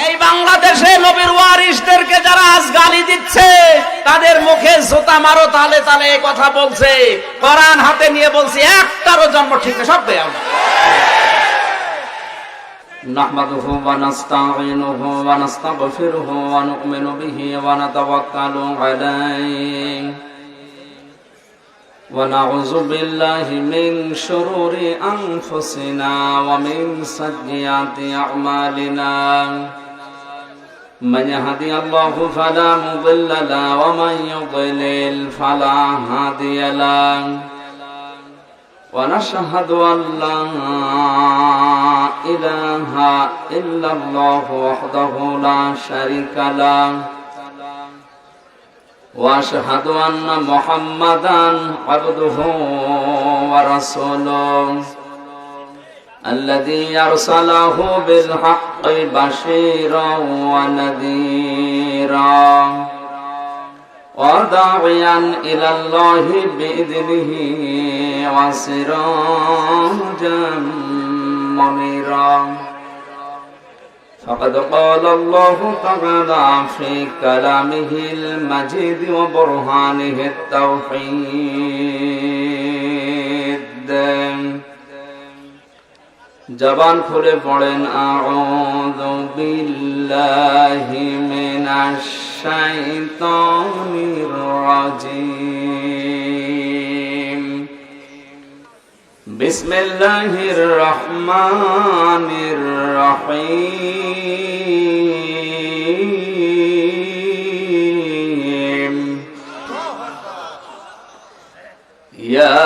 এই বাংলাদেশে নবীর ওয়ারিসদেরকে যারা আজ গালি দিচ্ছে তাদের মুখে জোতা মারো, তালে তালে এই কথা বলছে, কোরআন হাতে নিয়ে বলছে একটারও জন্ম ঠিক না, সব বেয়াম। নাহমাদুহু ওয়া নাস্তাঈনুহু ওয়া নাস্তাগফিরুহু ওয়া নু'মিনু বিহি ওয়া নাতাওয়াক্কালু আলাইহি ওয়া নাউযু বিল্লাহি মিন শুরুরি আনফুসিনা ওয়া মিন সাইয়্যাতি আ'মালিনা। من يهدي الله فلا مضل له ومن يضلل فلا هادي له ونشهد أن لا إله إلا الله وحده لا شريك له وأشهد أن محمدا عبده ورسوله الذي أرسله بالحق بشيرا ونذيرا وداعيا إلى الله بإذنه وسراجا منيرا فقد قال الله تعالى في كلامه المجيد وبرهانه التوحيد জবান খুলে পড়েন আউযু বিল্লাহি মিনাশ শাইতানির রাজীম বিসমিল্লাহির রহমানির রহিম ইয়া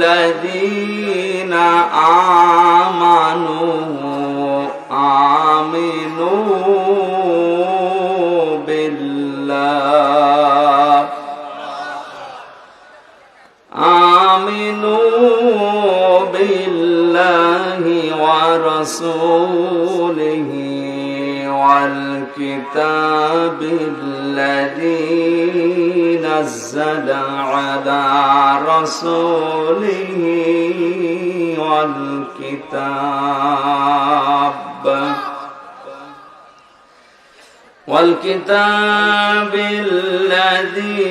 الذين آمنوا بالله ورسوله والكتاب الذي نزل على رسوله والكتاب الذي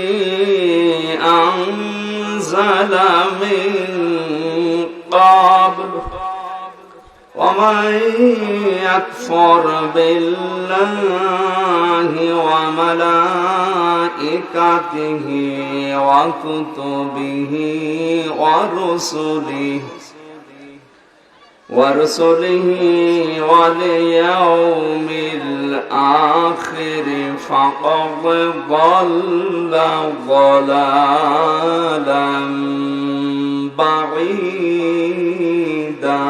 أنزل من قبل ومن يكفر بالله وملائكته وكتبه ورسله واليوم الآخر فقد ضل ضلالا بعيدا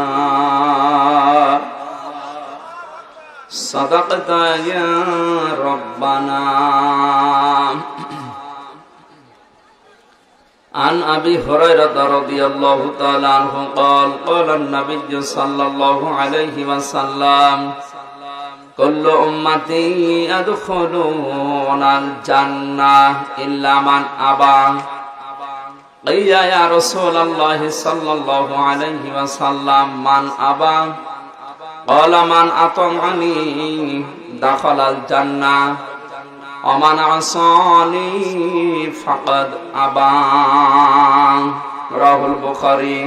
صدقت يا ربنا. عن أبي هريرة رضي الله تعالى عنه قال قال النبي صلى الله عليه وسلم كل أمتي يدخلون الجنة إلا من أبى. قيل يا رسول الله صلى الله عليه وسلم من أبى؟ قال من أطاعني دخل الجنة ومن عصاني فقد أبى. رواه البخاري.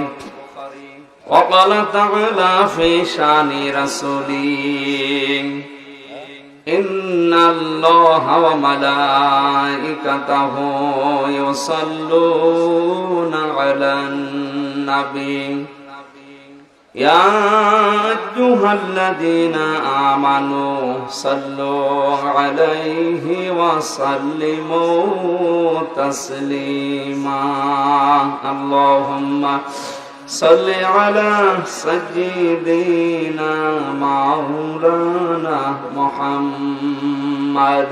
وقال تعالى في شان رسوله إن الله وملائكته يصلون على النبي يا أيها الذين آمنوا صلوا عليه وسلموا تسليما. اللهم صل على سيدنا مولانا محمد.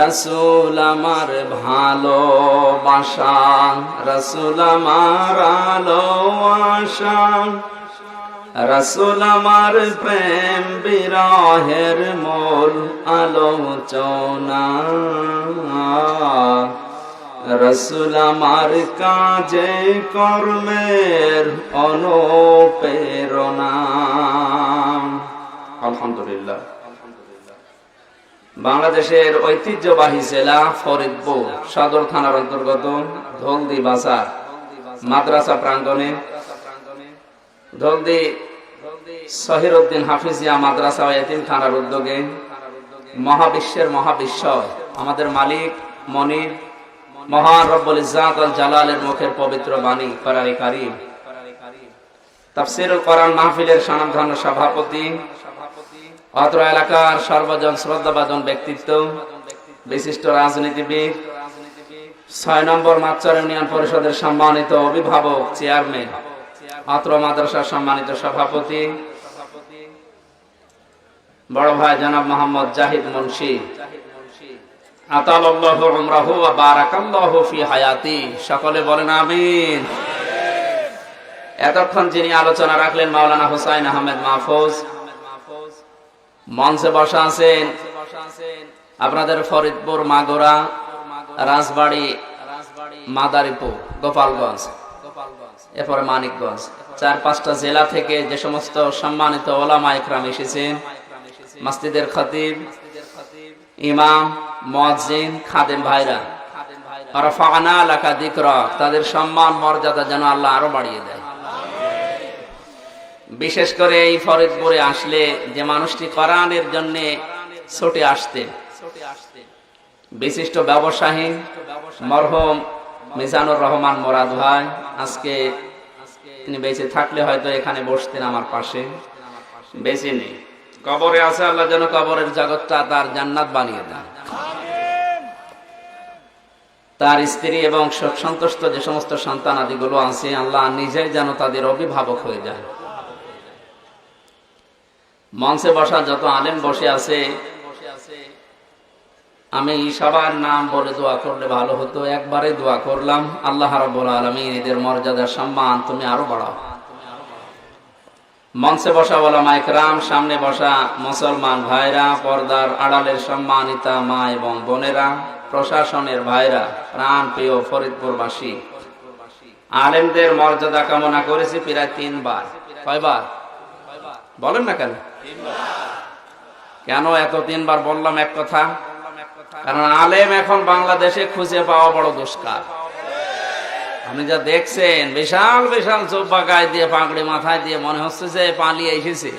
রসুল আমার ভালোবাসা, রসুল আমার আলো আশা, রাসূল আমার প্রেম বিরহের মূল আলোচনা, রাসূল আমার কাজে কর্মের অনুপ্রেরণা। আলহামদুলিল্লাহ। বাংলাদেশের ঐতিহ্যবাহী জেলা ফরিদপুর সদর থানার অন্তর্গত ধলদি বাজার মাদ্রাসা প্রাঙ্গণে ধলদি সহিরউদ্দিন হাফিজিয়া মাদ্রাসা ও এতিম থানার উদ্যোগে মহাবিশ্বের মহাবিশ্বর আমাদের মালিক মনির মহান রব্বুল ইজ্জাত ওয়াল জালালের মুখের পবিত্র বাণী কোরআনে কারীম তাফসীরুল কোরআন মাহফিলের স্বনামধন্য সভাপতি, অত্র এলাকার সর্বজন শ্রদ্ধাভাজন ব্যক্তিত্ব, বিশিষ্ট রাজনীতিবিদ, ৬ নম্বর মাতচর ইউনিয়ন পরিষদের সম্মানিত অভিভাবক চেয়ারম্যান, অত্র মাদ্রাসার সম্মানিত সভাপতি বড় ভাই জনাব মোহাম্মদ জাহিদ মুন্সি, আতালাল্লাহু উমরাহু ওয়া বারাকাল্লাহু ফি হায়াতি, সকলে বলেন আমিন। এতক্ষণ যিনি আলোচনা রাখলেন মাওলানা হুসাইন আহমেদ মাহফুজ, মঞ্চে বসা আছেন আপনাদের ফরিদপুর মাগুরা রাজবাড়ী মাদারীপুর গোপালগঞ্জ এরপরে মানিকগঞ্জ ৪-৫টা জেলা থেকে যে সমস্ত সম্মানিত ওলামা ইকরাম এসেছেন, মসজিদের খতিব, ইমাম, মুয়াজ্জিন, খাদেম ভাইরা, রাফা'না লাকা যিকরা, তাদের সম্মান মর্যাদা যেন আল্লাহ আরো বাড়িয়ে দেয়। বিশেষ করে এই ফরিদপুরে আসলে যে মানুষটি কোরআনের জন্য ছুটে আসতেন, বিশিষ্ট ব্যবসায়ী মরহুম মিজানুর রহমান মোরাদ ভাই, আজকে তিনি বেঁচে থাকলে হয়তো এখানে বসতেন আমার পাশে, বেঁচে নেই, কবরে আছে। আল্লাহ যেন কবরের জগৎটা তার জান্নাত বানিয়ে দেন। তার স্ত্রী এবং শোক সন্তুষ্ট যে সমস্ত সন্তান আদিগুলো আছে, আল্লাহ নিজেই যেন তাদের অভিভাবক হয়ে যায়। মঞ্চে বসা যত আলেম বসে আছে, আমি সবার নাম বলে দোয়া করলে ভালো হতো, একবারে দোয়া করলাম, আল্লাহ রাব্বুল আলামিন এদের মর্যাদা সম্মান তুমি আরো বাড়াও। মঞ্চে বসা ওলামা ইকরাম, সামনে বসা মুসলমান ভাইরা, পর্দার আড়ালের সম্মানিতা মা এবং বোনেরা, প্রশাসনের ভাইরা, প্রাণ প্রিয় ফরিদপুরবাসী, আলেমদের মর্যাদা কামনা করেছি প্রায় 3 বার। কয়বার বলেন না কেন? কেন এত 3 বার বললাম? এক কথা, কারণ আলেম এখন বাংলাদেশে খুঁজে পাওয়া বড় দুষ্কার। আপনি যা দেখছেন, বিশাল বিশাল জুব্বা গায়ে দিয়ে, পাগড়ি মাথায় দিয়ে, মনে হচ্ছে যে পালিয়ে এসেছে,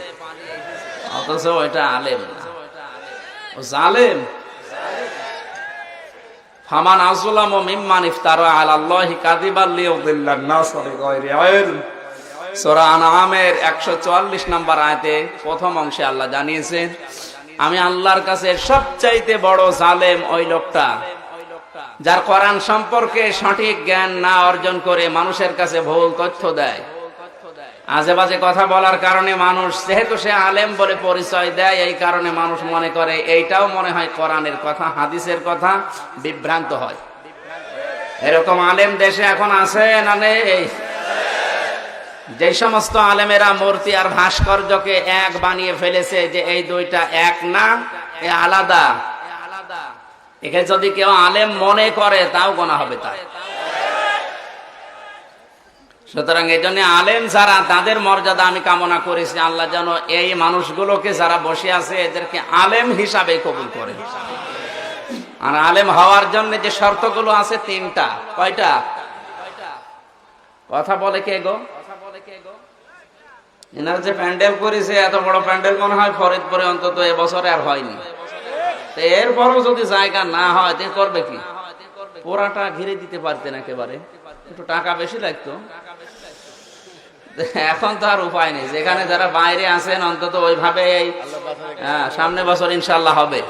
অথচ এটা আলেম না, ও জালেম। ফামান আযলামু মিম্মান ইফতারা আলাল্লাহি কাযিবান লিয়ুদিল্লান নাস বিগাইরি ইলম। সূরা আনআমের 144 নম্বর আয়াতে প্রথম অংশে আল্লাহ জানিয়েছেন, আমি আল্লাহর কাছে সবচাইতে বড় জালেম ওই লোকটা যার কোরআন সম্পর্কে সঠিক জ্ঞান না অর্জন করে মানুষের কাছে ভুল তথ্য দেয়। আজে বাজে কথা বলার কারণে মানুষ, যেহেতু সে আলেম বলে পরিচয় দেয়, এই কারণে মানুষ মনে করে এইটাও মনে হয় কোরআনের কথা, হাদিসের কথা, বিভ্রান্ত হয়। এরকম আলেম দেশে এখন আছে না নেই? যে সমস্ত আলেমেরা মূর্তি আর ভাস্কর্যকে এক বানিয়ে ফেলেছে, যে এই দুইটা এক না, এ আলাদা, একে যদি কেউ আলেম মনে করে তাও গোনা হবে তার। সুতরাং এই জন্য আলেম যারা, তাদের মর্যাদা আমি কামনা করেছি, আল্লাহ যেন এই মানুষগুলোকে যারা বসে আছে এদেরকে আলেম হিসাবে কবুল করে। আর আলেম হওয়ার জন্য যে শর্তগুলো আছে 3টা। কয়টা? কথা বলে কে গো? এনার যে প্যান্ডেল করেছে, এত বড় প্যান্ডেল মনে হয় ফরিদপুরে অন্তত এবছরে আর হয়নি। এরপরও যদি জায়গা না হয় তো করবে কি? পুরাটা ঘিরে দিতে পারতেন, একেবারে একটু টাকা বেশি লাগতো। এখন তো আর উপায় নেই, যেখানে যারা বাইরে আছেন অন্তত ওইভাবে সামনে বছর ইনশাল্লাহ হবে।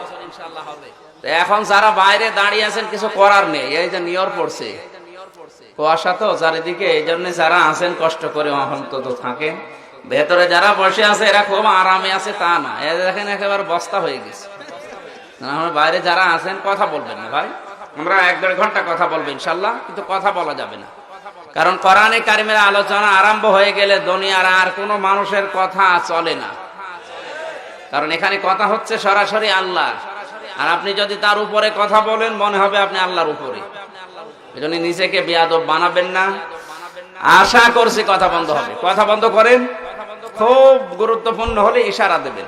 এখন যারা বাইরে দাঁড়িয়ে আছেন কিছু করার নেই, এই যে নিয়র পড়ছে, কুয়াশা তো চারিদিকে, এই জন্য যারা আছেন কষ্ট করে অন্তত থাকেন। ভেতরে যারা বসে আছে এরা খুব আরামে আছে তা না, এ দেখেন একেবারে বস্তা হয়ে গেছে। বাইরে যারা আছেন কথা বলবেন না ভাই, আমরা 1-1.5 ঘন্টা কথা বলবো ইনশাল্লাহ, কিন্তু কথা বলা যাবে না। কারণ কোরআনে কারিমের আলোচনা আরম্ভ হয়ে গেলে দুনিয়ার আর কোনো মানুষের কথা চলে না, কারণ এখানে কথা হচ্ছে সরাসরি আল্লাহ। আর আপনি যদি তার উপরে কথা বলেন মনে হবে আপনি আল্লাহর উপরে। এজন্য নিজেকে বেয়াদব বানাবেন না। আশা করছি কথা বন্ধ হবে। কথা বন্ধ করেন, খুব গুরুত্বপূর্ণ হলে ইশারা দেবেন,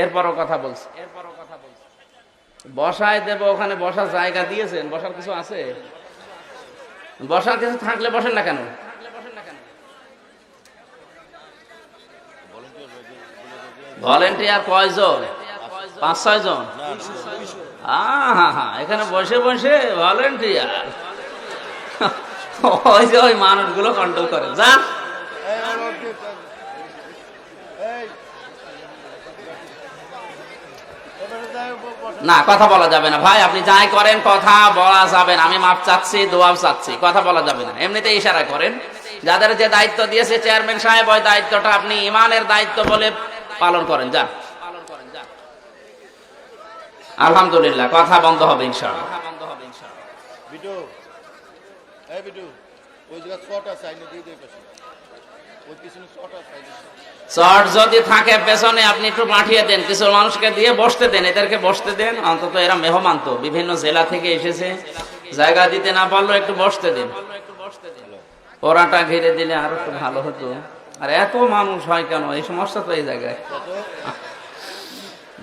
এরপরও কথা বলছি। বসায় দেব, ওখানে বসার জায়গা দিয়েছেন? বসার কিছু আছে? বসার কিছু থাকলে বসেন না কেন? ভলেন্টিয়ার কয়জন? 5-6 জন। এখানে বসে বসে ভলেন্টিয়ার, ওই যে ওই মানুষগুলো কন্ট্রোল করে যান। না, কথা বলা যাবে না ভাই, আপনি যাই করেন কথা বলা যাবে না। আমি মাপ চাচ্ছি, দোয়াও চাচ্ছি, কথা বলা যাবে না। এমনিতে ইশারা করেন। যাদের যে দায়িত্ব দিয়েছে চেয়ারম্যান সাহেব, ওই দায়িত্বটা আপনি ইমানের দায়িত্ব বলে পালন করেন। যান। আলহামদুলিল্লাহ, কথা বন্ধ হবে ইনশাআল্লাহ। চট যদি থাকে পেছনে আপনি একটু পাঠিয়ে দেন, কিছু মানুষকে দিয়ে বসতে দেন, এদেরকে বসতে দেন। অন্তত এরা মেহমান, তো বিভিন্ন জেলা থেকে এসেছে, জায়গা দিতে না পারলেও একটু বসতে দেন। ওরাটা ঘিরে দিলে আরো একটু ভালো হতো। আর এত মানুষ হয় কেন? এই সমস্যা তো এই জায়গায়,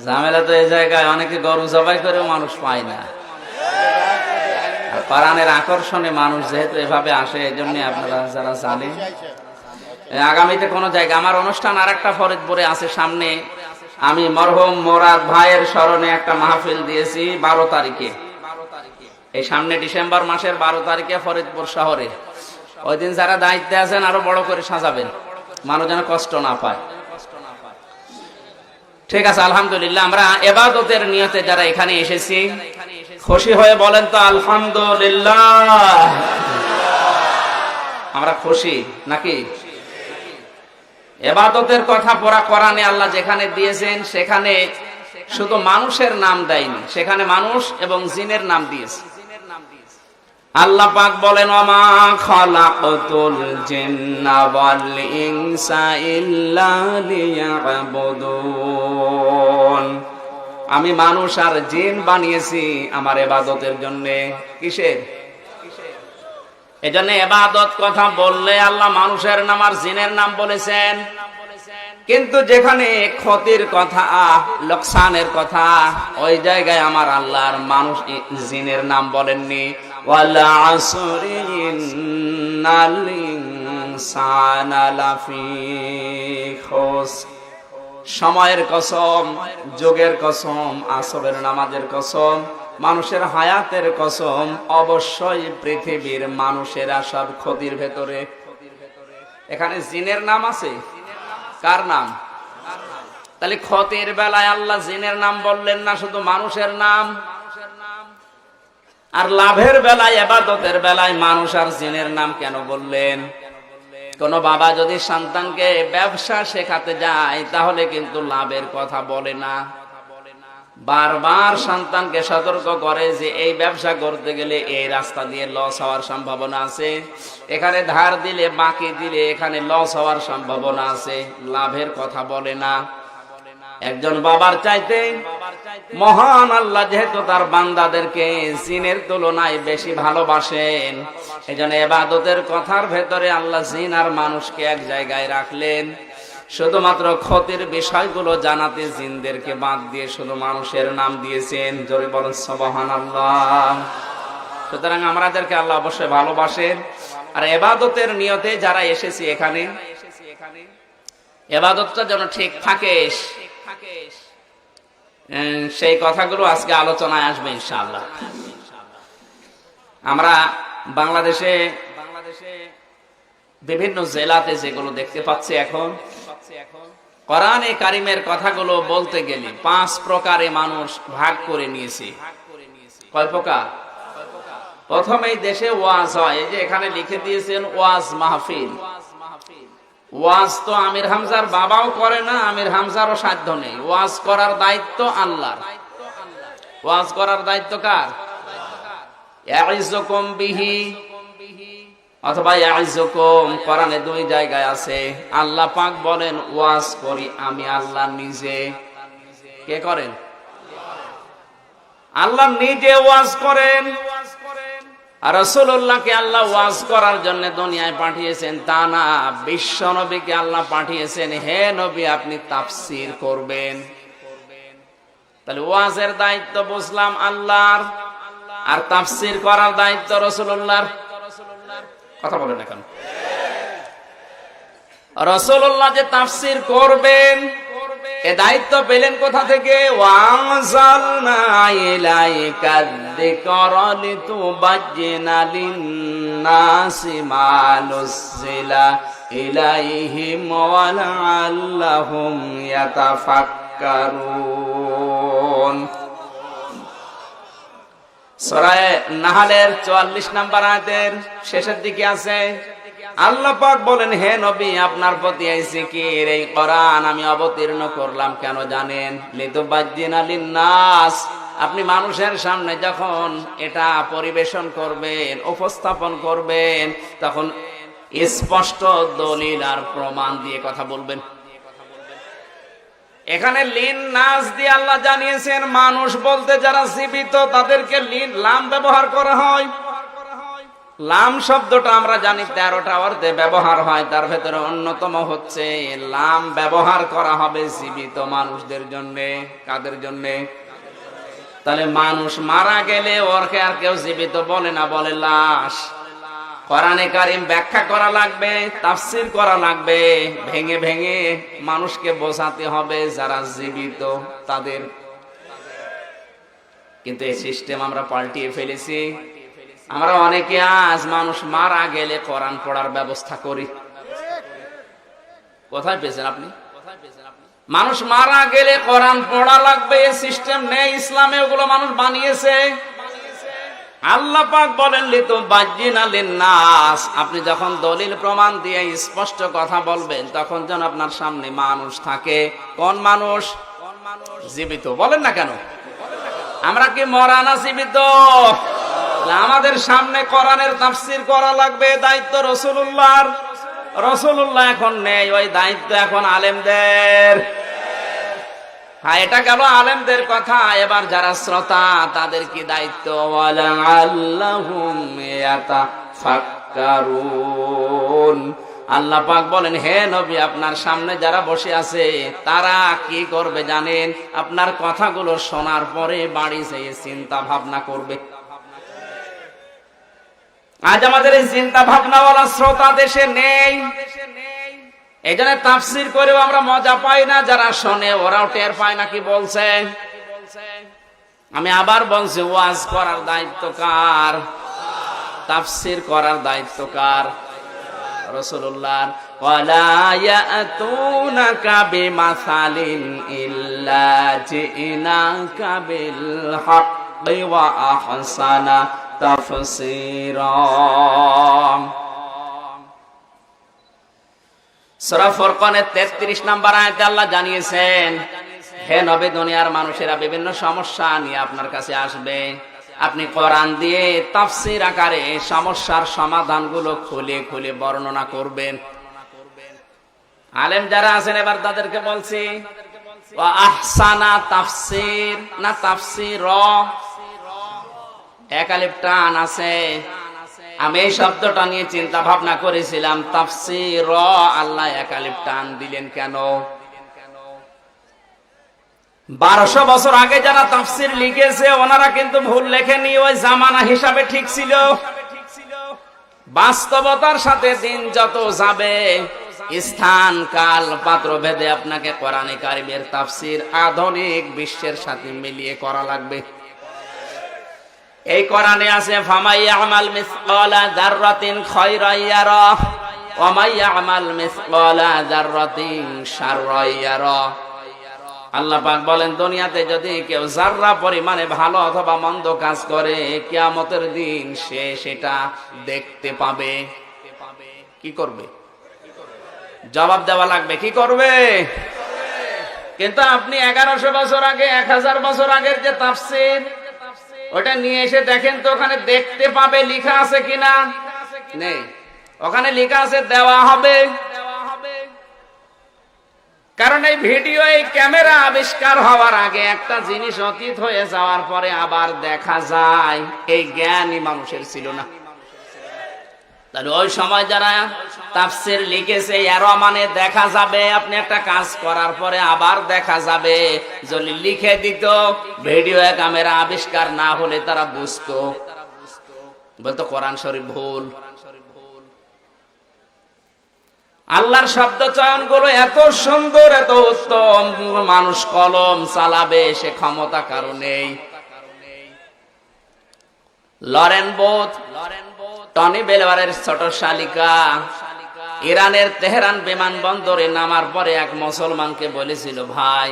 ঝামেলা তো এই জায়গায়। অনেকে গরু জবাই করেও মানুষ পায় না। কোরআনের আকর্ষণে মানুষ যেহেতু এভাবে আসে, এই জন্য আপনারা যারা জানেন, আগামীতে কোন জায়গা আমার অনুষ্ঠান আর একটা ফরিদপুরে আছে সামনে। আমি মরহুম মোরাদ ভাইয়ের স্মরণে একটা মাহফিল দিয়েছি 12 তারিখে, এই সামনে ডিসেম্বর মাসের 12 তারিখে ফরিদপুর শহরে। ওই দিন যারা দায়িত্বে আছেন আরো বড় করে সাজাবেন, মানুষ যেন কষ্ট না পায়। ঠিক আছে, আলহামদুলিল্লাহ। আমরা ইবাদতের নিয়তে যারা এখানে এসেছি, খুশি হয়ে বলেন তো আলহামদুলিল্লাহ। আমরা খুশি নাকি? ইবাদতের কথা পড়া কোরআনে আল্লাহ যেখানে দিয়েছেন সেখানে শুধু মানুষের নাম দেয়নি, সেখানে মানুষ এবং জিনের নাম দিয়েছে। আল্লাহ পাক বলেন, ওমা খালাকতুল জিন্না ওয়াল ইনসা ইল্লা লিয়াবুদুন। আমি মানুষ আর জিন বানিয়েছি আমার ইবাদতের জন্য। কিসের? এজন্য ইবাদত কথা বললে আল্লাহ মানুষের নাম আর জিনের নাম বলেছেন। কিন্তু যেখানে ক্ষতির কথা, লোকসানের কথা, ওই জায়গায় আমার আল্লাহর মানুষ জিনের নাম বলেননি। ওয়ালা আসরি ইন্নাল ইনসানা লাফি খুস। সময়ের কসম, যুগের কসম, আসরের নামাজের কসম, মানুষের হায়াতের কসম, অবশ্যই পৃথিবীর মানুষেরা সব ক্ষতির ভেতরে। এখানে জিনের নাম আছে। কার নাম? তাহলে ক্ষতির বেলায় আল্লাহ জিনের নাম বললেন না, শুধু মানুষের নাম। আর লাভের বেলায়, ইবাদতের বেলায় মানুষ আর জিনের নাম কেন বললেন? কোন বাবা যদি সন্তানকে ব্যবসা শেখাতে যায় তাহলে কিন্তু লাভের কথা বলে না, বারবার সন্তানকে সতর্ক করে যে এই ব্যবসা করতে গেলে এই রাস্তা দিয়ে লস হওয়ার সম্ভাবনা আছে, এখানে ধার দিলে বাকি দিলে এখানে লস হওয়ার সম্ভাবনা আছে। লাভের কথা বলে না। একজন বাবার চাইতে মহান আল্লাহ যেহেতু তার বান্দাদেরকে জিনের তুলনায় বেশি ভালোবাসেন, এজন্য ইবাদতের কথার ভেতরে আল্লাহ জিন আর মানুষকে এক জায়গায় রাখলেন। শুধুমাত্র ক্ষতির বিষয়গুলো জানাতে জিনদেরকে বাদ দিয়ে শুধু মানুষের নাম দিয়েছেন। জোরে বলেন সুবহানাল্লাহ। সুতরাং আমাদেরকে আল্লাহ অবশ্যই ভালোবাসেন। আর ইবাদতের নিয়তে যারা এসেছি এখানে, ইবাদতটা যেন ঠিক থাকে, সেই কথাগুলো আজকে আলোচনায় আসবে ইনশাআল্লাহ। আমরা বাংলাদেশে বিভিন্ন জেলাতে যেগুলো দেখতে পাচ্ছি এখন, কোরআনে কারিমের কথাগুলো বলতে গেলে 5 প্রকারে মানুষ ভাগ করে নিয়েছে। কয় প্রকার? প্রথমেই দেশে ওয়াজ হয়, এই যে এখানে লিখে দিয়েছেন ওয়াজ মাহফিল। ওয়াজ তো আমির হামজার বাবাও করে না, আমির হামজারও সাধ্য নেই। ওয়াজ করার দায়িত্ব আল্লাহর। ওয়াজ করার দায়িত্ব কার? ইয়াইযুকুম বিহি, অথবা ইয়াইজুকুম, কোরআনে দুই জায়গায় আছে। আল্লাহ পাক বলেন ওয়াজ করি আমি আল্লাহ নিজে। কে করেন? আল্লাহ নিজে ওয়াজ করেন। আর রাসূলুল্লাহকে আল্লাহ ওয়াজ করার জন্য দুনিয়ায় পাঠিয়েছেন তা না, বিশ্ব নবীকে আল্লাহ পাঠিয়েছেন হে নবী আপনি তাফসীর করবেন। তাহলে ওয়াজের দায়িত্ব বুঝলাম আল্লাহর, আর তাফসীর করার দায়িত্ব রাসূলুল্লাহর। কথা বলেন না কেন? রাসূলুল্লাহ যে তাফসীর করবেন এ দায়িত্ব পেলেন কোথা থেকে? ওয়ানজালনা ইলাইকা যিকরা লিতুবাজ্জিনা লিন-নাসি মা নুযিলা ইলাইহিম ওয়া লাআল্লাহুম ইয়াতাফাক্কারুন। সূরা নাহলের 44 নম্বর আয়াতের শেষের দিকে আছে আল্লাহ পাক বলেন হে নবী আপনার প্রতি এই জিকির এই কোরআন আমি অবতীর্ণ করলাম কেন জানেন? লিতুবাজ্জিনা লিন-নাস, আপনি মানুষের সামনে যখন এটা পরিবেশন করবেন উপস্থাপন করবেন তখন স্পষ্ট দলিল আর প্রমাণ দিয়ে কথা বলবেন। এখানে লিন-নাস দিয়ে আল্লাহ জানিয়েছেন মানুষ বলতে যারা জীবিত তাদেরকে লাম ব্যবহার করা হয়। লাম শব্দটা আমরা জানি 13টা অর্থে ব্যবহার হয়, তার ভেতরে অন্যতম হচ্ছে লাম ব্যবহার করা হবে জীবিত মানুষদের জন্য। কাদের জন্য? তাহলে মানুষ মারা গেলে ওরকে আর কেউ জীবিত বলে না, বলে লাশ। কোরআনে কারীম ব্যাখ্যা করা লাগবে, তাফসীর করা লাগবে, ভেঙে ভেঙে মানুষকে বোঝাতে হবে যারা জীবিত তাদের। কিন্তু এই সিস্টেম আমরা পাল্টিয়ে ফেলেছি। আমরা অনেকে আজ মানুষ মারা গেলে কোরআন পড়ার ব্যবস্থা করি। কোথায় পেয়েছেন আপনি? মানুষ মারা গেলে কোরআন পড়া লাগবে এই সিস্টেম নেই ইসলামে, ওগুলো মানুষ বানিয়েছে। আল্লাহ পাক বলেন লিতুবাজ্জিনা লিন-নাস, আপনি যখন দলিল প্রমাণ দিয়ে স্পষ্ট কথা বলবেন তখন যেন আপনার সামনে মানুষ থাকে। কোন মানুষ? জীবিত। বলেন না কেন? আমরা কি মরা না জীবিত? আমাদের সামনে কোরআনের তাফসীর করা লাগবে, দায়িত্ব রাসূলুল্লাহর। রাসূলুল্লাহ এখন নেই, ওই দায়িত্ব এখন আলেমদের। হ্যাঁ, এটা গেল আলেমদের কথা। এবার যারা শ্রোতা তাদের কি দায়িত্ব? ওয়ালাআল্লাহুম ইয়াতাফাক্কারুন। আল্লাহ পাক বলেন হে নবী আপনার সামনে যারা বসে আছে তারা কি করবে জানেন? আপনার কথাগুলো শোনার পরে বাড়ি যেয়ে চিন্তা ভাবনা করবে। আজ আমাদের এই চিন্তা ভাবনাওয়ালা শ্রোতা দেশে নেই। এই জন্য তাফসীর করেও আমরা মজা পাই না, যারা শোনে ওরাও টের পায় না কি বলছে। আমি আবার বলছি ওয়াজ করার দায়িত্ব কার? তাফসীর করার দায়িত্ব কার? রাসূলুল্লাহ। ওয়ালা ইয়াতুনাকা বিমাসালিন ইল্লা জিনাকা বিল হাক্কি ওয়া আহসানা তাফসীরা। সূরা ফুরকানের 33 নম্বর আয়াতে আল্লাহ জানিয়েছেন হে নবী দুনিয়ার মানুষেরা বিভিন্ন সমস্যা নিয়ে আপনার কাছে আসবে, আপনি কোরআন দিয়ে তাফসীর আকারে সমস্যার সমাধানগুলো খুলে খুলে বর্ণনা করবেন। আলেম যারা আছেন এবার তাদেরকে বলছি ওয়া আহসানা তাফসীর না তাফসীর, এক আলিফ টান আছে। আমি এই শব্দটা নিয়ে চিন্তা ভাবনা করেছিলাম, তাফসীর আল্লাহ এক আলিফ টান দিলেন কেন? 1200 বছর আগে যারা তাফসীর লিখেছে ওনারা কিন্তু ভুল লেখেনি, ওই জামানা হিসাবে ঠিক ছিল। বাস্তবতার সাথে দিন যত যাবে স্থান কাল পাত্র ভেদে আপনাকে কোরআনে কারীমের তাফসীর আধুনিক বিশ্বের সাথে মিলিয়ে করা লাগবে। এই কোরআনে আছে ফামাই ইয়ামাল মিসকালা যাররাতিন খায়রান ইয়ারা ওয়া মাই ইয়ামাল মিসকালা যাররাতিন শাররান ইয়ারা। আল্লাহ পাক বলেন দুনিয়াতে যদি কেউ যাররা পরিমাণে ভালো অথবা মন্দ কাজ করে কিয়ামতের দিন সে সেটা দেখতে পাবে। কি করবে? জবাব দেওয়া লাগবে। কি করবে? কিন্তু আপনি 1100 বছর আগে 1000 বছর আগের যে তাফসীর ওটা নিয়ে এসে দেখেন তো ওখানে দেখতে পাবে লেখা আছে কিনা? নেই। ওখানে লেখা আছে দেওয়া হবে। কারণ এই ভিডিও, এই ক্যামেরা আবিষ্কার হওয়ার আগে একটা জিনিস অতীত হয়ে যাওয়ার পরে আবার দেখা যায়, এই জ্ঞানই মানুষের ছিল না। তাহলে ওই সময় যারা তাফসীর লিখেছে, এর মানে দেখা যাবে, আপনি একটা কাজ করার পরে আবার দেখা যাবে, যদি লিখে দিত ভিডিও ক্যামেরা আবিষ্কার না হলে তারা বুঝতো, বলতো কোরআন শরীফ ভুল। আল্লাহর শব্দ চয়ন গুলো এত সুন্দর, এত উত্তম, মানুষ কলম চালাবে সে ক্ষমতা কারণেই। লরেন বোথ, টনি বেলওয়ারের ছোট শালিকা, ইরানের তেহরান বিমানবন্দরে নামার পরে এক মুসলমানকে বলেছিল, ভাই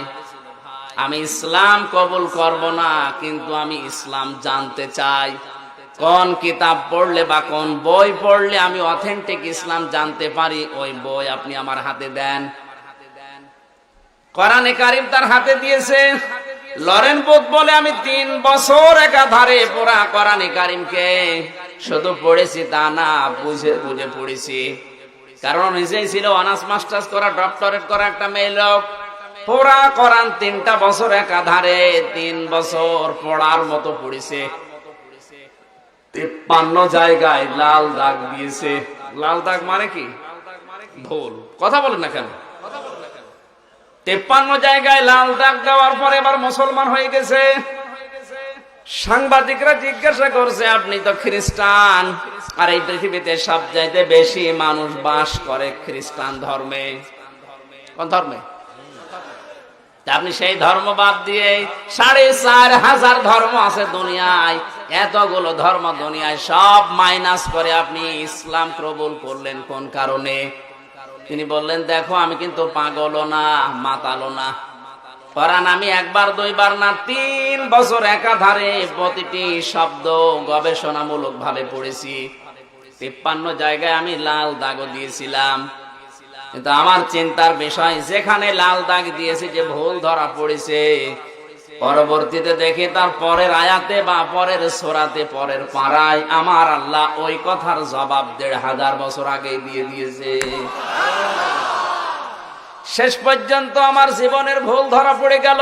আমি ইসলাম কবুল করব না, কিন্তু আমি ইসলাম জানতে চাই। কোন কিতাব পড়লে বা কোন বই পড়লে আমি অথেন্টিক ইসলাম জানতে পারি, ওই বই আপনি আমার হাতে দেন। কোরআনে কারীম তার হাতে দিয়েছে। লরেন বোথ বলে, আমি 3 বছর একাধারে পুরা কোরআনে কারীমকে শুধু পড়েছি তা না, বুঝে বুঝে পড়েছি। কারণ নিজেই ছিল অনার্স মাস্টার্স করা, ডক্টরেট করা একটা মেয়ে লোক। পুরা কোরআন 3টা বছর একাধারে 3 বছর পড়ার মতো পড়েছে। 53 জায়গায় লাল দাগ দিয়েছে। লাল দাগ মানে কি? ভুল। কথা বলেন না কেন? 53 জায়গায় লাল দাগ দেওয়ার পরে এবার মুসলমান হয়ে গেছে। সাংবাদিকরা জিজ্ঞাসা করছে, আপনি তো খ্রিস্টান, আর এই পৃথিবীতে সবচাইতে বেশি মানুষ বাস করে খ্রিস্টান ধর্মে। কোন ধর্মে? আপনি সেই ধর্ম বাদ দিয়ে 4500 ধর্ম আছে দুনিয়ায়, এতগুলো ধর্ম দুনিয়ায় সব মাইনাস করে আপনি ইসলাম কবুল করলেন কোন কারণে? তিনি বললেন, দেখো আমি কিন্তু পাগলও না, মাতালও না। কোরআন আমি 1বার 2বার না, 3 বছর একাধারে প্রতিটি শব্দ গবেষণামূলক ভাবে পড়েছি। 53 জায়গায় আমি লাল দাগও দিয়েছিলাম। কিন্তু আমার চিন্তার বিষয়, যেখানে লাল দাগ দিয়েছে যে ভুল ধরা পড়েছে, পরবর্তীতে দেখি তার পরের আয়াতে বা পরের সূরাতে, পরের পারায় আমার আল্লাহ ওই কথার জবাব 1500 বছর আগে দিয়ে দিয়েছে। শেষ পর্যন্ত আমার জীবনের ভুল ধরা পড়ে গেল।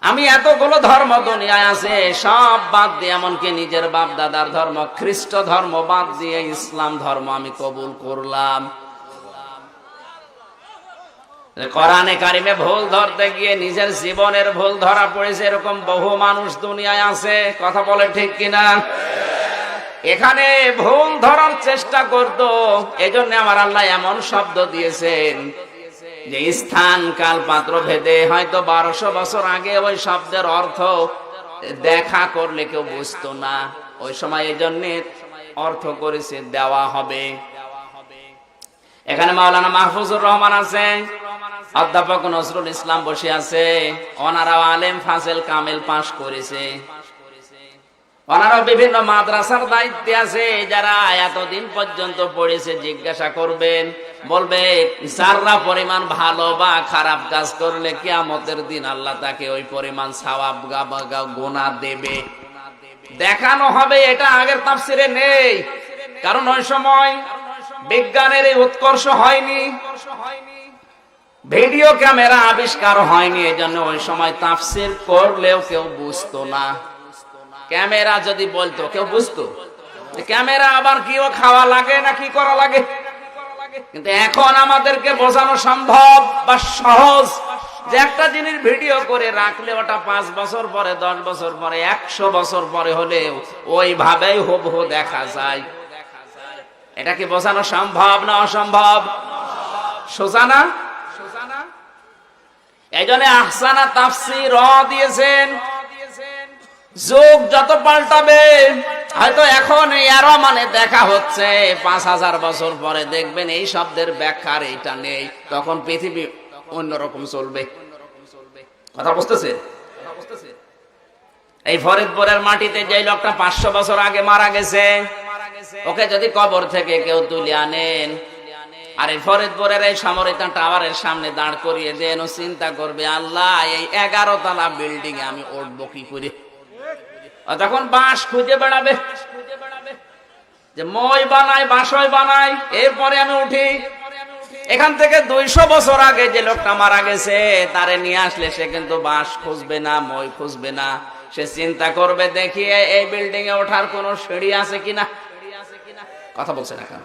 আমি এতগুলো ধর্ম দুনিয়ায় আছে সব বাদ দিয়ে, এমনকি নিজের বাপ দাদার ধর্ম খ্রিস্ট ধর্ম বাদ দিয়ে ইসলাম ধর্ম আমি কবুল করলাম। কোরআনে কারিমে ভুল ধরতে গিয়ে নিজের জীবনের ভুল ধরা পড়েছে, এরকম বহু মানুষ দুনিয়ায় আছে। কথা বলে ঠিক কিনা? এখানে ভুল ধরার চেষ্টা করত, এজন্য আমার আল্লাহ এমন শব্দ দিয়েছেন যে স্থান কাল পাত্র ভেদে হয়তো 1200 বছর আগে ওই শব্দের অর্থ দেখা করলে কেউ বুঝতো না। ওই সময় এই জন্য অর্থ করেছে দেওয়া হবে। এখানে মাওলানা মাহফুজুর রহমান আছে, অধ্যাপক নজরুল ইসলাম বসে আছে, ওনারাও আলেম ফাজেল কামেল পাশ করেছে। ওনারাও বিভিন্ন মাদ্রাসার দায়িত্বে আছে। যারা এতদিন পর্যন্ত পড়েছে জিজ্ঞাসা করবেন, বলবে যারা পরিমাণ ভালো বা খারাপ কাজ করলে কিয়ামতের দিন আল্লাহ তাকে ওই পরিমাণ সওয়াব গুনাহ দেবে, দেখানো হবে। এটা আগের তাফসিরে নেই, কারণ ওই সময় বিজ্ঞানের এই উৎকর্ষ হয়নি, ভিডিও ক্যামেরা আবিষ্কার হয়নি। এজন্য ওই সময় তাফসির করলেও কেউ বুঝতো না। ক্যামেরা যদি বলতো কেউ বুঝতো, ক্যামেরা আবার কি ও খাওয়া লাগে না কি করা লাগে। কিন্তু এখন আমাদেরকে বোঝানো সম্ভব বা সহজ যে একটা জিনিস ভিডিও করে রাখলে ওটা 5 বছর পরে, 10 বছর পরে, 100 বছর পরে হলেও ওইভাবেই হুবহু দেখা যায়। এটা কি বোঝানো সম্ভব না অসম্ভব? সোজা না? এই জন্য আহসানা তাফসীর দিয়েছেন। যুগ যত পাল্টাবে, হয়তো এখন এর মানে দেখা হচ্ছে 5000 বছর পরে দেখবেন এই শব্দের ব্যাখ্যার এইটা নেই, তখন পৃথিবী অন্যরকম চলবে। কথা বুঝতেছে? এই ফরিদপুরের মাটিতে যে লোকটা 500 বছর আগে মারা গেছে, ওকে যদি কবর থেকে কেউ তুলে আনেন আর এই ফরিদপুরের এই সমরিতা টাওয়ারের সামনে দাঁড় করিয়ে দেন, ও চিন্তা করবে, আল্লাহ এই 11 তলা বিল্ডিং এ আমি উঠবো কি করে? তখন বাঁশ খুঁজে বেড়াবে। যে মই বানাই, বাসয় বানাই, এরপরে আমি উঠি। এখান থেকে 200 বছর আগে যে লোকটা মারা গেছে তারে নিয়ে আসলে সে কিন্তু বাঁশ খুঁজবে না, মই খুঁজবে না, সে চিন্তা করবে দেখিয়ে এই বিল্ডিং এ ওঠার কোন সিঁড়ি আছে কিনা। কথা বলছে না কেন?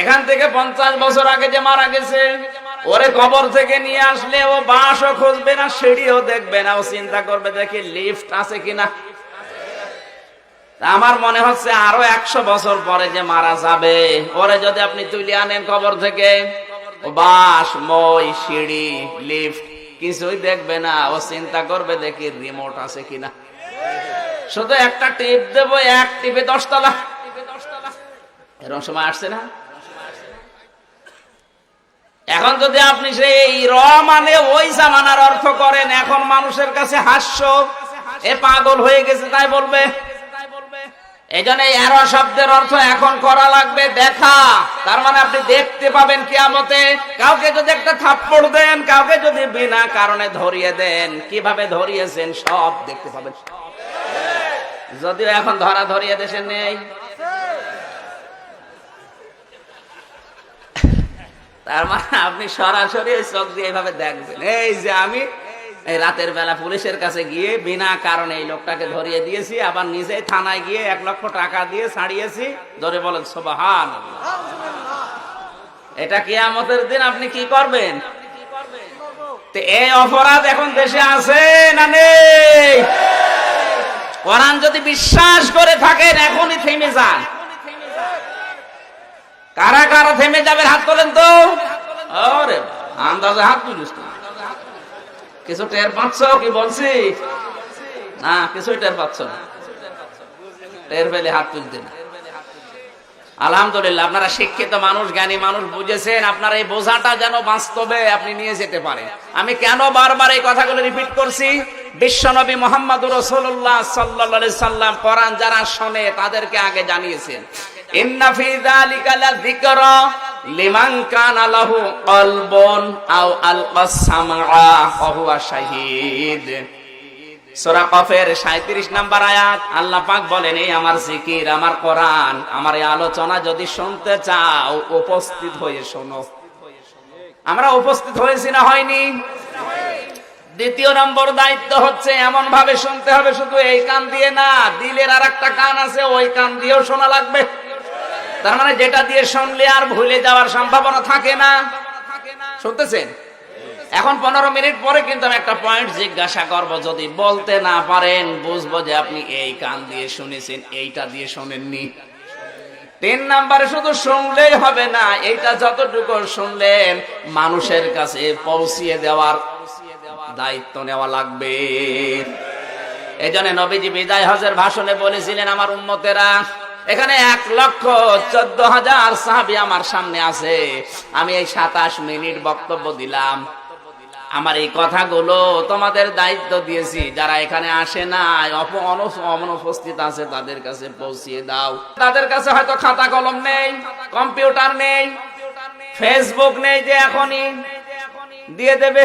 এখান থেকে 50 বছর আগে যে মারা গেছে ওরে কবর থেকে নিয়ে আসলে ও বাঁশও খুঁজবে না, সিঁড়িও দেখবে না, ও চিন্তা করবে দেখি লিফট আছে কিনা। আমার মনে হচ্ছে আরো 100 বছর পরে যে মারা যাবে ওরে যদি আপনি তুলে আনেন কবর থেকে, বাঁশ, মই, সিঁড়ি, লিফট কিছুই দেখবে না, ও চিন্তা করবে দেখি রিমোট আছে কিনা। শুধু একটা টিপ দেবো, এক টিপে 10 তলা। এরকম সময় আসছে না? এখন যদি আপনি সেই মানে ওই জামানার অর্থ করেন, এখন মানুষের কাছে হাস্য, এ পাগল হয়ে গেছে তাই বলবে। এই জন্য এরো শব্দের অর্থ এখন করা লাগবে দেখা। তার মানে আপনি দেখতে পাবেন কিয়ামতে। কাউকে যদি একটা থাপ্পড় দেন, কাউকে যদি বিনা কারণে ধরিয়ে দেন, কিভাবে ধরিয়েছেন সব দেখতে পাবেন। যদিও এখন ধরা ধরিয়ে দেশে নেই। তার মানে আপনি সরাসরি চোখ দিয়ে এইভাবে দেখবেন, এই যে আমি এই রাতের বেলা পুলিশের কাছে গিয়ে বিনা কারণে এই লোকটাকে ধরিয়ে দিয়েছি, আবার নিজে থানায় গিয়ে 1 লক্ষ টাকা দিয়ে ছাড়িয়েছি। ধরে বলেন সুবহানাল্লাহ। এটা কিয়ামতের দিন আপনি কি করবেন? তো এই অপরাধ এখন দেশে আছে না নেই? কোরআন যদি বিশ্বাস করে থাকেন এখনই থেমে যান। কারা কারা থেমে যাবে হাত তোলেন তো। আরে আন্দাজে হাত তুলিস না, কিছু টের পাচ্ছ কি বলছি? না, কিছুই টের পাচ্ছ না। টের পেলে হাত তুলতে না। আলহামদুলিল্লাহ, আপনারা শিক্ষিত মানুষ, জ্ঞানী মানুষ, বুঝেছেন। আপনার এই বোঝাটা যেন বাস্তবে আপনি নিয়ে যেতে পারেন। আমি কেন বারবার এই কথাগুলো রিপিট করছি? বিশ্বনবী মুহাম্মদুর রাসূলুল্লাহ সাল্লাল্লাহু আলাইহি সাল্লাম কোরআন যারা শোনে তাদেরকে আগে জানিয়েছেন, ইন্না ফি যালিকা লাযিকরা লিমান কানা লাহু কলবুন আও আলকাস সামআ ওয়া হুয়া শাহীদ। সূরা কফের 37 নম্বর আয়াত। আল্লাহ পাক বলেন, এই আমার জিকির, আমার কোরআন, আমার এই আলোচনা যদি শুনতে চাও উপস্থিত হয়ে শোনো। আমরা উপস্থিত হয়েছি না হয়নি? দ্বিতীয় নম্বর দায়িত্ব হচ্ছে এমন ভাবে শুনতে হবে, শুধু এই কান দিয়ে না, দিলের আরেকটা কান আছে, ওই কান দিয়েও শোনা লাগবে। তার মানে যেটা দিয়ে শুনলে আর ভুলে যাওয়ার সম্ভাবনা থাকে না। শুনতেছেন? এখন 15 মিনিট পরে কিন্তু আমি একটা পয়েন্ট জিজ্ঞাসা করব, যদি বলতে না পারেন বুঝবো যে আপনি এই কান দিয়ে শুনেছেন, এইটা দিয়ে শোনেননি। 3 নম্বরে শুধু শুনলেই হবে না, এইটা যতটুকু শুনলেন মানুষের কাছে পৌঁছিয়ে দেওয়ার দায়িত্ব নেওয়া লাগবে। এই জন্য নবীজি বিদায় হজের ভাষণে বলেছিলেন, আমার উম্মতেরা, এখানে 1,14,000 সাহাবী আমার সামনে আছে, আমি এই 27 মিনিট বক্তব্য দিলাম। আমার এই কথাগুলো তোমাদের দায়িত্ব দিয়েছি, যারা এখানে আসে না, অনুপস্থিত আছে, তাদের কাছে পৌঁছিয়ে দাও। তাদের কাছে হয়তো খাতা কলম নেই, কম্পিউটার নেই, ফেসবুক নেই যে এখনই দিয়ে দেবে।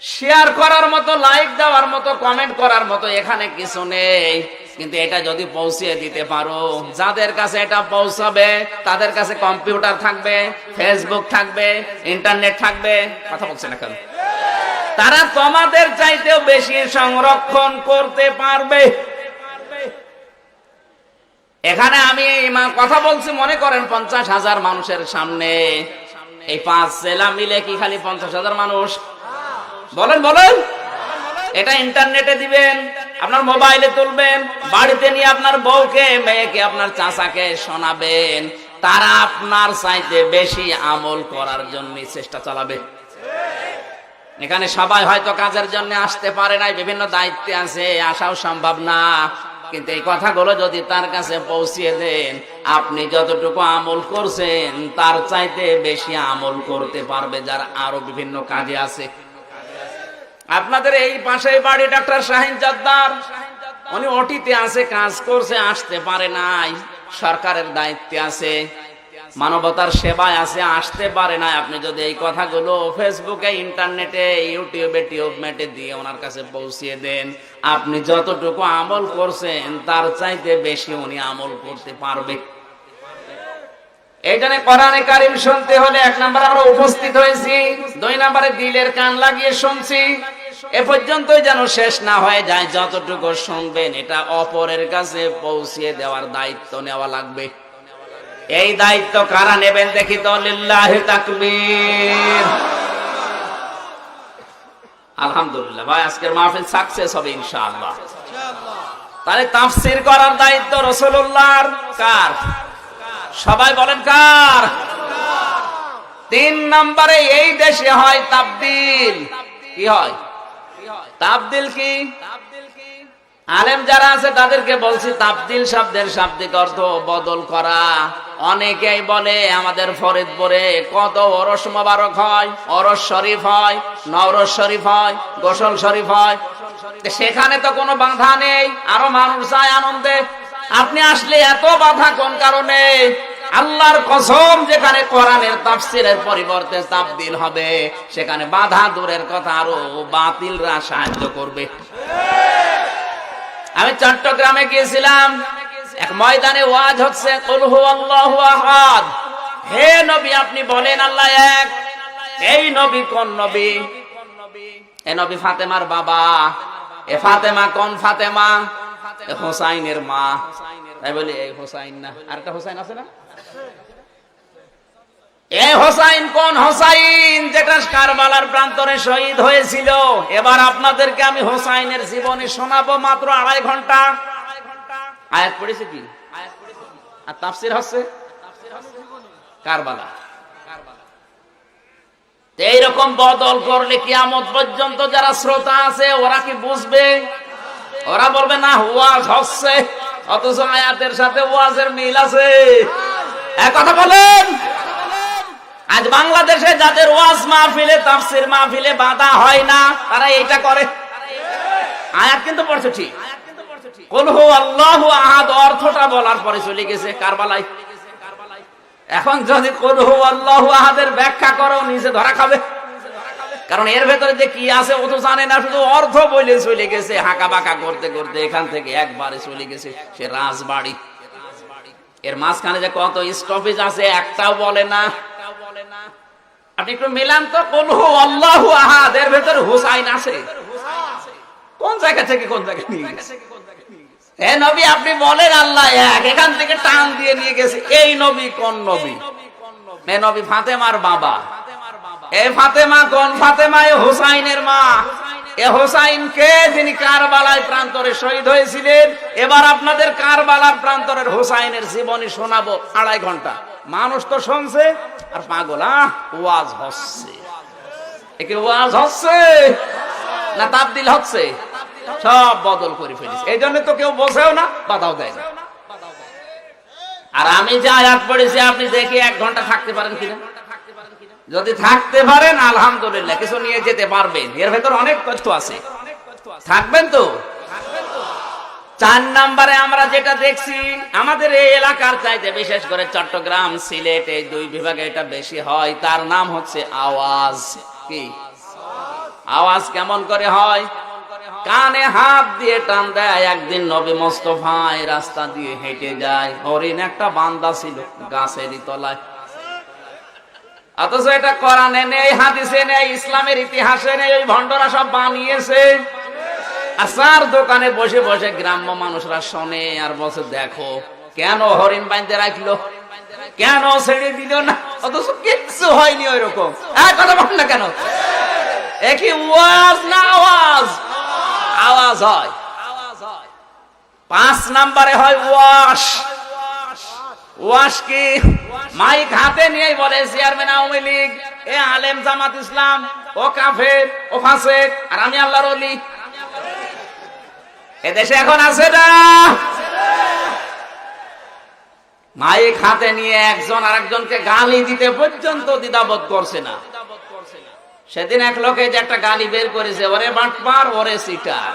শেয়ার করার মতো, লাইক দেওয়ার মতো, কমেন্ট করার মতো এখানে কিছু নেই। কিন্তু এটা যদি পৌঁছিয়ে দিতে পারো, যাদের কাছে এটা পৌঁছাবে তাদের কাছে কম্পিউটার থাকবে, ফেসবুক থাকবে, ইন্টারনেট থাকবে। কথা বলছে না কেন? তারা তোমাদের চাইতেও বেশি সংরক্ষণ করতে পারবে। এখানে আমি কথা বলছি, মনে করেন 50,000 মানুষের সামনে। এই 5 জেলা মিলে কি খালি 50,000 মানুষ? বলেন বলেন। এটা ইন্টারনেটে দিবেন, আপনার মোবাইলে তুলবেন, বাড়িতে নিয়ে আপনার বউকে, মেয়েকে, আপনার চাচাকে শোনাবেন। তারা আপনার চাইতে বেশি আমল করার জন্য চেষ্টা চালাবে। এখানে সবাই হয়তো কাজের জন্য আসতে পারে নাই, বিভিন্ন দায়িত্বে আছে, আসাও সম্ভব না। কিন্তু এই কথাগুলো যদি তার কাছে পৌঁছিয়ে দেন, আপনি যতটুকু আমল করছেন তার চাইতে বেশি আমল করতে পারবে যারা আরো বিভিন্ন কাজে আছে। আপনাদের এই পাশে বাড়ি ডাক্তার শাহিন জদ্দার, উনি ওটিতে আছে, কাজ করছে, আসতে পারে নাই, সরকারের দায়িত্বে আছে। মানবতার সেবায় আছে, আসতে পারে না। আপনি যদি এই কথাগুলো ফেসবুকে, ইন্টারনেটে, ইউটিউবে, টিউবমেটে দিয়ে ওনার কাছে পৌঁছিয়ে দেন, আপনি যতটুকু আমল করছেন তার চাইতে বেশি উনি আমল করতে পারবে। এই জন্য কোরআনে কারীম শুনতে হলে 1 নাম্বার আমরা উপস্থিত হয়েছি, 2 নাম্বারে দিলের কান লাগিয়ে শুনছি। এ পর্যন্তই যেন শেষ না হয়ে যায়। যতটুকু শুনবেন এটা অপরের কাছে পৌঁছিয়ে দেওয়ার দায়িত্ব নেওয়া লাগবে। এই দায়িত্ব কারা নেবেন দেখি তো? লিল্লাহি তাকবীর। আলহামদুলিল্লাহ ভাই, আজকের মাহফিল সাকসেস হবে ইনশাআল্লাহ। তাহলে তাফসীর করার দায়িত্ব রাসূলুল্লাহর। কার? সবাই বলেন কার? 3 নম্বরে এই দেশে হয় তাবদীল। কি হয়? তাবদীল কি? আলেম যারা আছে তাদেরকে বলছি, তাবদীল শব্দের শাব্দিক অর্থ বদল করা। অনেকেই বলে আমাদের ফরিদপুরে কত ওরস মোবারক হয়, ওরস শরীফ হয়, নওরোজ শরীফ হয়, গোসল শরীফ হয়, সেখানে তো কোনো বাধা নেই, আরো মানুষ যায় আনন্দে। আপনি আসলে এত বাধা কোন কারণে? আল্লাহর কসম, যেখানে কোরআনের তাফসীরের পরিবর্তে তাবদীল হবে সেখানে বাধা দূরের কথা আরো বাতিলরা সাহায্য করবে। আমি চট্টগ্রামে গিয়েছিলাম, এক ময়দানে ওয়াজ হচ্ছে, কুল হুয়াল্লাহু আহাদ। হে নবী, আপনি বলেন আল্লাহ এক। এই নবী কোন নবী? এ নবী ফাতেমার বাবা। এ ফাতেমা কোন ফাতেমা? হোসাইনের মা। তাই বলি এই হোসাইন না, আরেকটা হোসাইন আছে না? এই হোসাইন কোন হোসাইন? যেটা কারবালার প্রান্তরে শহীদ হয়েছিল। এবার আপনাদেরকে আমি হোসাইনের জীবনী শোনাবো মাত্র 2.5 ঘন্টা। আয়াত পড়েছে কি? আর তাফসীর হচ্ছে কারবালা। এইরকম বদল করলে কিয়ামত পর্যন্ত যারা শ্রোতা আছে ওরা কি বুঝবে? ওরা বলবে না ওয়াজ হচ্ছে, অথচ আয়াতের সাথে ওয়াজের মিল আছে। এক কথা বলেন। আজ বাংলাদেশে যাদের ওয়াজ মাহফিলে, তাফসীর মাহফিলে বাধা হয় না, তারা এইটা করে। আয়াত কিন্তু পড়ছে ঠিক, কুল হুয়াল্লাহু আহাদ অর্থটা বলার পরে চলে গেছে কারবালায়। এখন যদি কুল হুয়াল্লাহু আহাদের ব্যাখ্যা করো, নিজে ধরা খাবে। কারণ এর ভেতরে যে কি আছে ও তো জানে না, শুধু অর্থ বলে চলে গেছে। হাঁকা বাঁকা করতে করতে এখান থেকে একবারে চলে গেছে সে রাজবাড়ি। এর মাঝখানে যে কত স্টপেজ আছে একটাও বলে না। আপনি একটু মিলান তো, কুল হুয়াল্লাহু আহাদ এর ভেতরে হুসাইন আছে কোন জায়গা থেকে কোন জায়গায় নিয়ে গেছে? হে নবী, আপনি বলেন আল্লাহ এক, এখান থেকে টান দিয়ে নিয়ে গেছে। এই নবী কোন নবী? এ নবী ফাতেমার বাবা। এ ফাতেমা কোন ফাতেমা? এ হোসাইনের মা। এ হোসাইন কে? যিনি কারবালায় প্রান্তরে শহীদ হয়েছিলেন। এবার আপনাদের কারবালার প্রান্তরের হোসাইনের জীবনী শোনাবো 2.5 ঘন্টা। মানুষ তো শুনছে আর পাগল। ওয়াজ হচ্ছে, একে ওয়াজ হচ্ছে না তাবদীল হচ্ছে? সব বদল করে ফেলিস। এই জন্য তো কেউ বসেও না, বাধাও দেয় না। আর আমি যে আয়াত পড়েছি আপনি দেখে 1 ঘন্টা থাকতে পারেন কিনা? যদি থাকতে পারেন আলহামদুলিল্লাহ, কিছু নিয়ে যেতে পারবেন। এর ভেতর অনেক তথ্য আছে, থাকবেন তো? 4 নম্বরে আমরা যেটা দেখছি, আমাদের এই এলাকার চাইতে বিশেষ করে চট্টগ্রাম, সিলেট এই 2 বিভাগে এটা বেশি হয়। তার নাম হচ্ছে আওয়াজ। কি আওয়াজ? কেমন করে হয়? কানে হাত দিয়ে টান দেয়। একদিন নবী মোস্তফায় রাস্তা দিয়ে হেঁটে যায়, হরিণ একটা বান্দা ছিল গাছেরই তলায়। অথচ এটা কোরআনে নেই, হাদিসে নেই, ইসলামের ইতিহাসে নেই। ওই ভণ্ডরা সব বানিয়েছে। আচার দোকানে বসে বসে গ্রাম্য মানুষরা শোনে আর বসে, দেখো কেন হরিণ বাঁধতে রাখলো, কেন ছেড়ে দিল না, অথচ কিচ্ছু হয়নি। ওই রকম কথা বল না কেন? একই ওয়াজ না আওয়াজ? আওয়াজ হয়। 5 নম্বরে হয় ওয়াশ। ওয়াশ কি? মাইক হাতে নিয়ে বলে চেয়ারম্যান আওয়ামী লীগ, এ আলেম জামাত ইসলাম, ও কাফের, ও ফাসেক, আর আমি আল্লাহর ওলি। এদেশে এখন আছে না? মাইক হাতে নিয়ে একজন আরেকজনকে গালি দিতে পর্যন্ত দ্বিধাবোধ করছে না। সেদিন এক লোকে যে একটা গালি বের করেছে, ওরে বাটপার, ওরে সিটার।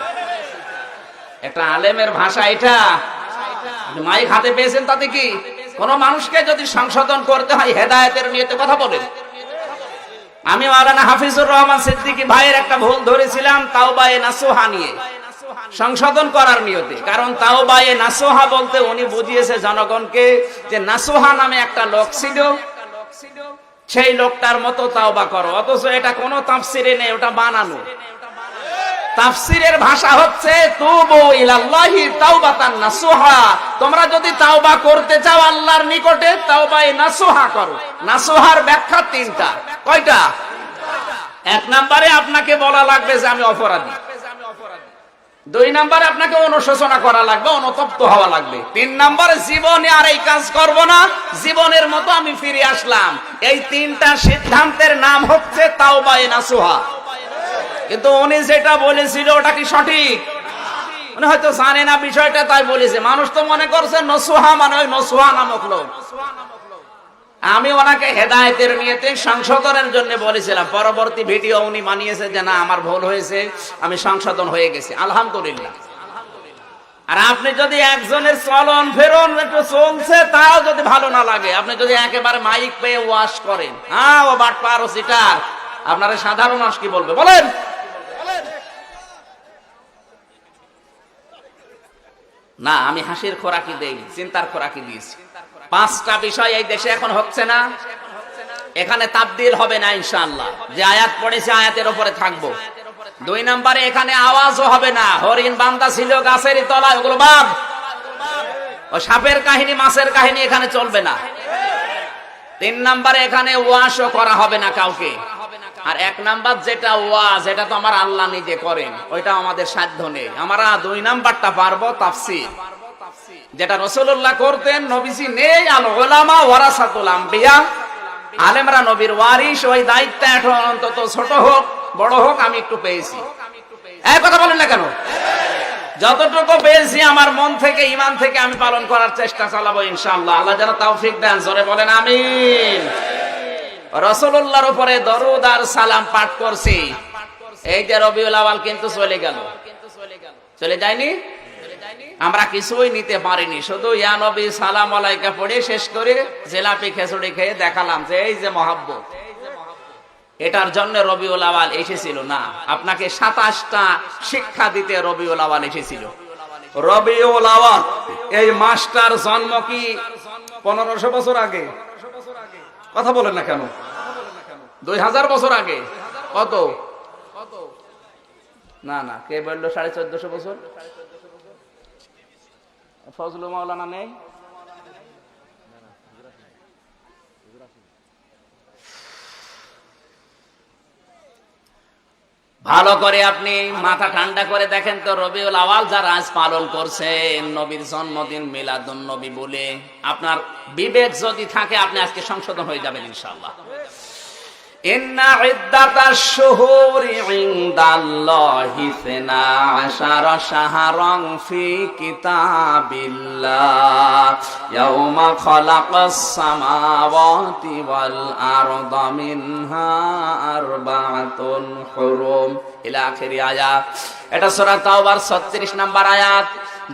একটা আলেমের ভাষা এটা। মাইক হাতে পেয়েছেন তাতে কি কোন মানুষকে যদি সংশোধন করতে হয় হেদায়েতের নিয়তে কথা বলেন। আমি মাওলানা হাফিজুর রহমান সিদ্দিকী ভাইয়ের একটা ভুল ধরেছিলাম তাওবায়ে নাসুহা নিয়ে, সংশোধন করার নিয়তে। কারণ তাওবায়ে নাসুহা বলতে উনি বুঝিয়েছে জনগণকে যে নাসুহা নামে একটা লোক ছিল, সেই লোকটার মতো তাওবা করো। অথচ এটা কোনো তাফসিরে নেই, ওটা বানানো। তাফসিরের ভাষা হচ্ছে তুবু ইলাল্লাহি তাওবাতান নাসুহা। তোমরা যদি তাওবা করতে চাও আল্লাহর নিকটে, তাওবায়ে নাসুহা করো। নাসুহার ব্যাখ্যা তিনটা। কয়টা? এক নম্বরে আপনাকে বলা লাগবে যে আমি অপরাধী। দুই নম্বরে আপনাকে অনুশোচনা করা লাগবে, অনুতপ্ত হওয়া লাগবে। তিন নম্বরে জীবনে আর এই কাজ করব না, জীবনের মতো আমি ফিরে আসলাম। এই তিনটা সিদ্ধান্তের নাম হচ্ছে তাওবায়ে নাসুহা। কিন্তু উনি যেটা বলেছিল ওটা কি সঠিক? উনি হয়তো জানে না বিষয়টা, তাই বলেছে। মানুষ তো মনে করছে নসুহা মানে ওই নসুহা নামক লোক। আমি ওনাকে হেদায়েতের নিয়তে সংশোধনের জন্য বলেছিলাম। পরবর্তী ভিডিও উনি মানিয়েছে যে না আমার ভুল হয়েছে, আমি সংশোধন হয়ে গেছি, আলহামদুলিল্লাহ। আর আপনি যদি একজনের চলন ফেরন একটু চলছে তাও যদি ভালো না লাগে, আপনি যদি একেবারে মাইক পেয়ে ওয়াশ করেন, হ্যাঁ ও বাটপার ও সিটার, আপনারা সাধারণ মানুষ কি বলবে বলেন? না, আমি হাসির খোরাকি দেই, চিন্তার খোরাকি দিয়েছি। পাঁচটা বিষয় এই দেশে এখন হচ্ছে না, এখানে তাবদীল হবে না ইনশাআল্লাহ। যে আয়াত পড়েছে আয়াতের উপরে থাকবো। দুই নম্বরে এখানে আওয়াজও হবে না। হরিণ বান্দা ছিল গাছের তলায়, ওগুলো বাদ। ও সাপের কাহিনী মাছের কাহিনী এখানে চলবে না। তিন নম্বরে এখানে ওয়াজও করা হবে না কাউকে। আর এক নাম্বার যেটা ওয়াজ, এটা তো আমার আল্লাহ নিজে করেন, ওইটা আমাদের সাধ্য নেই। আমরা দুই নাম্বারটা পারবো, তাফসীর, যেটা রাসূলুল্লাহ করতেন। নবীজি নেই, আল উলামা ওয়ারাসাতুল আম্বিয়া, আলেমরা নবীর ওয়ারিস। ওই দায়িত্ব এখন অন্তত ছোট হোক বড় হোক আমি একটু পেয়েছি। এই কথা বলেন না কেন? যতটুকু পেয়েছি আমার মন থেকে, ঈমান থেকে আমি পালন করার চেষ্টা চালাবো ইনশাআল্লাহ। আল্লাহ যেন তৌফিক দেন, জোরে বলেন আমিন। রাসূলুল্লাহর উপরে দরুদ আর সালাম পাঠ করছি। এই যে রবিউল আউয়াল কিন্তু চলে গেল, চলে যায়নি? আমরা কিছুই নিতে পারিনি, শুধু ইয়া নবী সালাম আলাইকা পড়ে শেষ করে জিলাপি খিচুড়ি খেয়ে দেখালাম যে এই যে মহব্বত। এটার জন্য রবিউল আউয়াল এসেছিল না, আপনাকে 27টা শিক্ষা দিতে রবিউল আউয়াল এসেছিল। রবিউল আউয়াল এই মাসটার জন্ম কি 1500 বছর আগে? কথা বলেন না কেন? 2000 বছর আগে? কত? না না, কে বললো 1450 বছর? ফজলু মাওলানা নেই? ভালো করে আপনি মাথা ঠান্ডা করে দেখেন তো, রবিউল আউয়াল যারা আজ পালন করছেন নবীর জন্মদিন মিলাদুন নবী বলে, আপনার বিবেক যদি থাকে আপনি আজকে সংশোধন হয়ে যাবেন ইনশাআল্লাহ। ইন্না ইদ্দাতাশ শুহুরি ইনদাল্লাহি 12 শাহরান ফি কিতাবিল্লাহ ইয়াউমা খালাকাস সামাওয়াতি ওয়াল আরদা মিনহা আরবাআতুন হুরুম ইলা আখিরি আয়াত। এটা সূরা তাওবার 36 নাম্বার আয়াত,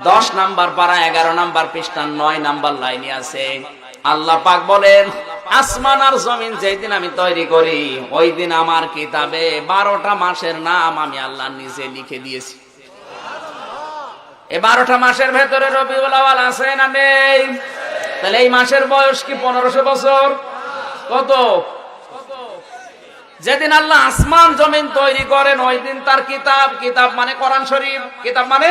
10 নাম্বার পারা, 11 নাম্বার পৃষ্ঠা, 9 নাম্বার লাইনে আছে। আল্লাহ পাক বলেন, আসমান আর জমিন যেদিন আমি তৈরি করি ওই দিন আমার কিতাবে 12টা মাসের নাম আমি আল্লাহ নিজে লিখে দিয়েছি। এই 12টা মাসের ভেতরে রবিউল আউয়াল আছে না নেই? তাহলে এই মাসের বয়স কি 1500 বছর? কত? যেদিন আল্লাহ আসমান জমিন তৈরি করেন ওই দিন তার কিতাব, কিতাব মানে কোরআন শরীফ, কিতাব মানে,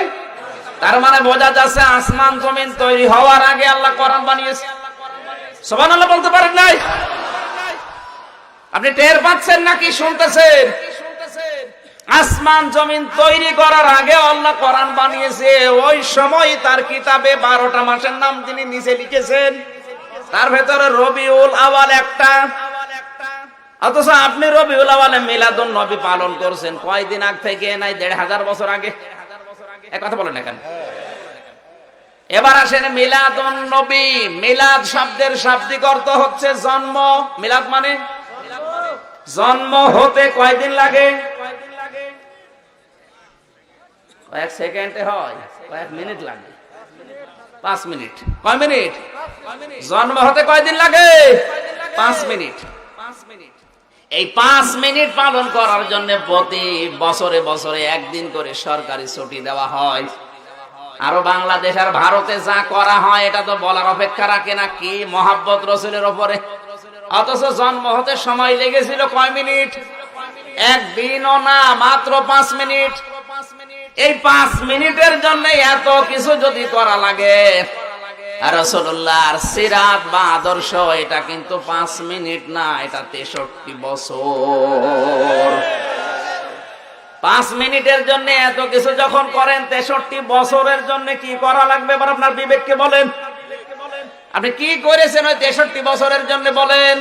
তার মানে বোঝা যাচ্ছে আসমান জমিন তৈরি হওয়ার আগে আল্লাহ কোরআন বানিয়েছে। সুবহানাল্লাহ বলতে পারেন নাই? আপনি টের পাচ্ছেন নাকি শুনতেছেন? আসমান জমিন তৈরি করার আগে আল্লাহ কোরআন বানিয়েছে। ওই সময় তার কিতাবে 12টা মাসের নাম তিনি নিজে লিখেছেন, তার ভেতরে রবিউল আউয়াল একটা। অথচ আপনি রবিউল আউয়ালে মিলাদুন নবী পালন করছেন কয়দিন আগ থেকে? নাই 1500 বছর আগে। এক কথা বলেন না কেন? এবার আসেন মিলাদুন নবী। মিলাদ শব্দের শাব্দিক অর্থ হচ্ছে জন্ম। মিলাদ মানে জন্ম হতে কয়দিন লাগে? কয়েক সেকেন্ডে হয়, কয়েক মিনিট লাগে? 5 মিনিট। কয় মিনিট? জন্ম হতে কয়দিন লাগে? 5 মিনিট। এই 5 মিনিট পালন করার জন্য প্রতি বছরে বছরে একদিন করে সরকারি ছুটি দেওয়া হয়। আরো বাংলাদেশ আর ভারতে যা করা হয় এটা তো বলার অপেক্ষা রাখে না, কি মহাব্বত রসুলের উপরে। অথচ জন্ম হতে সময় লেগেছিল কয় মিনিট? একদিনও না, মাত্র 5 মিনিট। এই 5 মিনিটের জন্য এত কিছু যদি করা লাগে, রাসূলুল্লাহর সিরাত বা আদর্শ এটা কিন্তু 5 মিনিট না, এটা 63 বছর। 5 মিনিটের জন্য এত কিছু যখন করেন, 63 বছরের জন্য কি করা লাগবে এবার আপনার বিবেককে বলেন। আপনি কি করেছেন ওই 63 বছরের জন্য বলেন?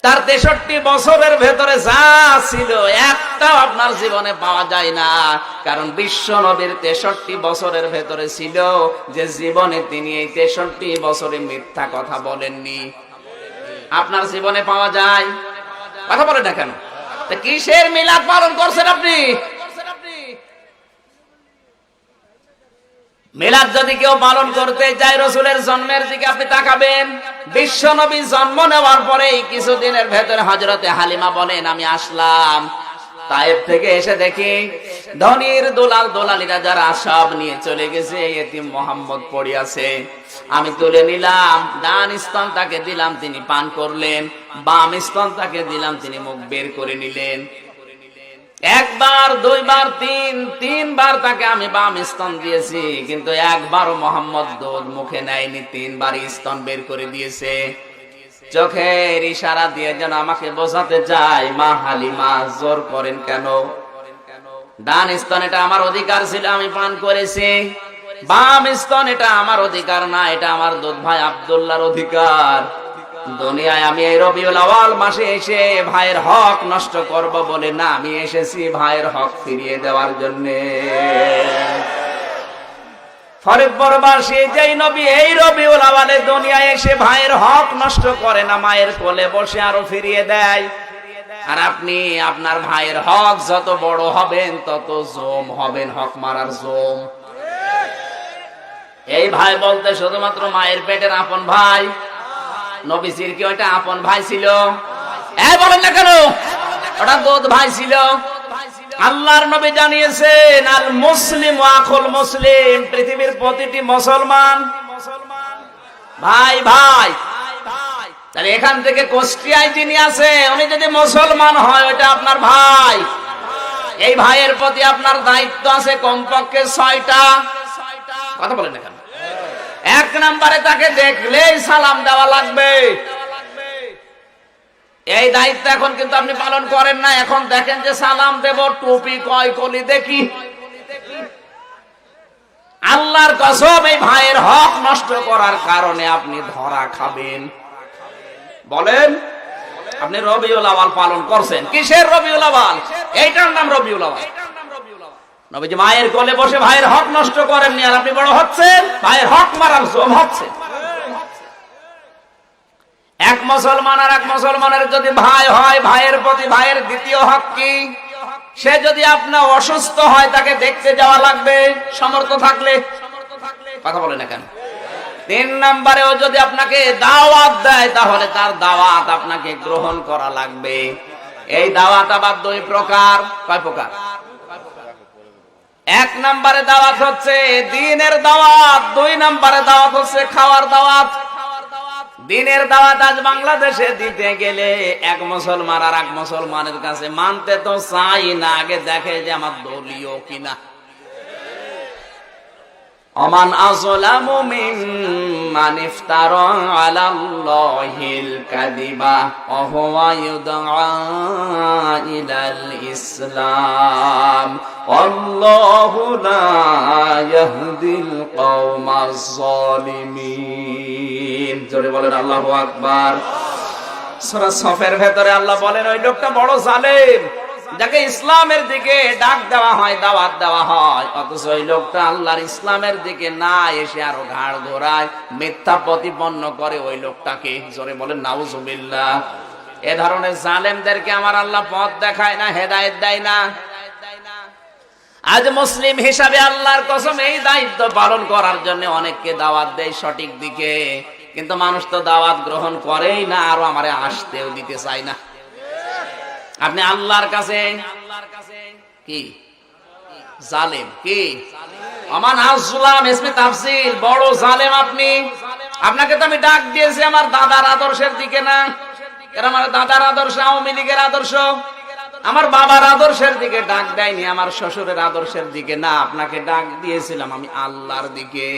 তার 63 বছরের ভেতরে যা ছিল একটাও আপনার জীবনে পাওয়া যায় না। কারণ বিশ্ব নবীর 63 বছরের ভেতরে ছিল যে জীবনে তিনি এই 63 বছরে মিথ্যা কথা বলেননি। আপনার জীবনে পাওয়া যায়? কথা বলেন না কেন? তা কিসের মিলাদ পালন করছেন আপনি? মিলাদ যদি কেউ পালন করতে চায়, রসুলের জন্মের দিকে আপনি তাকাবেন। বিশ্ব নবী জন্ম নেওয়ার পরেই কিছুদিনের ভেতরে হযরতে হালিমা বলেন, আমি আসলাম তায়েফ থেকে, এসে দেখি ধনির দোলাল দোলালিরা যারা সব নিয়ে চলে গেছে, এতিম মোহাম্মদ পড়ে আছে। আমি তুলে নিলাম, ডান স্তন তাকে দিলাম, তিনি পান করলেন। বাম স্তন তাকে দিলাম, তিনি মুখ বের করে নিলেন। একবার, দুইবার, তিনবার তাকে আমি বাম স্তন দিয়েছি, কিন্তু একবারও মোহাম্মদ দুধ মুখে নেয়নি, 3 বার স্তন বের করে দিয়েছে। চোখের ইশারা দিয়ে যেন আমাকে বোঝাতে চায়, মা হালিমা জোর করেন কেন? ডান স্তন এটা আমার অধিকার ছিল, আমি পান করেছি। বাম স্তন এটা আমার অধিকার না, এটা আমার দুধ ভাই আব্দুল্লাহর অধিকার। দুনিয়ায় আমি এই রবিউল আউয়াল মাসে এসে ভাইয়ের হক নষ্ট করব বলে না, আমি এসেছি ভাইয়ের হক ফিরিয়ে দেওয়ার জন্য। ফরিদপুরবাসী যেই নবী এই রবিউল আউয়ালে দুনিয়ায় এসে ভাইয়ের হক নষ্ট করে না, মায়ের কোলে বসে আরো ফিরিয়ে দেয়। আর আপনি আপনার ভাইয়ের হক যত বড় হবেন তত জম হবেন, হক মারার জম। এই ভাই বলতে শুধুমাত্র মায়ের পেটের আপন ভাই। নবীজির কি ওইটা আপন ভাই ছিল? বলেন না কেন? ওটা দুধ ভাই ছিল। আল্লাহর নবী জানিয়েছেন, আল মুসলিম আখুল মুসলিম, পৃথিবীর প্রতিটি মুসলমান ভাই ভাই। তাহলে এখান থেকে কুষ্টিয়ায় যিনি আছে উনি যদি মুসলমান হয়, ওইটা আপনার ভাই। এই ভাইয়ের প্রতি আপনার দায়িত্ব আছে কমপক্ষে 6টা। কথা বলেন না কেন? 1 নম্বরে তাকে দেখলেই সালাম দেওয়া লাগবে। এই দায়িত্ব এখন কিন্তু আপনি পালন করেন না। এখন দেখেন যে সালাম দেব, টুপি কয় কলি দেখি। আল্লাহর কসম, এই ভাইয়ের হক নষ্ট করার কারণে আপনি ধরা খাবেন। বলেন, আপনি রবিউল আউয়াল পালন করছেন। কিসের রবিউল আউয়াল? এইটার নাম রবিউল আউয়াল। নবীজি মায়ের কোলে বসে ভাইয়ের হক নষ্ট করেননি, আর আপনি বড় হচ্ছেন ভাইয়ের হক মারার জম হচ্ছে। এক মুসলমান আর এক মুসলমানের যদি ভাই হয়, ভাইয়ের প্রতি ভাইয়ের দ্বিতীয় হক কি? সে যদি আপনার অসুস্থ হয়, তাকে দেখতে যাওয়া লাগবে সমর্থ থাকলে। কথা বলে না কেন? 3 নম্বরে ও যদি আপনাকে দাওয়াত দেয়, তাহলে তার দাওয়াত আপনাকে গ্রহণ করা লাগবে। এই দাওয়াত আবার 2 প্রকার। কয় প্রকার? 1 নম্বরে দাওয়াত হচ্ছে দ্বীনের দাওয়াত, 2 নম্বরে দাওয়াত হচ্ছে খাওয়ার দাওয়াত। দ্বীনের দাওয়াত আজ বাংলাদেশে দিতে গেলে এক মুসলমান আর এক মুসলমানের কাছে মানতে তো চাই না, আগে দেখে যে আমার দলীয় কিনা। ওমান আযলামু মিম্মান ইফতারা আলাল্লাহিল কাযিবা ওয়া হুয়া ইউদআ ইলাল ইসলাম আল্লাহু লা ইয়াহদিল কওমাজ জালিমিন। জোরে বলেন আল্লাহু আকবার। সূরা সফের ভেতরে আল্লাহ বলেন, ওই লোকটা বড় জালেম, যাকে ইসলামের দিকে ডাক দেওয়া হয়, দাওয়াত দেওয়া হয়, অথচ ওই লোকটা আল্লাহর ইসলামের দিকে না এসে আরো ঘাড় ঘোরায়, মিথ্যা প্রতিপন্ন করে ওই লোকটাকে। জোরে বলেন নাউজুবিল্লাহ। এ ধরনের জালেমদেরকে আমার আল্লাহ পথ দেখায় না, হেদায়েত দেয় না। আজ মুসলিম হিসাবে আল্লাহর কসম এই দায়িত্ব পালন করার জন্য অনেককে দাওয়াত দেয় সঠিক দিকে, কিন্তু মানুষ তো দাওয়াত গ্রহণ করেই না, আরো আমারে আসতেও দিতে চায় না। আপনি আল্লাহর কাছে কি জালেম, কি আমান আযলাম ইসমে তাফসীল, বড় জালেম আপনি। আপনাকে তো আমি ডাক দিয়েছি আমার দাদার আদর্শের দিকে না, কারণ আমার দাদার আদর্শ আওয়ামী লীগের আদর্শ, আমার বাবার আদর্শের দিকে ডাক দেয়নি, আমার শ্বশুরের আদর্শের দিকে না, আপনাকে ডাক দিয়েছিলাম আমি আল্লাহর দিকে।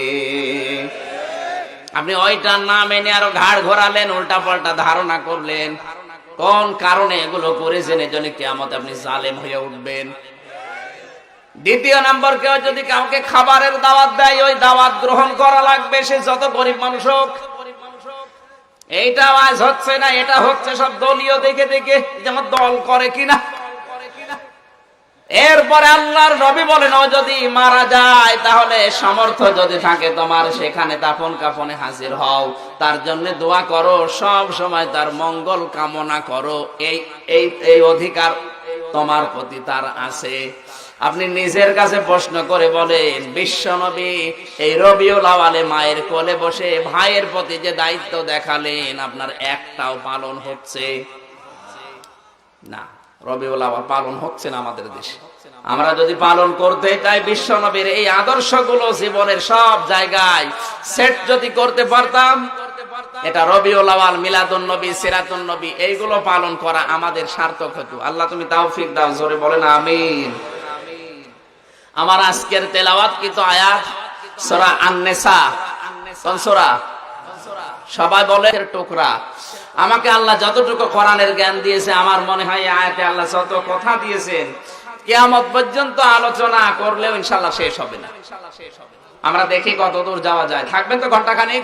আপনি ওইটা না মেনে আরো ঘাড় ঘোরালেন, উল্টা পাল্টা ধারণা করলেন। কোন কারণে এগুলো করেছেন? এজন্য কিয়ামতে আপনি জালেম হয়ে উঠবেন। দ্বিতীয় নম্বর, কেউ যদি কাউকে খাবারের দাওয়াত দেয়, ওই দাওয়াত গ্রহণ করা লাগবে, সে যত গরিব মানুষ হোক। এইটা আজ হচ্ছে না, এটা হচ্ছে সব দলীয় দেখে দেখে, যেমন দল করে কিনা। এরপরে আল্লাহর নবী বলেন, ও যদি মারা যায় তাহলে সামর্থ্য যদি থাকে তোমার, সেখানে দাফন কাফনে হাজির হও, তার জন্য দোয়া করো, সব সময় তার মঙ্গল কামনা করো। এই অধিকার তোমার প্রতি তার আছে। আপনি নিজের কাছে প্রশ্ন করে বলেন, বিশ্বনবী এই রবিউল আউয়ালে মায়ের কোলে বসে ভাইয়ের প্রতি যে দায়িত্ব দেখালেন, আপনার একটাও পালন হচ্ছে না? রবিউল আউয়াল পালন হচ্ছে না আমাদের দেশে। আমরা যদি পালন করতে চাই বিশ্বনবীর এই আদর্শগুলো জীবনের সব জায়গায় সেট যদি করতে পারতাম, এটা রবিউল আউয়াল, মিলাদুন নবী, সিরাতুন নবী, এইগুলো পালন করা আমাদের সার্থক হতো। আল্লাহ তুমি তাওফিক দাও, জোরে বলেন আমিন। আমার আজকের তেলাওয়াতকৃত আয়াত সূরা আন-নিসা, কোন সূরা? সবাই বলে টুকরা। আমাকে আল্লাহ যতটুকু কোরআনের জ্ঞান দিয়েছে, আমার মনে হয় এই আয়াতে আল্লাহ যত কথা দিয়েছেন কিয়ামত পর্যন্ত আলোচনা করলেও ইনশাআল্লাহ শেষ হবে না। আমরা দেখি কত দূর যাওয়া যায়। থাকবেন তো ঘন্টাখানেক?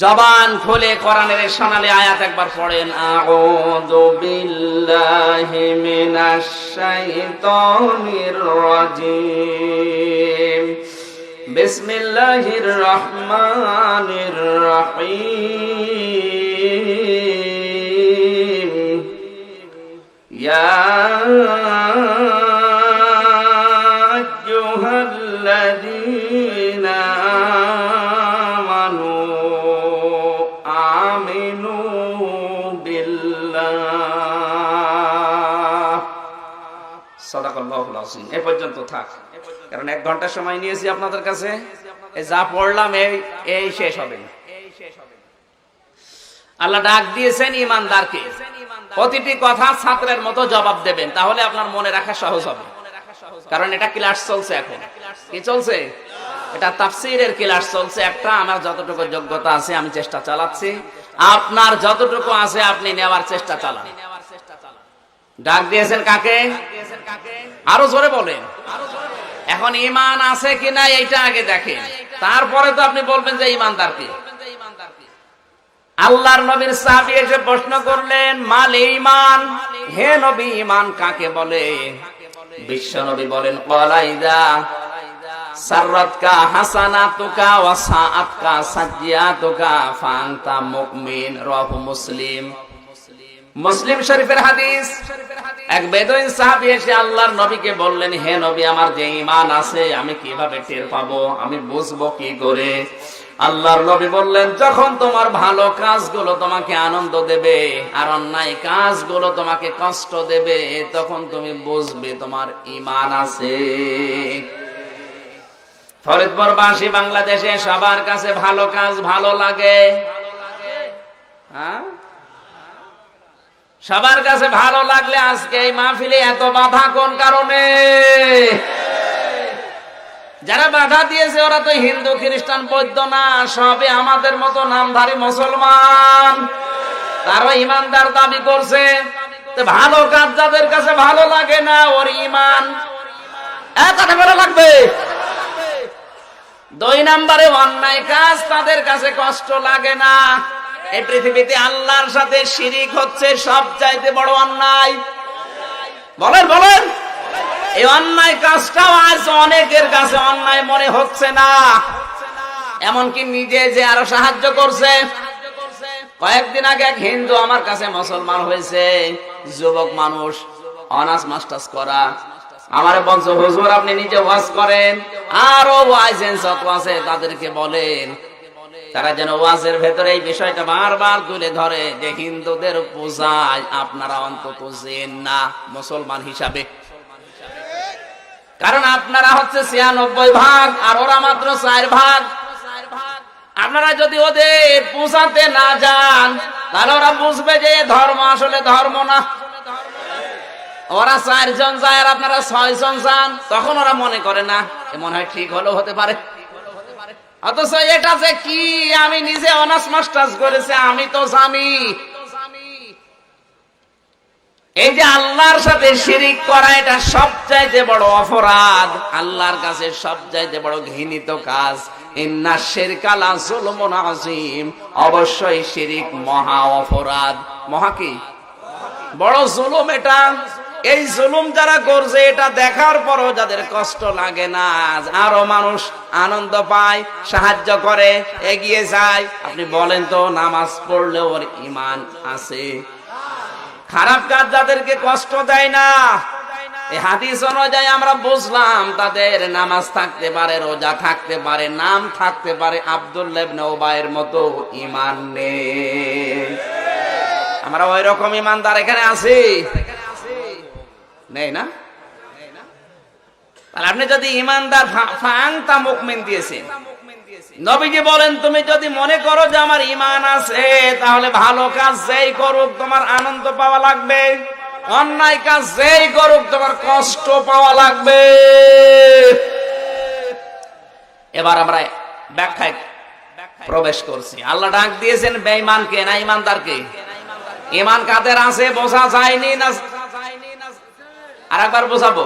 জবান খুলে কোরআনের সোনালী আয়াত একবার পড়েন। আউযু বিল্লাহি মিনাশ শাইতানির রাজিম, বিসমিল্লাহির রহমানির রহিম। ইয়া আইয়ুহাল্লাযীনা আমানু আমিনু বিল্লাহ। সাদাকাল্লাহুল আযীম। এই পর্যন্ত থাক, কারণ 1 ঘন্টা সময় নিয়েছি আপনাদের কাছে। এই যা পড়লাম এই শেষ হবে না। আল্লাহ ডাক দিয়েছেন ইমানদারকে, প্রতিটি কথা ছাত্রের মতো জবাব দেবেন, তাহলে আপনার মনে রাখা সহজ হবে। কারণ এটা ক্লাস চলছে, এখন কি চলছে? এটা তাফসীরের ক্লাস চলছে একটা। আমার যতটুকু যোগ্যতা আছে আমি চেষ্টা চালাচ্ছি, আপনার যতটুকু আছে আপনি নেওয়ার চেষ্টা চালান। ডাক দিয়েছেন কাকে? আরো জোরে বলেন। এখন ঈমান আছে কিনা এইটা আগে দেখেন, তারপরে তো আপনি বলবেন যে ঈমানদার কি। আল্লাহর নবীর সাহাবী এসে প্রশ্ন করলেন, মাল ঈমান, হে নবী ঈমান কাকে বলে? বিশ্ব নবী বলেন, ক্বালাইদা সাররাতকা হাসানাতুকা ওয়া সাআতকা সাজ্জিয়াতুকা ফাআনতা মুমিন। রাহু মুসলিম। মুসলিম শরীফের হাদিস। এক বেদুইন সাহাবী এসে আল্লাহর নবীকে বললেন, হে নবী আমার যে ঈমান আছে আমি কিভাবে টের পাবো, আমি বুঝবো কি করে? আল্লাহর নবী বললেন, যখন তোমার ভালো কাজগুলো তোমাকে আনন্দ দেবে আর অন্যায় কাজগুলো তোমাকে কষ্ট দেবে, তখন তুমি বুঝবে তোমার ঈমান আছে। ফরিদপুরবাসী বাংলাদেশে সবার কাছে ভালো কাজ ভালো লাগে, হ্যাঁ? সবার কাছে ভালো লাগলে আজকে এই মাহফিলে এত বাধা কোন কারণে? যারা বাধা দিয়েছে ওরা তো হিন্দু খ্রিস্টান বৌদ্ধ না, সবে আমাদের মতো নামধারী মুসলমান, তারা ইমানদার দাবি করছে। তো ভালো কাজ যাদের কাছে ভালো লাগে না, ওর ইমান কথা ভালো লাগবে। 2 নম্বরে অন্যায় কাজ তাদের কাছে কষ্ট লাগে না। এই পৃথিবীতে আল্লাহর সাথে শিরিক হচ্ছে সবচাইতে বড় অন্যায়। বলেন বলেন, এই অন্যায় কাজটাও আজ অনেকের কাছে অন্যায় মনে হচ্ছে না, এমনকি নিজে যে আরো সাহায্য করছে। কয়েকদিন আগে এক হিন্দু আমার কাছে মুসলমান হয়েছে, যুবক মানুষ, অনার্স মাস্টার্স করা, আমারে বলছো হুজুর আপনি নিজে ওয়াজ করেন, আরো ওয়াইজেন্স আছে তাদেরকে বলেন তারা যেন ওয়াজের ভেতরে এই বিষয়টা বারবার তুলে ধরে যে হিন্দুদের পূজায় আপনারা অন্তত যেন না মুসলমান হিসাবে, কারণ আপনারা হচ্ছে 96 ভাগ আর ওরা মাত্র 4 ভাগ। আপনারা যদি ওদের পূজাতে না যান তাহলে ওরা বুঝবে যে ধর্ম আসলে ধর্ম না। ওরা 4 জন যায় আর আপনারা 6 জন যান, তখন ওরা মনে করে না মনে হয় ঠিক হলেও হতে পারে। অথচ এটা যে কি আমি নিজে অনার্স মাস্টার্স করেছি আমি তো জানি। এই যে আল্লাহর সাথে শিরিক করা এটা সবচাইতে বড় অপরাধ, আল্লাহর কাছে সবচাইতে বড় ঘৃণিত কাজ। ইন্না শিরকা লা যুলমুন আযীম, অবশ্যই শিরিক মহা অপরাধ। মহা কি? বড় জুলুম এটা। এই জুলুম যারা করছে এটা দেখার পরও যাদের কষ্ট লাগে না, আরো মানুষ আনন্দ পায়, সাহায্য করে, এগিয়ে যায়। আপনি বলেন তো নামাজ পড়লেও ওর ঈমান আছে? খারাপ কাজ যাদেরকে কষ্ট দেয় না, এই হাদিস অনুযায়ী আমরা বুঝলাম তাদের নামাজ থাকতে পারে, রোজা থাকতে পারে, নাম থাকতে পারে, আব্দুল্লাহ ইবনে উবাইয়ের মতো ঈমান নেই। আমরা ওই রকম ঈমানদার এখানে আছি? নেই না? তাহলে আপনি যদি ঈমানদার ফাংতা মুকমিন দিয়েছেন, নবীজি বলেন তুমি যদি মনে করো যে আমার ঈমান আছে তাহলে ভালো কাজ যেই করুক তোমার আনন্দ পাওয়া লাগবে, অন্যায় কাজ যেই করুক তোমার কষ্ট পাওয়া লাগবে। এবার আমরা ব্যাখ্যায় প্রবেশ করছি। আল্লাহ ডাক দিয়েছেন বেঈমানকে না ঈমানদারকে? ঈমান কাদের আছে বোঝা যায়নি না? আরেকবার বোঝাবো,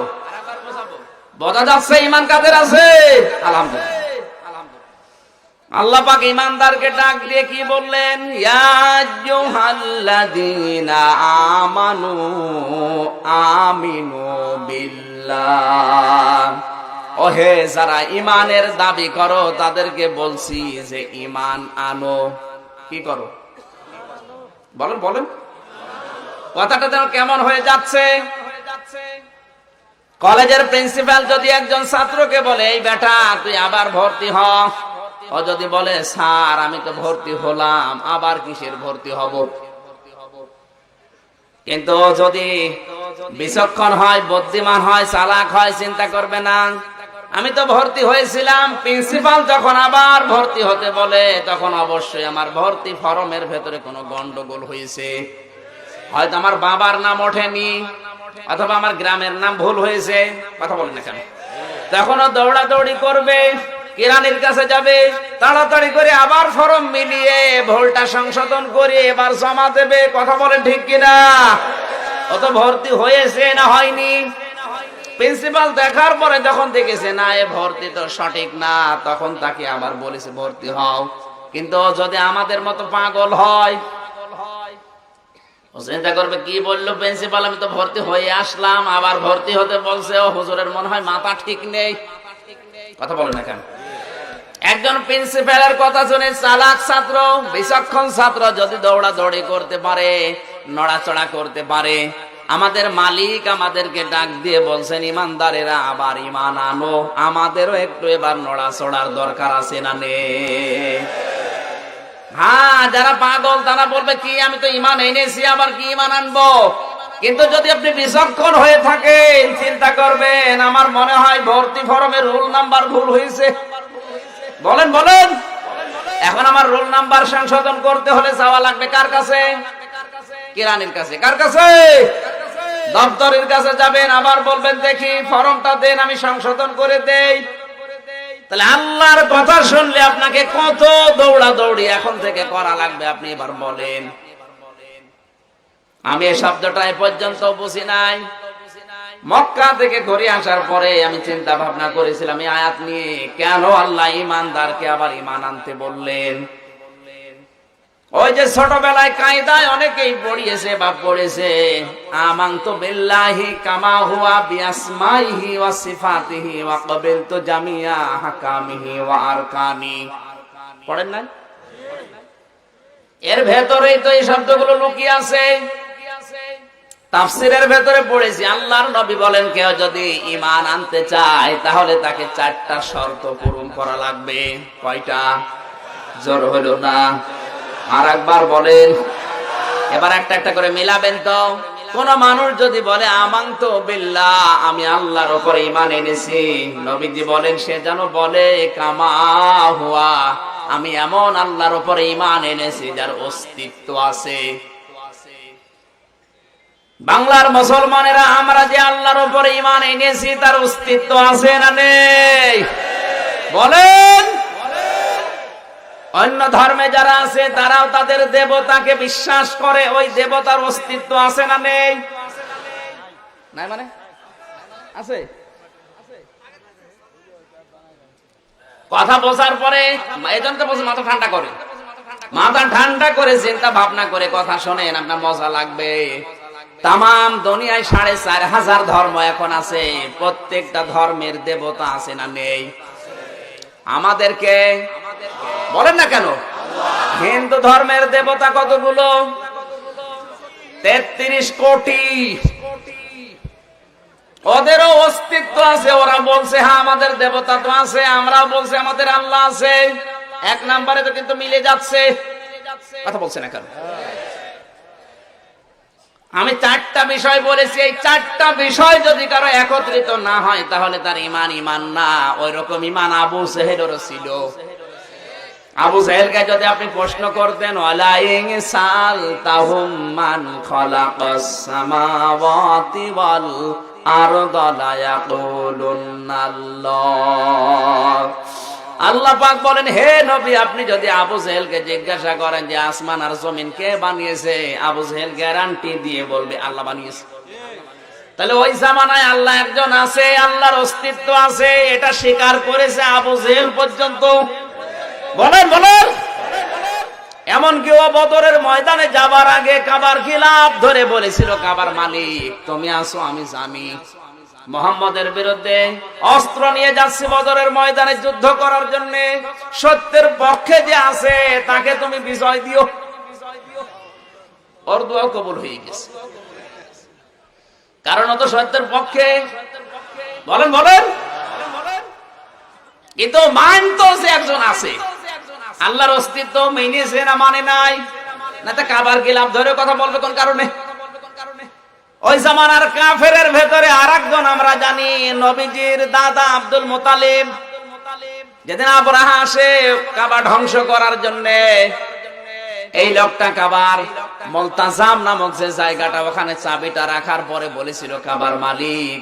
বোঝা যাচ্ছে ঈমান কাদের আছে? আলহামদুলিল্লাহ। আল্লাহ পাক ঈমানদারকে ডাক দিয়ে কি বললেন? ইয়া আইয়ুহাল্লাযীনা আমানু আমিনু বিল্লাহ, ওহে যারা ঈমানের দাবি করো তাদেরকে বলছি যে ঈমান আনো। কি করো? বলেন বলেন, কথাটা যেন কেমন হয়ে যাচ্ছে। কলেজের প্রিন্সিপাল যদি একজন ছাত্রকে বলে এই বেটা তুই আবার ভর্তি হ, ও যদি বলে স্যার আমি তো ভর্তি হলাম, আবার কিসের ভর্তি হব? কিন্তু যদি বিচক্ষণ হয়, বুদ্ধিমান হয়, চালাক হয়, চিন্তা করবে না আমি তো ভর্তি হয়েছিলাম, প্রিন্সিপাল যখন আবার ভর্তি হতে বলে তখন অবশ্যই আমার ভর্তি ফরমের ভেতরে কোনো গন্ডগোল হয়েছে, হয়তো আমার বাবার নাম ওঠেনি অথবা আমার গ্রামের নাম ভুল হয়েছে। কথা বলেন না কেন? তখনও দৌড়াদৌড়ি করবে, কেরানির কাছে যাবে, তাড়াতাড়ি করে আবার ফর্ম মিলিয়ে ভুলটা সংশোধন করে এবার জমা দেবে। কথা বলেন ঠিক কিনা? ও তো ভর্তি হয়েছে না হয়নি। প্রিন্সিপাল দেখার পরে যখন দেখেছে না এ ভর্তি তো সঠিক না, তখন তাকে আবার বলেছে ভর্তি হও। কিন্তু যদি আমাদের মতো পাগল হয়, ও চিন্তা করবে কি বললো প্রিন্সিপাল, আমি তো ভর্তি হয়ে আসলাম, আবার ভর্তি হতে বলছে, ও হুজুরের মনে হয় মাথা ঠিক নেই। কথা বলেন না কেন? একজন প্রিন্সিপালের কথা শুনে চালাক ছাত্র, বিচক্ষণ ছাত্র যদি দৌড়াদৌড়ি করতে পারে, নড়াচড়া করতে পারে, আমাদের মালিক আমাদেরকে ডাক দিয়ে বলছেন ঈমানদারেরা আবার ঈমান আনো, আমাদেরও একটু এবার নড়াচড়ার দরকার আছে না নেই? হ্যাঁ, যারা পাগল তারা বলবে কি আমি তো ঈমান এনেছি আবার কি ঈমান আনবো। কিন্তু যদি আপনি বিচক্ষণ হয়ে থাকেন, চিন্তা করবেন আমার মনে হয় ভর্তি ফরমের রোল নাম্বার ভুল হয়েছে। বলেন বলেন, এখন আমার রোল নাম্বার সংশোধন করতে হলে যাওয়া লাগবে কার কাছে? কেরানির কাছে। কার কাছে? দপ্তরের কাছে যাবেন, আবার বলবেন দেখি ফর্মটা দেন আমি সংশোধন করে দেই। তাহলে আল্লাহর কথা শুনলে আপনাকে কত দৌড়াদৌড়ি এখন থেকে করা লাগবে আপনি এবার বলেন। আমি এই শব্দটা এ পর্যন্ত বুঝি নাই। মক্কা থেকে ঘুরে আসার পরে আমি চিন্তা ভাবনা করেছিলাম এই আয়াত নিয়ে, কেন আল্লাহ ঈমানদারকে আবার ঈমান আনতে বললেন। ওই যে ছোটবেলায় কায়দায় অনেকেই পড়িয়েছে বা পড়েছে আমানতু বিল্লাহি কামা হুয়া বিআসমাইহি ওয়া সিফাতিহি ওয়া ক্বাবিলতু জামিয়া আহকামিহি ওয়া আরকানি। পড়েন না? এর ভেতরেই তো এই শব্দগুলো লুকিয়ে আছে। তাফসীরের ভেতরে পড়েছি আল্লাহর নবী বলেন কেউ যদি ঈমান আনতে চায় তাহলে তাকে 4টা শর্ত পূরণ করা লাগবে। কয়টা? জোর হলো না, আর একবার বলেন। এবার একটা একটা করে মিলাবেন তো। কোন মানুষ যদি বলে আমানতু বিল্লাহ, আমি আল্লাহর উপর ঈমান এনেছি, নবীজি বলেন সে যেন বলে কামা হুয়া, আমি এমন আল্লাহর উপর ঈমান এনেছি যার অস্তিত্ব আছে। বাংলার মুসলমানেরা আমরা যে আল্লাহর উপর ঈমান এনেছি তার অস্তিত্ব আছে না নেই? বলেন। অন্য ধর্মে যারা আছে তারাও তাদের দেবতাকে বিশ্বাস করে, ওই দেবতার অস্তিত্ব আছে না নেই? নাই মানে আছে। কথা বোঝার পরে এজন্য তো বলছি মাথা ঠান্ডা করে, মাথা ঠান্ডা করে চিন্তা ভাবনা করে কথা শোনেন, আপনার মজা লাগবে। তামাম দুনিয়ায় 4,500 ধর্ম এখন আছে, প্রত্যেকটা ধর্মের দেবতা আছে না নেই? আমাদেরকে বলেন না কেন? হিন্দু ধর্মের দেবতা কতগুলো? 33 কোটি। ওদেরও অস্তিত্ব আছে, ওরা বলছে হ্যাঁ আমাদের দেবতা তো আছে, আমরা বলছি আমাদের আল্লাহ আছে। 1 নম্বরে তো কিন্তু মিলে যাচ্ছে। কথা বলছে না কেন? আমি 4টা বিষয় বলেছি, এই 4টা বিষয় যদি কারো একত্রিত না হয় তাহলে তার ঈমান না। ওই রকম ঈমান আবু জেহেলেরও ছিল। আবু জেহেলকে যদি আপনি প্রশ্ন করতেন ওয়ালা ইন সালতাহুম মান খালাকাস সামাওয়াতি ওয়াল আরদা লা ইয়াকুলুনাল্লাহ, আল্লাহ পাক বলেন হে নবী আপনি যদি আবু জেহেলকে জিজ্ঞাসা করেন যে আসমান আর জমিন কে বানিয়েছে, আবু জেহেল গ্যারান্টি দিয়ে বলবে আল্লাহ বানিয়েছে। তাহলে ওই জামানায় আল্লাহ একজন আছে, আল্লাহর অস্তিত্ব আছে, এটা স্বীকার করেছে আবু জেহেল পর্যন্ত। বলেন বলেন। এমনকি ও বদরের ময়দানে যাবার আগে কাবার খিলাফ ধরে বলেছিল কাবার মালিক তুমি আসো আমি জানি মুহাম্মদের বিরুদ্ধে অস্ত্র নিয়ে যাচ্ছি বদরের ময়দানে যুদ্ধ করার জন্য, সত্যের পক্ষে যে আছে তাকে তুমি বিজয় দিও। ওর দোয়া কবুল হয়ে গেছে, কারণ ও তো সত্যের পক্ষে। বলেন বলেন। কিন্তু মানতো যে একজন আছে, আল্লাহর অস্তিত্ব মেনেছে না মানে নাই? না তো কাবার খিলাফ ধরে কথা বলবে কোন কারণে? ওই জামানার কাফেরের ভেতরে আরেকজন আমরা জানি, নবীজির দাদা আব্দুল মুত্তালিব। যেদিন আবরাহা আসে কাবা ধ্বংস করার জন্য, এই লোকটা কাবার মুলতাজাম নামক যে জায়গাটা, ওখানে চাবিটা রাখার পরে বলেছিল কাবার মালিক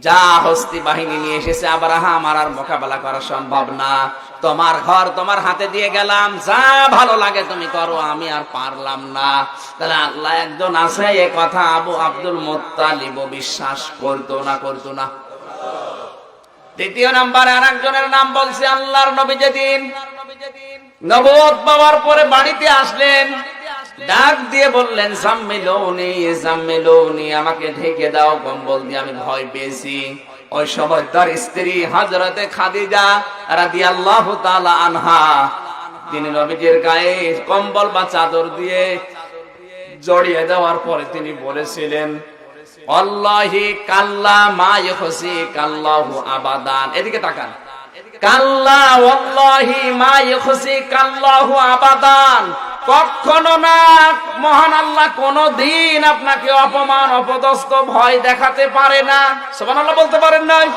যা হস্তি বাহিনী নিয়ে এসেছে আবরাহা আমার আর মোকাবেলা করা সম্ভব না, তোমার ঘর তোমার হাতে দিয়ে গেলাম, যা ভালো লাগে তুমি করো, আমি আর পারলাম না। তাহলে আল্লাহ একজন আছে, এই কথা আবু আব্দুল মুত্তালিব বিশ্বাস করতো না করতো না? দ্বিতীয় নাম্বারে আরেকজনের নাম বলছে আল্লাহর নবী যেদিন নবুয়ত পাওয়ার পরে বাড়িতে আসলেন, ডাক দিয়ে বললেন জাম্মিলুনি জাম্মিলুনি, আমাকে ঢেকে দাও কম্বল দিয়ে, আমি ভয় পেয়েছি। ওই সময় তার স্ত্রী হযরতে খাদিজা রাদিয়াল্লাহু তাআলা আনহা তিনি নবীজির গায়ে কম্বল বা চাদর দিয়ে জড়িয়ে দেওয়ার পরে তিনি বলেছিলেন আল্লাহি কাল্লা মা ইখসি কাল্লাহু আবাদান। এদিকে তাকান। কাল্লা ওয়াল্লাহি মা ইখসি কাল্লাহু আবাদান, কখনো না, মহান আল্লাহ কোনদিন আপনাকে অপমান অপদস্থ ভয় দেখাতে পারে না। সুবহানাল্লাহ বলতে পারেন নাই?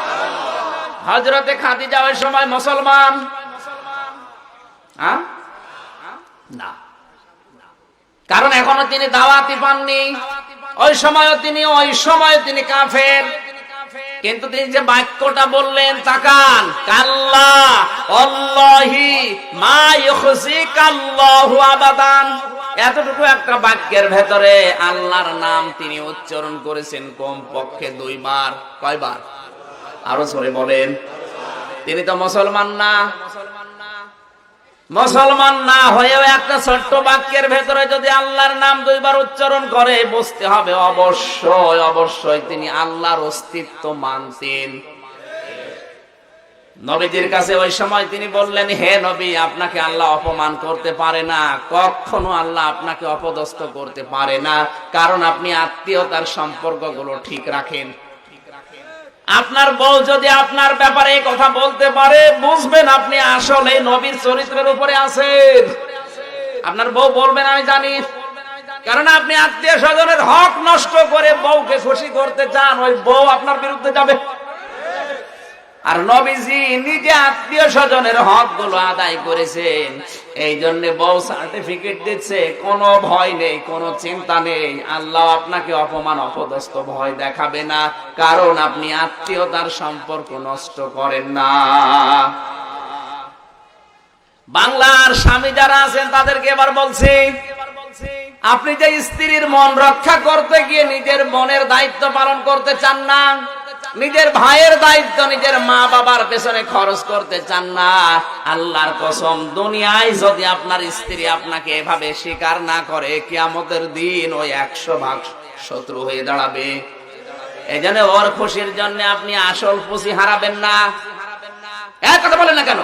হযরতে খাদিজা ওই সময় মুসলমান না, কারণ এখনো তিনি দাওয়াতি পাননি। ওই সময় তিনি কাফের। কিন্তু তিনি যে বাক্যটা বললেন তাকান, কাল্লা আল্লাহি মা ইখজিকাল্লাহু আবাদান, এতটুকু একটা বাক্যের ভেতরে আল্লাহর নাম তিনি উচ্চারণ করেছেন কমপক্ষে 2 বার। কয়বার? আরো জোরে বলেন। তিনি তো মুসলমান না। মুসলমান না হয়েও একটা ছোট্ট বাক্যের ভেতরে যদি আল্লাহর নাম 2 বার উচ্চারণ করে, বুঝতে হবে অবশ্যই অবশ্যই তিনি আল্লাহর অস্তিত্ব মানতেন। নবীজির কাছে ওই সময় তিনি বললেন, হে নবী, আপনাকে আল্লাহ অপমান করতে পারে না, কখনো আল্লাহ আপনাকে অপদস্থ করতে পারে না, কারণ আপনি আত্মীয়তার সম্পর্কগুলো ঠিক রাখেন। আপনার বউ যদি আপনার ব্যাপারে এই কথা বলতে পারে, বুঝবেন আপনি আসলে নবীর চরিত্রের উপরে আছেন। আপনার বউ বলবেন আমি জানি, কারণ আপনি আত্মীয় স্বজনের হক নষ্ট করে বউকে খুশি করতে চান, ওই বউ আপনার বিরুদ্ধে যাবে। আর নবীজি নিজে আত্মীয় স্বজনের হক গুলো আদায় করেছেন, এই জন্য বউ সার্টিফিকেট দিচ্ছে, কোনো ভয় নেই, কোনো চিন্তা নেই, আল্লাহ আপনাকে অপমান অপদস্থ ভয় দেখাবে না, কারণ আপনি আত্মীয়তার সম্পর্ক নষ্ট করেন না। বাংলার স্বামী যারা আছেন তাদেরকে এবার বলছি, আপনি যে স্ত্রীর মন রক্ষা করতে গিয়ে নিজের মনের দায়িত্ব পালন করতে চান না, নিজের ভাইয়ের দায়িত্ব নিজের মা বাবার পেছনে খরচ করতে চান না, আল্লাহর কসম দুনিয়ায় যদি আপনার স্ত্রী আপনাকে এভাবে স্বীকার না করে, কিয়ামতের দিন ওই 100 ভাগ শত্রু হয়ে দাঁড়াবে। এই জন্য ওর খুশির জন্য আপনি আসল পুঁজি হারাবেন না। এক কথা বলেন না কেন?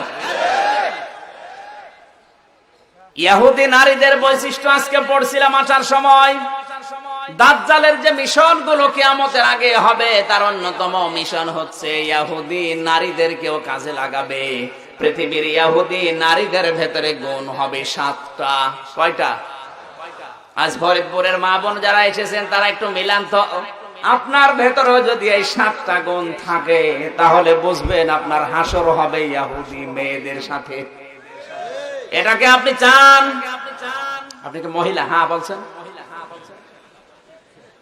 ইহুদি নারীদের বৈশিষ্ট্য আজকে পড়ছিলাম আসার সময়। দাজ্জালের যে মিশন গুলো কিয়ামতের আগে হবে, তার অন্যতম মিশন হচ্ছে ইহুদি নারীদেরকেও কাজে লাগাবে। পৃথিবীর ইহুদি নারীদের ভেতরে গুণ হবে 7টা। কয়টা? আজ ফরিদপুরের মা বোন যারা এসেছেন তারা একটু মিলান তো, আপনার ভেতরেও যদি এই 7টা গুণ থাকে, তাহলে বুঝবেন আপনার হাসর হবে ইহুদি মেয়েদের সাথে। এটাকে আপনি চান? আপনি কি মহিলা? হ্যাঁ বলছেন।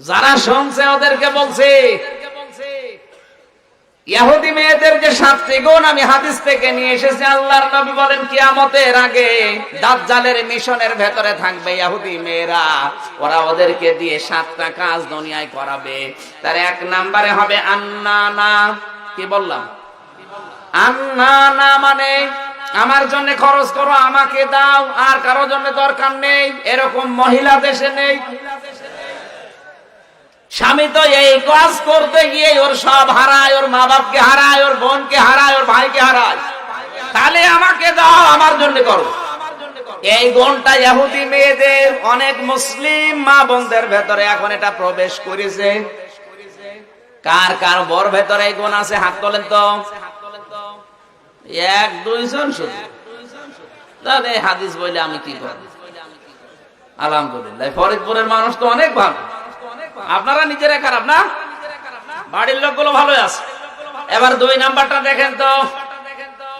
যারা শুনছে ওদেরকে বলছে, ইহুদি মেয়েদের যে 7টি গুণ আমি হাদিস থেকে নিয়ে এসেছি, আল্লাহর নবী বলেন কিয়ামতের আগে দাজ্জালের মিশনের ভেতরে থাকবে ইহুদি মেয়েরা, ওরা ওদেরকে দিয়ে 7টা কাজ দুনিয়ায় করাবে। তার 1 নম্বরে হবে আন্নানা। কি বললাম? আন্নানা মানে আমার জন্য খরচ করো, আমাকে দাও, আর কারোর জন্য দরকার নেই, এরকম মহিলা দেশে নেই। স্বামী তো এই কাজ করতে গিয়ে ওর সব হারায়, ওর মা বাপকে হারায়, ওর বোনকে হারায়, ওর ভাইকে হারায়, তাহলে আমাকে দাও, আমার জন্য করো। এই গুণটা ইহুদি মেয়েদের, অনেক মুসলিম মা বোনদের ভেতরে এখন এটা প্রবেশ করেছে। কার কার বর ভেতরে এই গুণ আছে হাত তোলেন তো। 1-2 জন শুধু। তাহলে হাদিস বলে আমি কি করব? আলহামদুলিল্লাহ, ফরিদপুরের মানুষ তো অনেক ভালো। আপনারা নিজেরা খারাপ না, বাড়ির লোকগুলো ভালো আছে। এবার 2 নাম্বারটা দেখেন তো।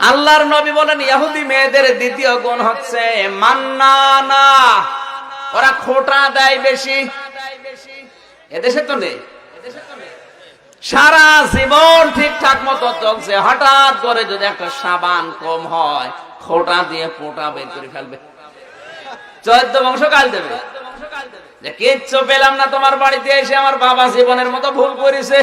আল্লাহর নবী বলেন ইহুদি মেয়েদের দ্বিতীয় গুণ হচ্ছে মান্নানা, ওরা খোটা দেয় বেশি। এদেশে তো নেই। সারা জীবন ঠিকঠাক মতো চলছে, হঠাৎ করে যদি একটা সাবান কম হয়, খোটা দিয়ে পোটা বের করে ফেলবে, 14 বংশ কাল দেবে। যে কিচ্ছু পেলাম না তোমার বাড়িতে এসে, আমার বাবা জীবনের মতো ভুল করেছে,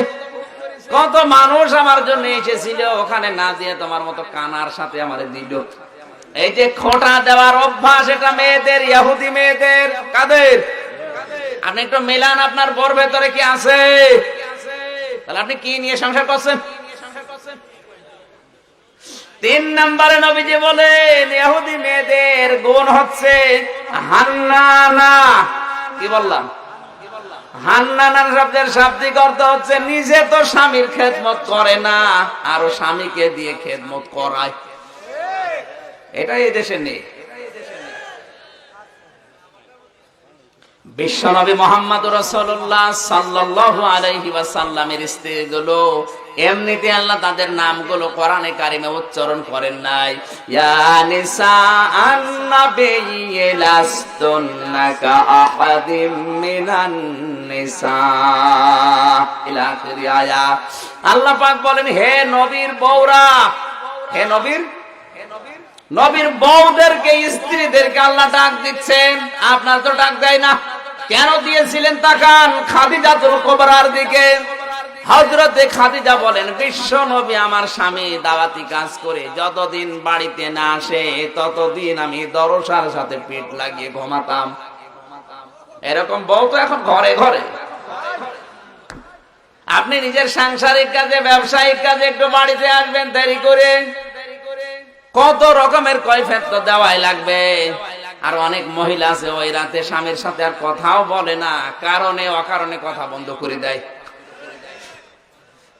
কত মানুষ আমার জন্য এসেছিল, ওখানে না দিয়ে তোমার মতো কানার সাথে আমাদের দিল। এই যে খোটা দেওয়ার অভ্যাস, এটা মেয়েদের, ইহুদি মেয়েদের। কাদের? আপনি একটু মেলান, আপনার বর ভেতরে কি আছে? তাহলে আপনি কি নিয়ে সংসার করছেন? 3 নম্বরে নবীজি বলেন ইহুদি মেয়েদের গুণ হচ্ছে হান্নানা। কি বললাম? হান্নানা শব্দের শাব্দিক অর্থ হচ্ছে নিজে তো স্বামীর খেদমত করে না, আরো স্বামীকে দিয়ে খেদমত করায়। এটা এই দেশে নেই। বিশ্বনবী মুহাম্মদ রাসূলুল্লাহ সাল্লাল্লাহু আলাইহি ওয়াসাল্লামের স্ত্রীগুলো এমনিতে আল্লাহ তাদের নামগুলো কোরআনে কারিমে উচ্চারণ করেন নাই। ইয়া নিসা আন-নাবিয়্যি লাস্তুন্না কাআহাদিম মিনান নিসা ইলা আখিরি আয়াত। আল্লাহ পাক বলেন হে নবীর বউরা, হে নবীর বউদেরকে, স্ত্রীদেরকে আল্লাহ ডাক দিচ্ছেন, আপনার তো ডাক দেয় না। কেন দিয়েছিলেন? তাকান খাদিজাতুল কুবরার দিকে। হযরতে খাদিজা বলেন বিশ্ব নবী আমার স্বামী দাওয়াতি কাজ করে যতদিন বাড়িতে না আসে, ততদিন আমি দরসার সাথে পেট লাগিয়ে ঘুমাতাম। এরকম বউ তো এখন ঘরে ঘরে। আপনি নিজের সাংসারিক কাজে, ব্যবসায়িক কাজে একটু বাড়িতে আসবেন দেরি করে, কত রকমের কৈফিয়ত তো দেওয়াই লাগবে। আর অনেক মহিলা আছে ওই রাতে স্বামীর সাথে আর কথাও বলে না, কারণে অকারণে কথা বন্ধ করে দেয়।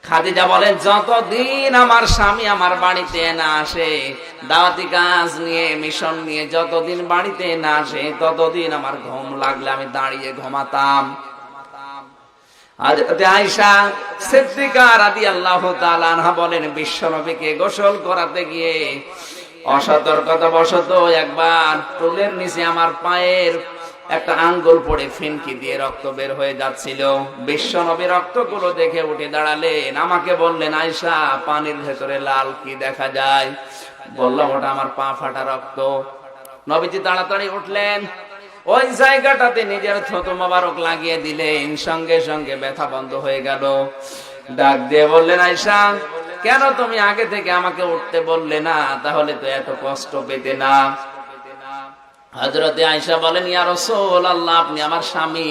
খাদিজা বলেন, যতদিন আমার স্বামী আমার বাড়িতে না আসে, দাওয়াতি কাজ নিয়ে, মিশন নিয়ে যতদিন বাড়িতে না আসে, ততদিন আমার ঘুম লাগলে আমি দাঁড়িয়ে ঘুমাতাম। হযরত আয়েশা সিদ্দিকা রাদিয়াল্লাহু তাআলা আনহা বলেন, বিশ্বনবীকে গোসল করাতে গিয়ে অসতর্কতাবশত একবার টুলের নিচে আমার পায়ের একটা আঙ্গুল পড়ে ফিনকি দিয়ে রক্ত বের হয়ে যাচ্ছিল। বিশ্বনবী রক্তগুলো দেখে উঠে দাঁড়ালেন, আমাকে বললেন, আয়েশা, পানির ভেতরে লাল কি দেখা যায়? বললাম, ওটা আমার পা ফাটা রক্ত। নবীজি তাড়াতাড়ি উঠলেন, ওই জায়গাটাতে নিজের থুতু মোবারক লাগিয়ে দিলেন, সঙ্গে সঙ্গে ব্যথা বন্ধ হয়ে গেল। ডাক দিয়ে বললেন, আয়েশা, কেন তুমি আগে থেকে আমাকে উঠতে বললে না? তাহলে তো এত কষ্ট পেতে না। হযরতে আয়েশা বলেন, ইয়া রাসূলুল্লাহ, আপনি আমার স্বামী,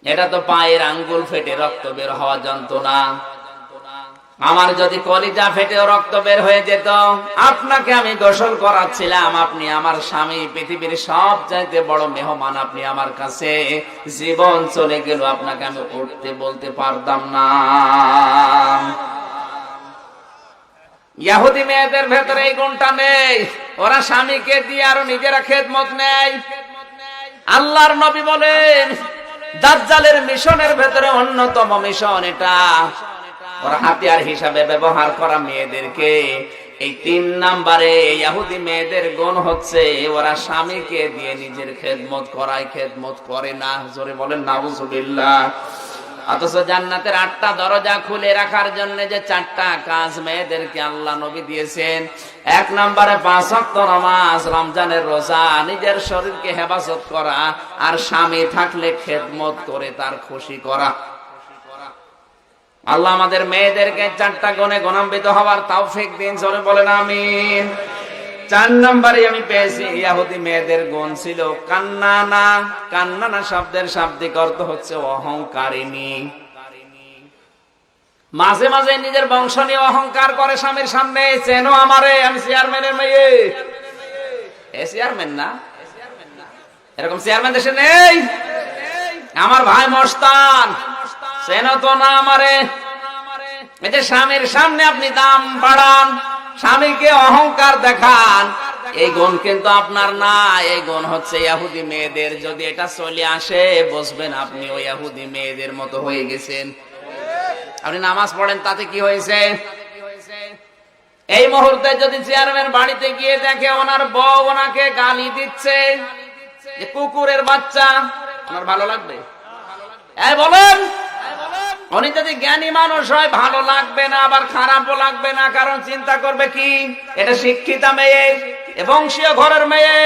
এটা তো পায়ের আঙ্গুল ফেটে রক্ত বের হওয়া যন্ত্রণা। আমার যদি কলিজা ফেটেও রক্ত বের হয়ে যেত, আপনাকে আমি গোসল করাচ্ছিলাম, আপনি আমার স্বামী, পৃথিবীর সব চাইতে বড় মেহমান আপনি আমার কাছে, জীবন চলে গেল আপনাকে আমি উঠতে বলতে পারতাম না। ইহুদি মেয়েদের ভেতরে এই গুণটা নেই, ওরা স্বামীকে দিয়ে আরো নিজেরা খেদমত নেয়। আল্লাহর নবী বলেন, দাজ্জালের মিশনের ভেতরে অন্যতম মিশন এটা, ওরা হাতিয়ার হিসাবে ব্যবহার করা মেয়েদেরকে। এই 3 নম্বরে ইহুদি মেয়েদের গুণ হচ্ছে ওরা স্বামীকে দিয়ে নিজের খেদমত করায়, খেদমত করে না। জোরে বলেন নাউজুবিল্লাহ। অথচ জান্নাতের 8টা দরজা খুলে রাখার জন্য যে 4টা কাজ মেয়েদেরকে আল্লাহ নবী দিয়েছেন। 1 নম্বরে 5 ওয়াক্ত নামাজ, রমজানের রোজা, নিজের শরীরকে হেফাজত করা, আর স্বামী থাকলে খেদমত করে তার খুশি করা। আল্লাহ আমাদের মেয়েদেরকে 4টা গুণে গুণান্বিত হওয়ার তৌফিক দিন। জোরে বলেন আমিন। 4 নম্বরে আমি পেয়েছি ইহুদি মেয়েদের গুণ ছিল কান্নানা। কান্নানা শব্দের শাব্দিক অর্থ হচ্ছে অহংকারিনী। মাঝে মাঝে নিজের বংশ নিয়ে অহংকার করে স্বামীর সামনে, চেনো আমারে, আমি চেয়ারম্যানের মেয়ে। এ চেয়ারম্যান না, এরকম চেয়ারম্যান দেশে নেই। আমার ভাই মস্তান, চেনো তো না আমারে। এই যে স্বামীর সামনে আপনি দাম বাড়ান, স্বামীকে অহংকার দেখান, এই গুণ কিন্তু আপনার না, এই গুণ হচ্ছে ইহুদি মেয়েদের। যদি এটা চলে আসে, বুঝবেন আপনি ওই ইহুদি মেয়েদের মতো হয়ে গেছেন। আপনি নামাজ পড়েন, তাতে কি হয়েছে? এই মুহূর্তে যদি চেয়ারম্যান বাড়িতে গিয়ে দেখে ওনার বউ ওনাকে গালি দিচ্ছে, যে কুকুরের বাচ্চা, ওনার ভালো লাগবে? এই বলেন, উনি যদি জ্ঞানী মানুষ হয় ভালো লাগবে না, আবার খারাপও লাগবে না। কারণ চিন্তা করবে কি, এটা শিক্ষিতা মেয়ে, বংশীয় ঘরের মেয়ে,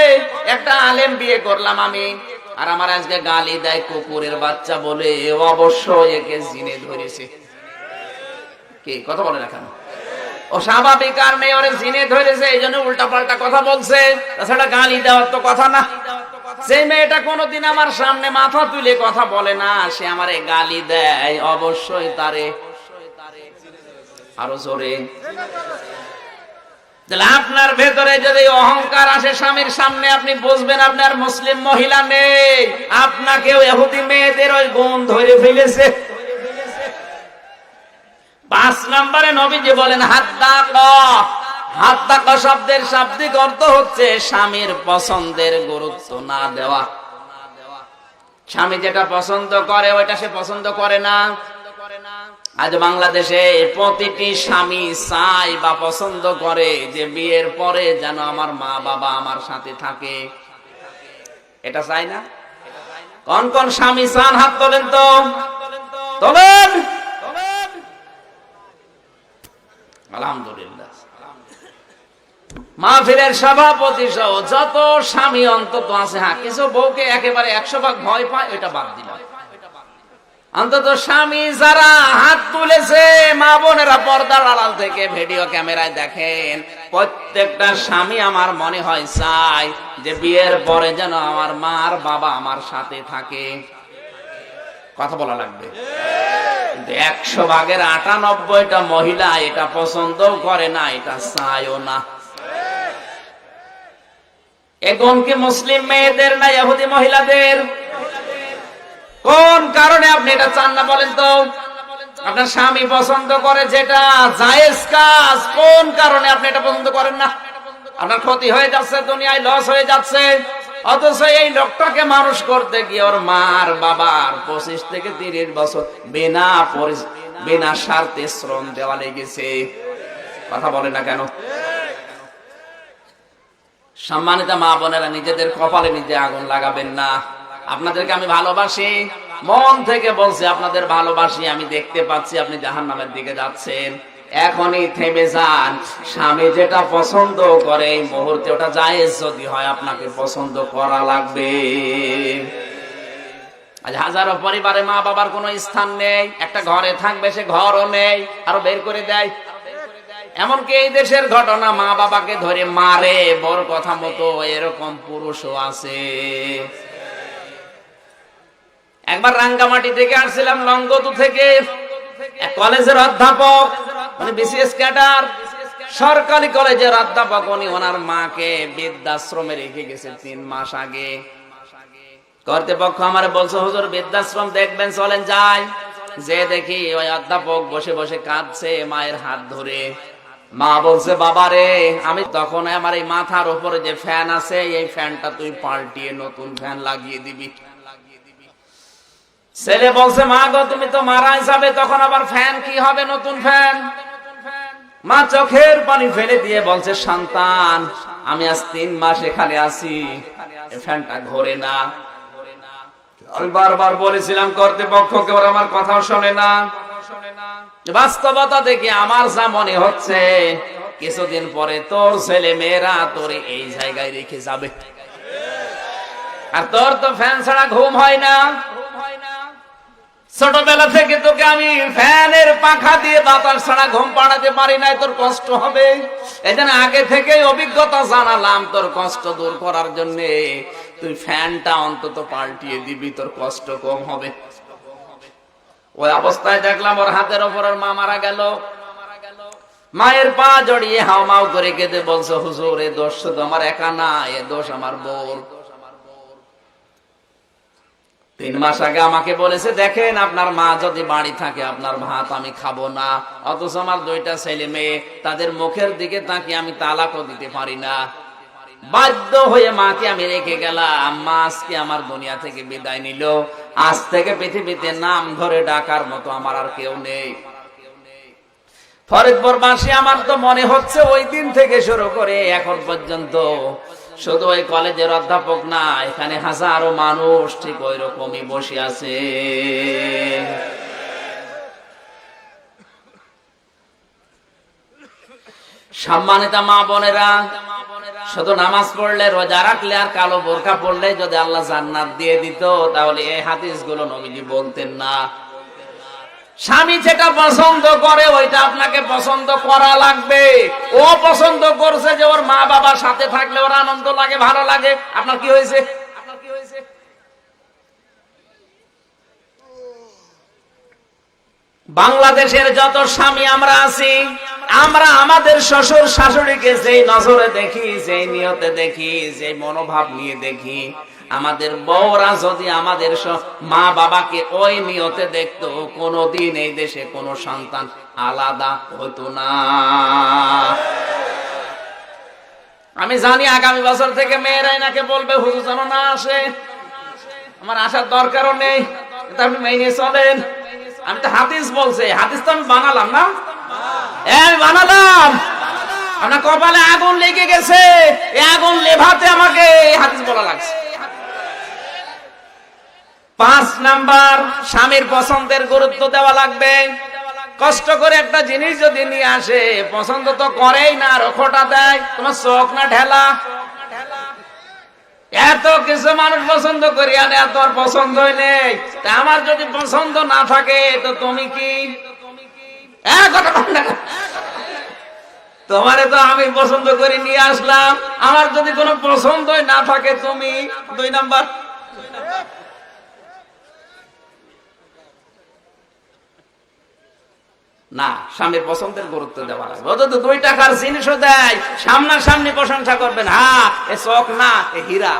একটা আলেম বিয়ে করলাম আমি, আর আমার আজকে গালি দেয় কুকুরের বাচ্চা বলে, অবশ্যই একে জিনে ধরেছে। কি কথা বলে না কেন? ও স্বাভাবিক আর মেয়ে ওরে জিনে ধরেছে, এই জন্য উল্টা পাল্টা কথা বলছে। তাছাড়া গালি দেওয়ার তো কথা না। যে মেয়েটা কোনোদিন আমার সামনে মাথা তুলে কথা বলে না, সে আমারে গালি দেয়, অবশ্যই তারে আরো জোরে। আপনার ভেতরে যদি অহংকার আসে স্বামীর সামনে, আপনি বুঝবেন আপনার মুসলিম মহিলা নেই, আপনাকেও ইহুদি মেয়েদের ওই গুণ ধরে ফেলেছে। 5 নম্বরে নবীজি বলেন হাদ্দাকা। হাদ্দাকা শব্দের শাব্দিক অর্থ হচ্ছে স্বামীর পছন্দের গুরুত্ব না দেওয়া। স্বামী যেটা পছন্দ করে ওইটা সে পছন্দ করে না। আজ বাংলাদেশে প্রতিটি স্বামী চায় বা পছন্দ করে যে বিয়ের পরে যেন আমার মা বাবা আমার সাথে থাকে। এটা চাই না? কোন কোন স্বামী চান? হাত তোলেন তো, তোলেন। আলহামদুলিল্লাহ। মাহফিলের সভাপতি সহ যত স্বামী অন্তত আছে, হ্যাঁ কিছু বউকে একেবারে 100 ভাগ ভয় পায়, ওইটা বাদ দিলাম। অন্তত স্বামী যারা হাত তুলেছে, মা বোনেরা পর্দার আড়াল থেকে ভিডিও ক্যামেরায় দেখেন, প্রত্যেকটা স্বামী আমার মনে হয় চাই যে বিয়ের পরে যেন আমার মা আর বাবা আমার সাথে থাকে। কথা বলা লাগবে। 100 ভাগের 98টা মহিলা এটা পছন্দও করে না, এটা চায়ও না। এখন কি মুসলিম মেয়েদের না ইহুদি মহিলাদের? কোন কারণে আপনি এটা চান না বলেন তো? আপনার স্বামী পছন্দ করে যেটা জায়েজ কাজ, কোন কারণে আপনি এটা পছন্দ করেন না? আপনার ক্ষতি হয়ে যাচ্ছে, দুনিয়ায় লস হয়ে যাচ্ছে, অথচ এই লোকটাকে মানুষ করতে গিয়ে ওর মার বাবার 25 থেকে 30 বছর বিনা স্বার্থে শ্রম দেওয়া লেগেছে। কথা বলে না কেন? সম্মানিত মা বোনেরা, নিজেদের কপালে নিজে আগুন লাগাবেন না। আপনাদেরকে আমি ভালোবাসি, মন থেকে বলছি আপনাদের ভালোবাসি। আমি দেখতে পাচ্ছি আপনি জাহান্নামের দিকে যাচ্ছেন, এখনই থেমে যান। স্বামী যেটা পছন্দ করে এই মুহূর্তে ওটা জায়েজ যদি হয় আপনাকে পছন্দ করা লাগবে। আজ হাজারো পরিবারে মা বাবার কোনো স্থান নেই, একটা ঘরে থাকবে সে ঘরও নেই, আরো বের করে দেয়। এমনকি এই দেশের ঘটনা, মা বাবাকে ধরে মারে বড় কথা মতো, এরকম পুরুষও আছে। একবার রাঙ্গামাটি থেকে আসছিলাম, লংগদু থেকে, এক কলেজের অধ্যাপক, মানে বিসিএস ক্যাডার, সরকারি কলেজের অধ্যাপক। উনি ওনার মাকে বৃদ্ধাশ্রমে রেখে গেছে 3 মাস আগে। কর্তৃপক্ষ আমার বলছে, হুজুর বৃদ্ধাশ্রম দেখবেন, চলেন যাই। যে দেখি ওই অধ্যাপক বসে বসে কাঁদছে মায়ের হাত ধরে। মা বলছে, বাবারে, আমি তখন আমার এই মাথার উপরে যে ফ্যান আছে এই ফ্যানটা তুই পাল্টিয়ে নতুন ফ্যান লাগিয়ে দিবি। ছেলে বলছে, মা গো তুমি তো মারাই যাবে, তখন আবার ফ্যান কি হবে, নতুন ফ্যান। মা চোখের পানি ফেলে দিয়ে বলছে, সন্তান আমি আজ 3 মাস এখানে আছি, এই ফ্যানটা ঘোরে না। আমি বারবার বলেছিলাম কর্তৃপক্ষকে, ওরা আমার কথাও শোনে না। বাস্তবতা দেখি আমার যা মনে হচ্ছে, কিছুদিন পরে তোর ছেলে মেয়েরা তোরে এই জায়গায় রেখে যাবে, আর তোর তো ফ্যান ছাড়া ঘুম হয় না। ছোটবেলা থেকে তোকে আমি ফ্যানের পাখা দিয়ে বাতাস ছাড়া ঘুম পাড়াতে পারি নাই, তোর কষ্ট হবে। এজন্য আগে থেকে অভিজ্ঞতা জানালাম, তোর কষ্ট দূর করার জন্য তুই ফ্যানটা অন্তত পাল্টিয়ে দিবি, তোর কষ্ট কম হবে। ওই অবস্থায় দেখলাম ওর হাতের ওপর ওর মা মারা গেল। মায়ের পা জড়িয়ে হাওমাও করে কেঁদে বলছে, হুজুর এ দোষ শুধু আমার একা না, এ দোষ আমার বউর। 3 মাস আগে আমাকে বলেছে, দেখেন আপনার মা যদি বাড়ি থাকে আপনার ভাত আমি খাবো না, অথচ আমার 2টা ছেলে মেয়ে, তাদের মুখের দিকে তাকিয়ে আমি তালাকও দিতে পারি না। বাধ্য হয়ে মাকে আমি রেখে গেলাম। মা আজকে আমার দুনিয়া থেকে বিদায় নিল। আজ থেকে পৃথিবীতে নাম ধরে ডাকার মতো আমার আর কেউ নেই। ফরিদপুরবাসী, আমার তো মনে হচ্ছে ওই দিন থেকে শুরু করে এখন পর্যন্ত শুধু ওই কলেজের অধ্যাপক না, এখানে হাজারো মানুষ ঠিক ওই রকমই বসে আছে। সম্মানিত মা বোনেরা, শুধু নামাজ পড়লে, রোজা রাখলে আর কালো বোরকা পড়লে যদি আল্লাহ জান্নাত দিয়ে দিত, তাহলে এই হাদিসগুলো নবীজি বলতেন না। স্বামী যেটা পছন্দ করে ওইটা আপনাকে পছন্দ করা লাগবে। ও পছন্দ করছে যে ওর মা বাবার সাথে থাকলে ওর আনন্দ লাগে, ভালো লাগে। আপনার কি হয়েছে? বাংলাদেশের যত স্বামী আমরা আছি, আমরা আমাদের শ্বশুর শাশুড়িকে যেই নজরে দেখি, যেই নিয়তে দেখি, যে মনোভাব নিয়ে দেখি, আমাদের বউরা যদি আমাদের মা বাবাকে ওই নিয়তে দেখতো, কোনদিন এই দেশে কোনো সন্তান আলাদা হতো না। আমি জানি আগামী বছর থেকে মেয়েরাই নাকি বলবে, হুজুর যেন না আসে, আমার আসার দরকারও নেই, আপনি মেনে চলেন। আমি তো হাদিস বলছে, হাদিস তো আমি বানালাম না, আমি বানালাম। আপনার কপালে আগুন লেগে গেছে, এই আগুন লেভাতে আমাকে হাদিস বলা লাগছে। 5 নাম্বার, স্বামীর পছন্দের গুরুত্ব দেওয়া লাগবে। কষ্ট করে একটা জিনিস যদি নিয়ে আসে, পছন্দ তো করেই না, রোখটা দেয়, তোমার চোখ না ঢেলা। এত কিছু মানুষ পছন্দ করি, আর এত পছন্দ নেই। তা আমার যদি পছন্দ না থাকে তো তুমি কি? তোমারে তো আমি পছন্দ করে নিয়ে আসলাম, আমার যদি কোনো পছন্দই না থাকে তুমি 2 নাম্বার। না, স্বামীর পছন্দের গুরুত্ব দেওয়া লাগবে। ও যদি 2 টাকার জিনিসও দেয়, সামনাসামনি প্রশংসা করবেন, হ্যাঁ এ চোখ না, এ হীরা।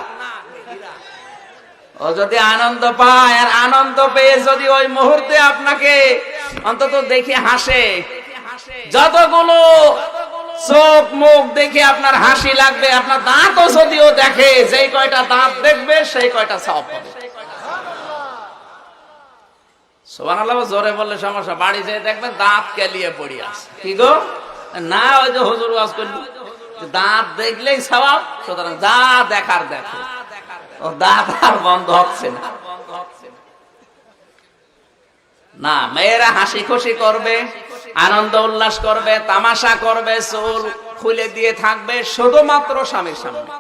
ও যদি আনন্দ পায়, আর আনন্দ পেয়ে যদি ওই মুহূর্তে আপনাকে অন্তত দেখে হাসে, যতগুলো চোখ মুখ দেখে আপনার হাসি লাগবে, আপনার দাঁতও যদিও দেখে, যেই কয়টা দাঁত দেখবে সেই কয়টা সওয়াব পাবে। সুবহানাল্লাহ জোরে বললে সমস্যা, বাড়ি যেয়ে দেখবেন দাঁত কেলিয়ে পড়ে আছে। কি গো, না ওই যে হুজুর ওয়াজ করলো দাঁত দেখলেই সওয়াব, সুতরাং যা দেখার দেখো, ও দাঁত আর বন্ধ হচ্ছে না। না, মেয়েরা হাসি খুশি করবে, আনন্দ উল্লাস করবে, তামাশা করবে, চুল খুলে দিয়ে থাকবে শুধুমাত্র স্বামীর সামনে।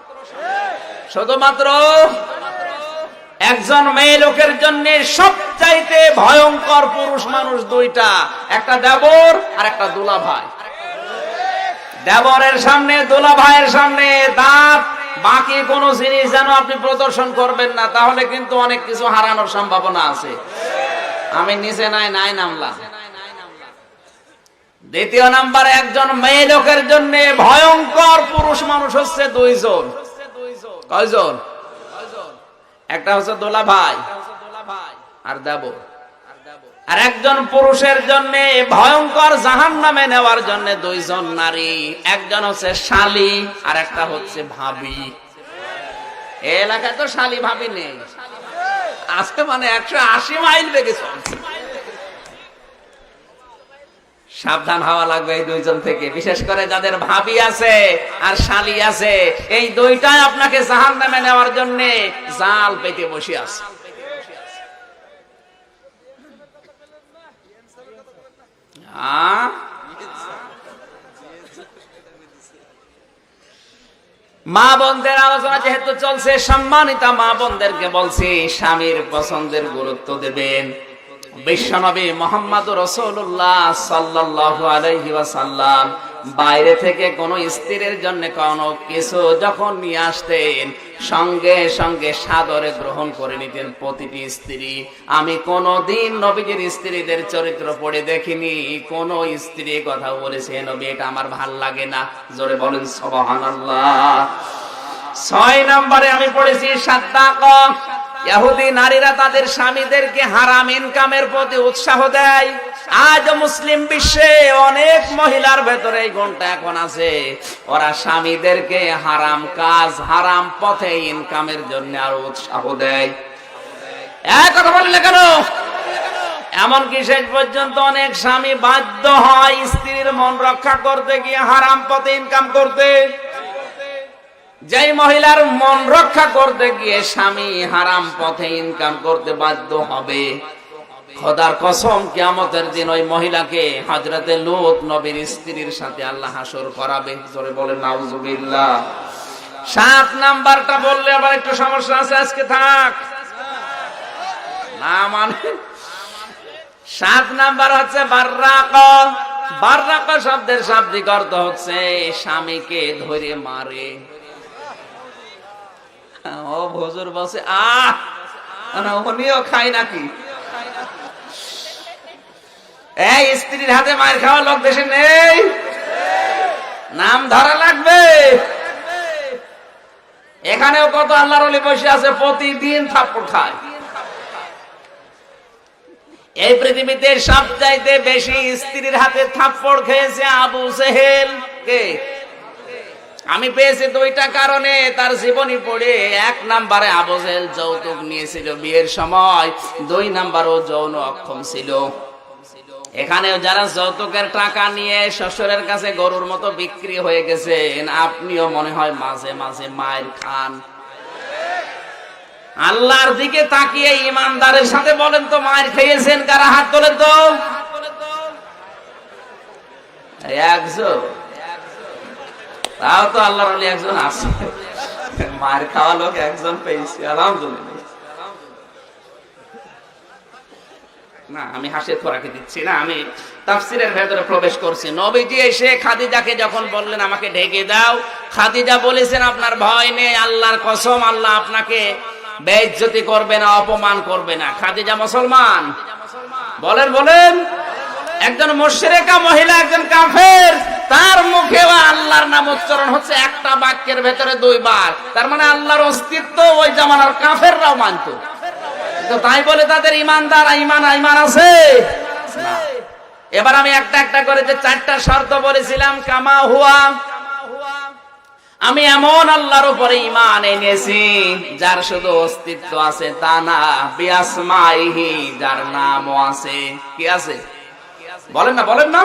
শুধুমাত্র একজন মেয়ে লোকের জন্য সবচাইতে ভয়ঙ্কর পুরুষ মানুষ 2টা, একটা দেবর আর একটা দুলাভাই। দেবরের সামনে, দুলাভাইয়ের সামনে দাঁত, বাকি কোন জিনিস যেন আপনি প্রদর্শন করবেন না, তাহলে কিন্তু অনেক কিছু হারানোর সম্ভাবনা আছে। আমি নিচে নাই নামলাম। দ্বিতীয় নাম্বার, একজন মেয়ে লোকের জন্য ভয়ঙ্কর পুরুষ মানুষ হচ্ছে 2 জন। কয়জন? একটা হচ্ছে দুলাভাই আর দেবর। আর একজন পুরুষের জন্য ভয়ঙ্কর জাহান্নামে নেওয়ার জন্য 2 জন নারী, একজন হচ্ছে শালী আর একটা হচ্ছে ভাবি। এই এলাকায় তো শালী ভাবি নেই, আজকে মানে 180 মাইল বেগে চলছে। সাবধান হওয়া লাগবে এই 2 জন থেকে, বিশেষ করে যাদের ভাবি আছে আর শালী আছে, এই 2টাই আপনাকে জাহান্নামে নেওয়ার জন্য জাল পেতে বসে আছে। মা বোনদের আলোচনা যেহেতু চলছে, সম্মানিতা মা বোনদেরকে বলছি, স্বামীর পছন্দের গুরুত্ব দেবেন। বিশ্বনবী মুহাম্মদুর রাসূলুল্লাহ সাল্লাল্লাহু আলাইহি ওয়াসাল্লাম বাইরে থেকে কোন স্ত্রীর জন্য কোনো কিছু যখন নিয়ে আসতেন, সঙ্গে সঙ্গে সাদরে গ্রহণ করে নিতেন প্রতিটি স্ত্রী। আমি কোনদিন নবীজির স্ত্রীদের চরিত্র পড়ে দেখিনি কোন স্ত্রী কথা বলেছে নবী এটা আমার ভাল লাগে না। জোরে বলেন সুবহানাল্লাহ। 6 নম্বরে আমি পড়েছি সাদাকা। ইহুদি নারীরা তাদের স্বামীদেরকে হারাম ইনকামের প্রতি উৎসাহ দেয়। আজ মুসলিম বিশ্বে অনেক মহিলার ভেতরে এই গুণটা এখন আছে, ওরা স্বামীদেরকে হারাম কাজ, হারাম পথে ইনকামের জন্য আরো উৎসাহ দেয়। এক কথা বললে কেন? এমনকি শেষ পর্যন্ত অনেক স্বামী বাধ্য হয় স্ত্রীর মন রক্ষা করতে গিয়ে হারাম পথে ইনকাম করতে। যেই মহিলার মন রক্ষা করতে গিয়ে স্বামী হারাম পথে ইনকাম করতে বাধ্য হবে, খোদার কসম কিয়ামতের দিন ওই মহিলাকে হযরতে লূত নবীর স্ত্রীর সাথে আল্লাহ হাসর করাবে। জোরে বলেন নাউজুবিল্লাহ। 7 নাম্বারটা বললে আবার একটু সমস্যা আছে, আজকে থাক না মানে 7 নাম্বার হচ্ছে বাররাকা। বাররাকা শব্দের শাব্দিক অর্থ হচ্ছে স্বামীকে ধরে মারে। ও হুজুর বসে উনিও খায় নাকি? এই স্ত্রীর হাতে মায়ের খাওয়া লোক দেশে নেই, নাম ধরা লাগবে। এখানেও কত আল্লাহর ওলি বসে আছে প্রতিদিন থাপ্পড় খায়। এই পৃথিবীতে সবচাইতে বেশি স্ত্রীর হাতে থাপ্পড় খেয়েছে আবু জেহেল। কে? আমি পেয়েছি 2টা কারণে তার জীবনী পড়ে। 1 নম্বরে আবু জেহেল যৌতুক নিয়েছিল বিয়ের সময়, 2 নম্বরও যৌন অক্ষম ছিল। এখানেও যারা যৌতুকের টাকা নিয়ে শ্বশুরের কাছে গরুর মতো বিক্রি হয়ে গেছেন, আপনিও মনে হয় মাঝে মাঝে মায়ের খান। আল্লাহর দিকে তাকিয়ে ইমানদারের সাথে বলেন তো মায়ের খেয়েছেন কারা? হাত তোলেন তো। একজন, তাও তো আল্লাহর ওলি একজন আছে, মায়ের খাওয়া লোক একজন পেয়েছি, আলহামদুলিল্লাহ। না আমি হাসির খোরাকি দিচ্ছি না, আমি তাফসীরের ভেতরে প্রবেশ করছি। নবীজি এসে খাদিজাকে যখন বললেন আমাকে ঢেকে দাও, খাদিজা বলেছেন আপনার ভয় নেই, আল্লাহর কসম আল্লাহ আপনাকে বেইজ্জতি করবে না, অপমান করবে না। খাদিজা মুসলমান, বলেন বলেন। একজন মুশরিকা মহিলা, একজন কাফের, তার মুখেও আল্লাহর নাম উচ্চারণ হচ্ছে একটা বাক্যের ভেতরে 2 বার। তার মানে আল্লাহর অস্তিত্ব ওই জামানার কাফেররাও মানত। তো তাই বলে তাদের ইমানদার ইমান আছে না। এবার আমি একটা একটা করে যে 4টা শর্ত বলেছিলাম, কামা হুয়া, আমি এমন আল্লাহর উপরে ঈমান এনেছি যার শুধু অস্তিত্ব আছে তা না, বিআসমাইহি, যার নামও আছে। কি আছে? বলেন না।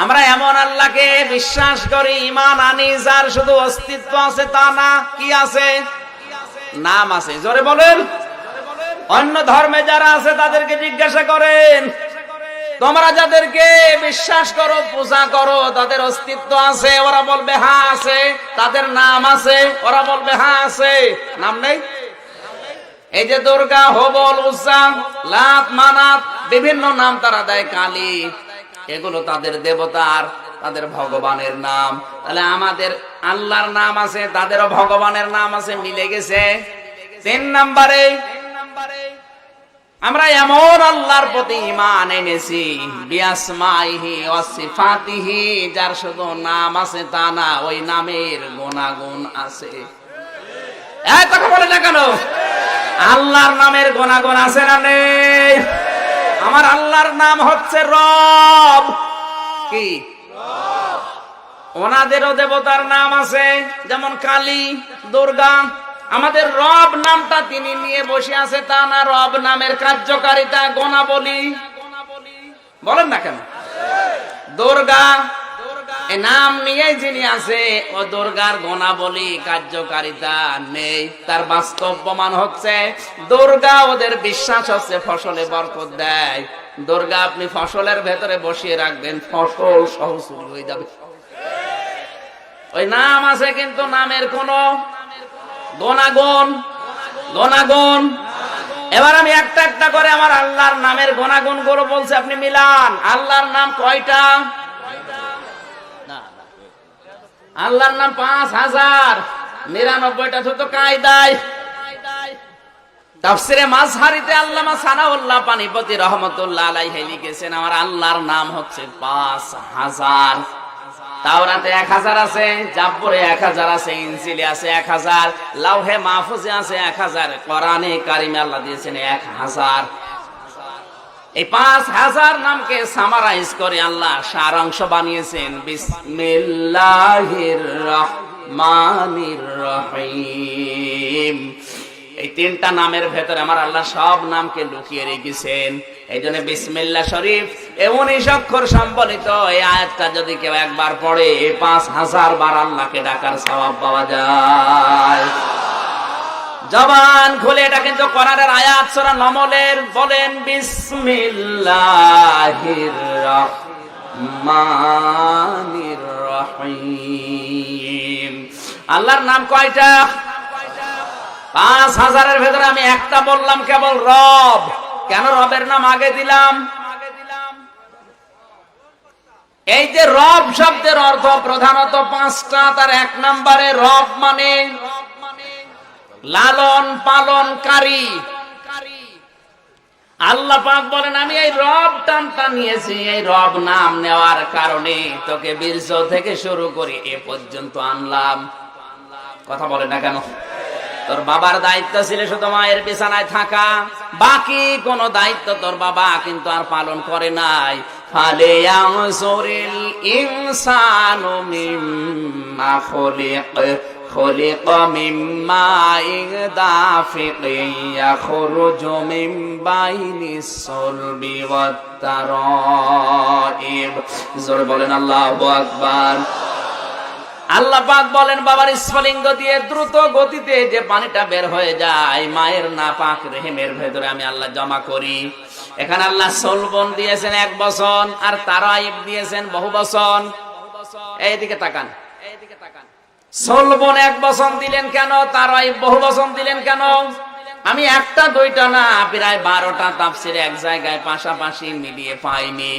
আমরা এমন আল্লাহকে বিশ্বাস করি, ঈমান আনি যার শুধু অস্তিত্ব আছে তা না, কি আছে? নাম আছে। জোরে বলেন। অন্য ধর্মে যারা আছে তাদেরকে জিজ্ঞাসা করেন, তোমরা যাদেরকে বিশ্বাস করো, পূজা করো, তাদের অস্তিত্ব আছে? ওরা বলবে হ্যাঁ আছে। তাদের নাম আছে? ওরা বলবে হ্যাঁ আছে। নাম নেই? এই যে দুর্গা, হবল, উজ্জা, লাত, মানাত, বিভিন্ন নাম তারা দেয়, কালী, এগুলো তাদের দেবতার, তাদের ভগবানের নাম। তাহলে আমাদের আল্লাহর নাম আছে, তাদেরও ভগবানের নাম আছে, মিলে গেছে। 3 নম্বরে, আমরা এমন আল্লাহর প্রতি ঈমান এনেছি, বিআসমাইহি ওয়া সিফাতিহি, যার শুধু নাম আছে তা না, ওই নামের গুণাগুণ আছে। এই কথা বলে না কেন? আল্লাহর নামের গুণাগুণ আছে না নেই? আমার আল্লাহর নাম হচ্ছে রব। কি? ওনাদেরও দেবতার নাম আছে, যেমন কালী, দুর্গা। আমাদের রব নামটা তিনি নিয়ে বসে আছে তা না, রব নামের কার্যকারিতা, গুণাবলী। বলেন না কেন? দুর্গা, এই নাম নিয়ে যিনি আছে, ও দুর্গার গুণাবলী, কার্যকারিতা নেই। তার বাস্তব প্রমাণ হচ্ছে দুর্গা, ওদের বিশ্বাস হচ্ছে ফসলে বরকত দেয়। দুর্গা আপনি ফসলের ভেতরে বসিয়ে রাখবেন, ফসল সহ চুরি হয়ে যাবে। ওই নাম আছে, কিন্তু নামের কোনো গুণাগুণ। এবার আমি একটা একটা করে আমার আল্লাহর নামের গুণাগুণ গুলো বলছি, আপনি মিলান। আল্লাহর নাম কয়টা? আল্লাহর নাম 5099টা তো কায়দায়। তাফসিরে মাজহারিতে আল্লামা সানাউল্লাহ পানিপতি রহমাতুল্লাহ আলাইহি লিখেছেন, আমার আল্লাহর নাম হচ্ছে 5000। তাওরাতে 1000 আছে, জাব্বুরে 1000 আছে, ইনজিলে আছে 1000, লাউহে মাহফুজে আছে 1000, কোরআনে কারিমে আল্লাহ দিয়েছেন 1000। এই 5000 নামকে সামারাইজ করে আল্লাহ সারাংশ বানিয়েছেন বিসমিল্লাহির রহমানির রহিম। এই 3টা নামের ভেতরে আমার আল্লাহ সব নামকে লুকিয়ে রেখেছেন। এই জন্য বিসমিল্লাহ শরীফ 19 অক্ষর সম্বলিত এই আয়াতটা যদি কেউ একবার পড়ে, 5000 বার আল্লাহকে ডাকার সওয়াব পাওয়া যায়। জবান খুলে, এটা কিন্তু কোরআনের আয়াত, সূরা নমলের। বলেন বিসমিল্লাহির রহমানির রহিম। আল্লাহর নাম কয়টা? 5000-এর ভেতরে আমি একটা বললাম, কেবল রব। কেন রবের নাম আগে দিলাম? এই যে রব শব্দের অর্থ প্রধানত 5টা। তার 1 নম্বরে রব মানে লালন পালনকারী। আল্লাহ পাক বলেন, আমি এই রব টানটা নিয়েছি, এই রব নাম নেওয়ার কারণে তোকে বীর্য থেকে শুরু করে এ পর্যন্ত আনলাম। কথা বলে না কেন? তোর বাবার দায়িত্ব ছিল শুধু মায়ের বিছানায় থাকা, বাকি কোন দায়িত্ব তোর বাবা কিন্তু আর পালন করে নাই। ফালিয়ানজুরিল ইনসানু মিম্মা খুলিকা মিম্মা দাফিকিন ইয়াখরুজু মিন বাইনিস সুলবি ওয়াত তারাইব। জোরে বলেন আল্লাহু আকবার। আল্লাহ পাক বলেন, বাবার স্ফলিঙ্গ দিয়ে দ্রুত গতিতে যে পানিটা বের হয়ে যায়, মায়ের নাপাক রেহেমের ভেতরে আমি আল্লাহ জমা করি। এখানে আল্লাহ সলবন দিয়েছেন 1 বছর, আর তারাইব দিয়েছেন বহু বছর। এইদিকে তাকান। সলবন 1 বছর দিলেন কেন? তারাইব বহু বছর দিলেন কেন? আমি একটা দুইটা না, প্রায় 12টা তাফসির এক জায়গায় পাশাপাশি মিলিয়ে পাইনি।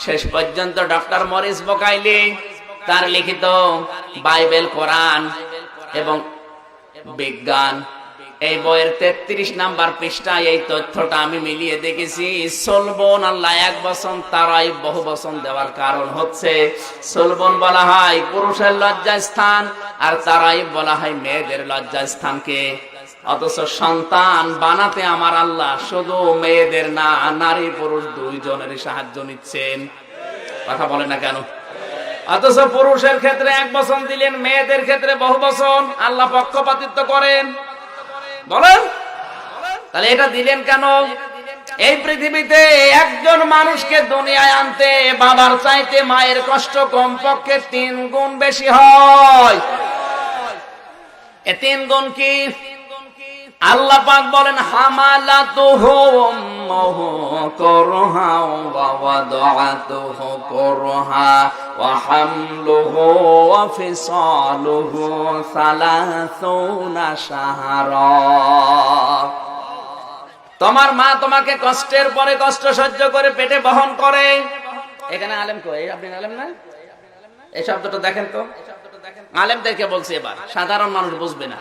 শেষ পর্যন্ত ডক্টর মরিস বকাইলি তার লিখিত বাইবেল, কোরআন এবং বিজ্ঞান এই বইয়ের 33 নাম্বার পৃষ্ঠায় এই তথ্যটা আমি মিলিয়ে দেখেছি। সলবন আল্লাহ এক বচন, তারাই বহু বচন দেওয়ার কারণ হচ্ছে সলবন বলা হয় পুরুষের লজ্জাস্থান আর তারাই বলা হয় মেয়েদের লজ্জাস্থানকে। অথচ সন্তান বানাতে আমার আল্লাহ শুধু মেয়েদের না, নারী পুরুষ দুইজনেরই সাহায্য নিচ্ছেন। কথা বলে না কেন? অথচ পুরুষের ক্ষেত্রে এক বচন দিলেন, মেয়েদের ক্ষেত্রে বহু বচন। আল্লাহ পক্ষপাতিত্ব করেন? বলেন, তাহলে এটা দিলেন কেন? এই পৃথিবীতে একজন মানুষকে দুনিয়ায় আনতে বাবার চাইতে মায়ের কষ্ট কমপক্ষে 3 গুণ বেশি হয়। এ 3 গুণ কি? আল্লাহ পাক বলেন হামালাতুহু উম্মুহু কুরহা ওয়া ওয়াদাআতুহু কুরহা ওয়া হামলুহু ওয়া ফিসালুহু 30 শাহরা। তোমার মা তোমাকে কষ্টের পরে কষ্ট সহ্য করে পেটে বহন করে। এখানে আলেম কই? আপনি আলেম না? এই শব্দটা দেখেন তো, আলেমদেরকে বলছি, এবার সাধারণ মানুষ বুঝবে না।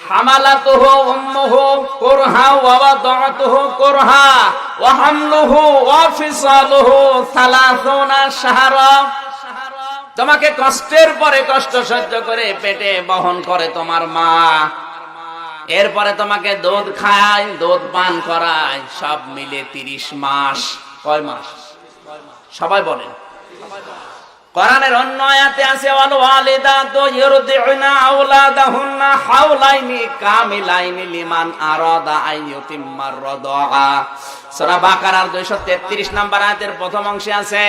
হামালাতুহু উম্মুহু কুরহা ওয়া ওয়াদাআতুহু কুরহা ওয়া হামলুহু ওয়া ফিসালুহু 30 শাহরা। তোমাকে কষ্টের পরে কষ্ট সহ্য করে পেটে বহন করে তোমার মা, এরপরে তোমাকে দুধ খায়, দুধ পান করায়, সব মিলে 30 মাস। কয় মাস? সবাই বলেন। কোরআনের অন্য আয়াতে আছে ওয়াল ওয়ালিদাতু ইউরদিউনা আওলাদাহুন্না হাওলাইনি কামিলাইনি লিমান আরাদা আইয়ুতিম্মার রাদা। সূরা বাকারার 233 নম্বর আয়াতের প্রথম অংশে আছে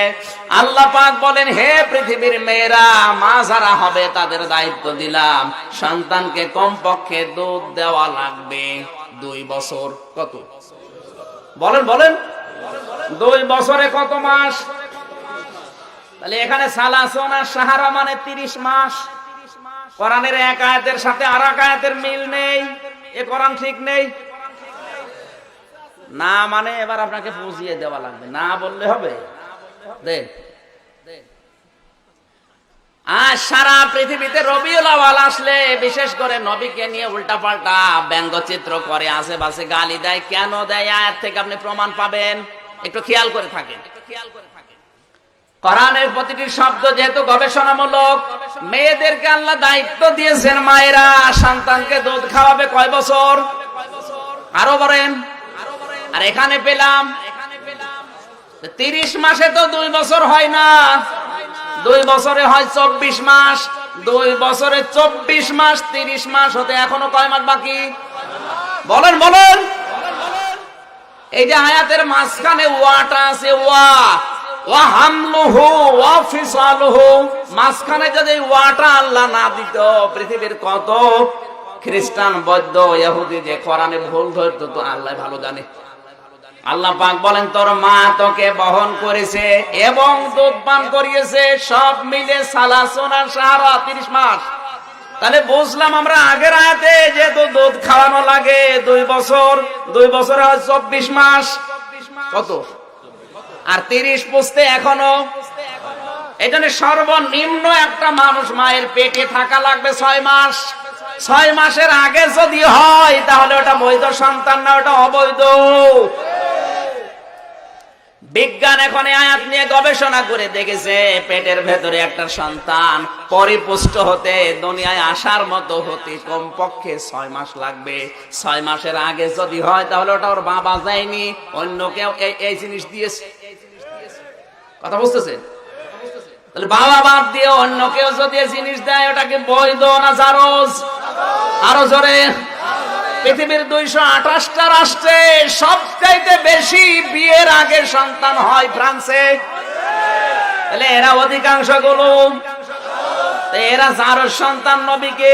আল্লাহ পাক বলেন, হে পৃথিবীর মেয়েরা, মা যারা হবে তাদের দায়িত্ব দিলাম, সন্তানকে কমপক্ষে দুধ দেওয়া লাগবে 2 বছর। কত? বলেন বলেন, 2 বছরে কত মাস? তাহলে এখানে সালাসুনা শাহরা মানে 30 মাস। কোরআনের এক আয়াতের সাথে আর এক আয়াতের মিল নেই। এ কোরআন ঠিক নেই না, মানে এবার আপনাকে বুঝিয়ে দেওয়া লাগবে, না বললে হবে। দেন আর সারা পৃথিবীতে রবিউল আউয়াল আসলে বিশেষ করে নবীকে নিয়ে উল্টাপাল্টা ব্যঙ্গচিত্র করে, আশেপাশে গালি দেয়। কেন দেয়? আয়াত থেকে আপনি প্রমাণ পাবেন, একটু খেয়াল করে থাকেন। কোরআনের প্রতিটি শব্দ যেহেতু গবেষণামূলক, মেয়েদেরকে আল্লাহ দায়িত্ব দিয়েছেন, মায়েরা সন্তানকে দুধ খাওয়াবে কয় বছর? আরো বলেন। আর এখানে পেলাম 30 মাসে তো 2 বছর হয় না, 2 বছরে হয় 24 মাস। 2 বছরে 24 মাস, 30 মাস হতে এখনো কয় মাস বাকি? বলেন বলেন। এই যে আয়াতের মাঝখানে ওয়াটা আছে, ওয়া হামলুহু ওয়া ফিসালুহু, মাঝখানে যদি ওয়াটা আল্লাহ না দিত, পৃথিবীর কত খ্রিস্টান, বৌদ্ধ, ইহুদি যে কোরআনে ভুল ধরতো তো আল্লাহ ভালো জানে। আল্লাহ পাক বলেন, তোর মা তোকে বহন করেছে এবং দুধ পান করিয়েছে, সব মিলে সালাসুনা শাহরা 30 মাস। তাহলে বুঝলাম আমরা আগের আয়াতে যে দুধ খাওয়ানো লাগে 2 বছর, 2 বছরে হয় 24 মাস। কত? আর 30 পুষতে এখনো। এই জন্য সর্বনিম্ন একটা মানুষ মায়ের পেটে থাকা লাগবে 6 মাস। 6 মাসের আগে যদি হয় তাহলে ওটা বৈধ সন্তান না, ওটা অবৈধ। বিজ্ঞান এখন আয়াত নিয়ে গবেষণা করে দেখেছে, পেটের ভেতরে একটা সন্তান পরিপুষ্ট হতে, দুনিয়ায় আসার মতো হতে কমপক্ষে 6 মাস লাগবে। 6 মাসের আগে যদি হয় তাহলে ওটা ওর বাবা যায়নি, অন্য কেউ এই জিনিস দিয়েছে। কথা বুঝতেছেন? তাহলে বাবা বাদ দিয়ে অন্য কেউ যদি জিনিস দেয়, ওটাকে বৈধ না জারজ? আরো জোরে। পৃথিবীর 228টা রাষ্ট্রে সবচাইতে বেশি বিয়ের আগে সন্তান হয় ফ্রান্সে। তাহলে এরা অধিকাংশ গুলো, এরা জারজ সন্তান নবীকে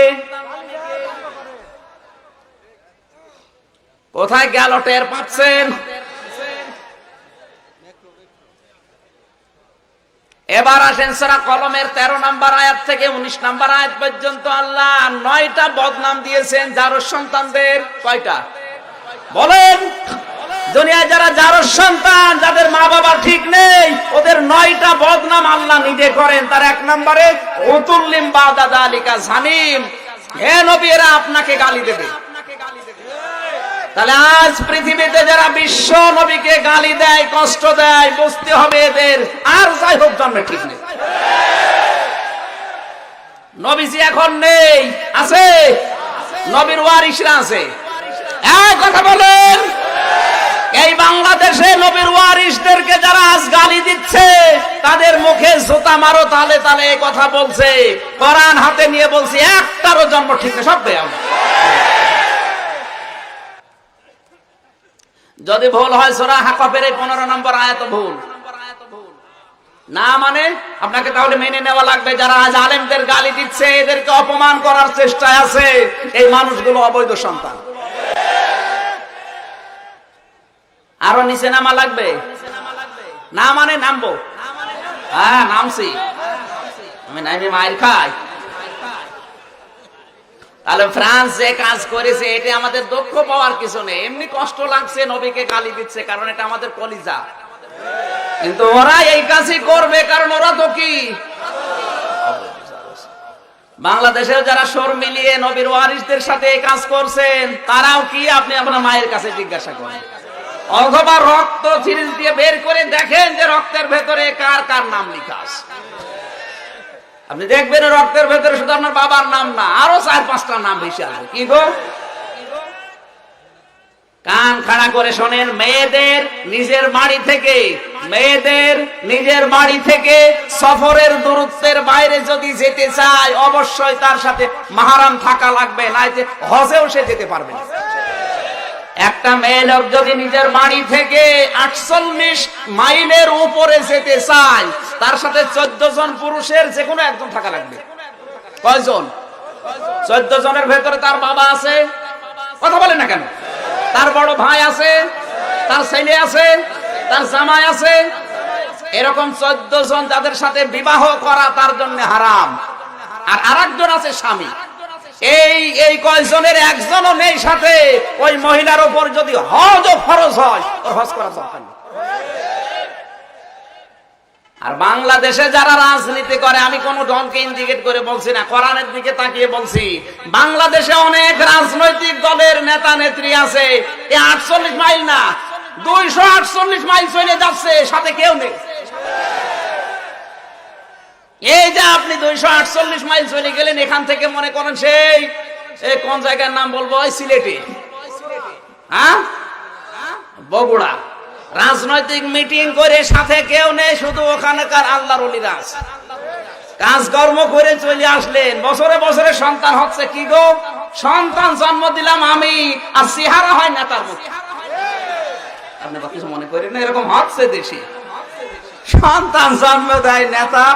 কোথায় গেল টের পাচ্ছেন? এবার আসেন সূরা কলমের 13 নম্বর আয়াত থেকে 19 নম্বর আয়াত পর্যন্ত আল্লাহ 9টা বদনাম দিয়েছেন জারজ সন্তানদের। কয়টা বলেন? দুনিয়ায় যারা জারজ সন্তান, যাদের মা বাবা ঠিক নেই, ওদের 9টা বদনাম আল্লাহ নিজে করেন। তার 1 নম্বরে উতুল্লিম বাদা যালিকা জানিম, হে নবী এরা আপনাকে গালি দেবে। তাহলে আজ পৃথিবীতে যারা বিশ্ব নবীকে গালি দেয়, কষ্ট দেয়, বুঝতে হবে এদের আর যাই হোক জন্মে ঠিক নেই। নবীজি এখন নেই, আছে? নবীর ওয়ারিসরা আছে। এই কথা বলেন, এই বাংলাদেশে নবীর ওয়ারিসদেরকে যারা আজ গালি দিচ্ছে তাদের মুখে জুতা মারো, তালে তালে এই কথা বলছে। কোরআন হাতে নিয়ে বলছি একটারও জন্ম ঠিক নেই, সব বেয়াম। যদি ভুল হয় সূরা হাকাফের এই 15 নম্বর আয়াত ভুল না, মানে আপনাকে তাহলে মেনে নেওয়া লাগবে যারা আজ আলেমদের গালি দিচ্ছে, এদেরকে অপমান করার চেষ্টায় আছে, এই মানুষগুলো অবৈধ সন্তান। আরো নিচে নামা লাগবে না, মানে নামবো? হ্যাঁ নামছি, আমি নামি মাইর খাই। তাহলে ফ্রান্স যে কাজ করেছে এটা আমাদের দুঃখ পাওয়ার কিছু নেই, এমনি কষ্ট লাগছে নবীকে গালি দিচ্ছে কারণ এটা আমাদের কলিজা। কিন্তু ওরা এই কাজই করবে কারণ ওরা তো কি বাংলাদেশের যারা সুর মিলিয়ে নবীর ওয়ারিসদের সাথে এই কাজ করছেন তারাও কি আপনি আপনার মায়ের কাছে জিজ্ঞাসা করেন, অথবা রক্ত সিরিজ দিয়ে বের করে দেখেন যে রক্তের ভেতরে কার কার নাম লেখা আছে। আপনি দেখবেন রক্তের ভেতরে শুধু আপনার বাবার নাম না, আরো 4-5টা নাম বেশি আছে। কি গো, কান খাড়া করে শোনেন, মেয়েদের নিজের বাড়ি থেকে সফরের দূরত্বের বাইরে যদি যেতে চায় অবশ্যই তার সাথে মাহরাম থাকা লাগবে, না যে হজেও সে যেতে পারবে না। একটা মেয়ে লোক যদি নিজের বাড়ি থেকে 48 মাইলের উপরে যেতে চায় তার সাথে 14 জন পুরুষের যে কোনো একজন থাকা লাগবে। কয়জন? 14 জনের ভেতরে তার বাবা আছে, কথা বলেন না কেন, তার বড় ভাই আছে, তার ছেলে আছে, তার জামাই আছে, এরকম 14 জন যাদের সাথে বিবাহ করা তার জন্য হারাম। আর আরেকজন আছে স্বামী, এই কয়জনের একজনও নেই সাথে, ওই মহিলার উপর যদি হজ ও ফরজ হয় ওর হজ করা দরকার নেই। আর বাংলাদেশে যারা রাজনীতি করে, আমি কোন দলকে ইন্ডিকেট করে বলছি না, কোরআনের দিকে তাকিয়ে বলছি, বাংলাদেশে অনেক রাজনৈতিক দলের নেতা নেত্রী আছে, 48 মাইল না 248 মাইল চলে যাচ্ছে, সাথে কেউ নেই। এই যে আপনি 248 মাইল চলে গেলেন, এখান থেকে মনে করেন সেই কোন জায়গার নাম বলবো, সিলেটে, হ্যাঁ বগুড়া, রাজনৈতিক মিটিং করে সাথে কেউ নেই, শুধু ওখানকার আল্লাহর ওলিরা আছে। কাজকর্ম করে চলে আসলেন, বছরে বছরে সন্তান হচ্ছে। কি গো, সন্তান জন্ম দিলাম আমি, আর চেহারা হয় নেতার মতো। আপনি কিছু মনে করেন না, এরকম হচ্ছে দেশে, সন্তান জন্ম দেয় নেতা,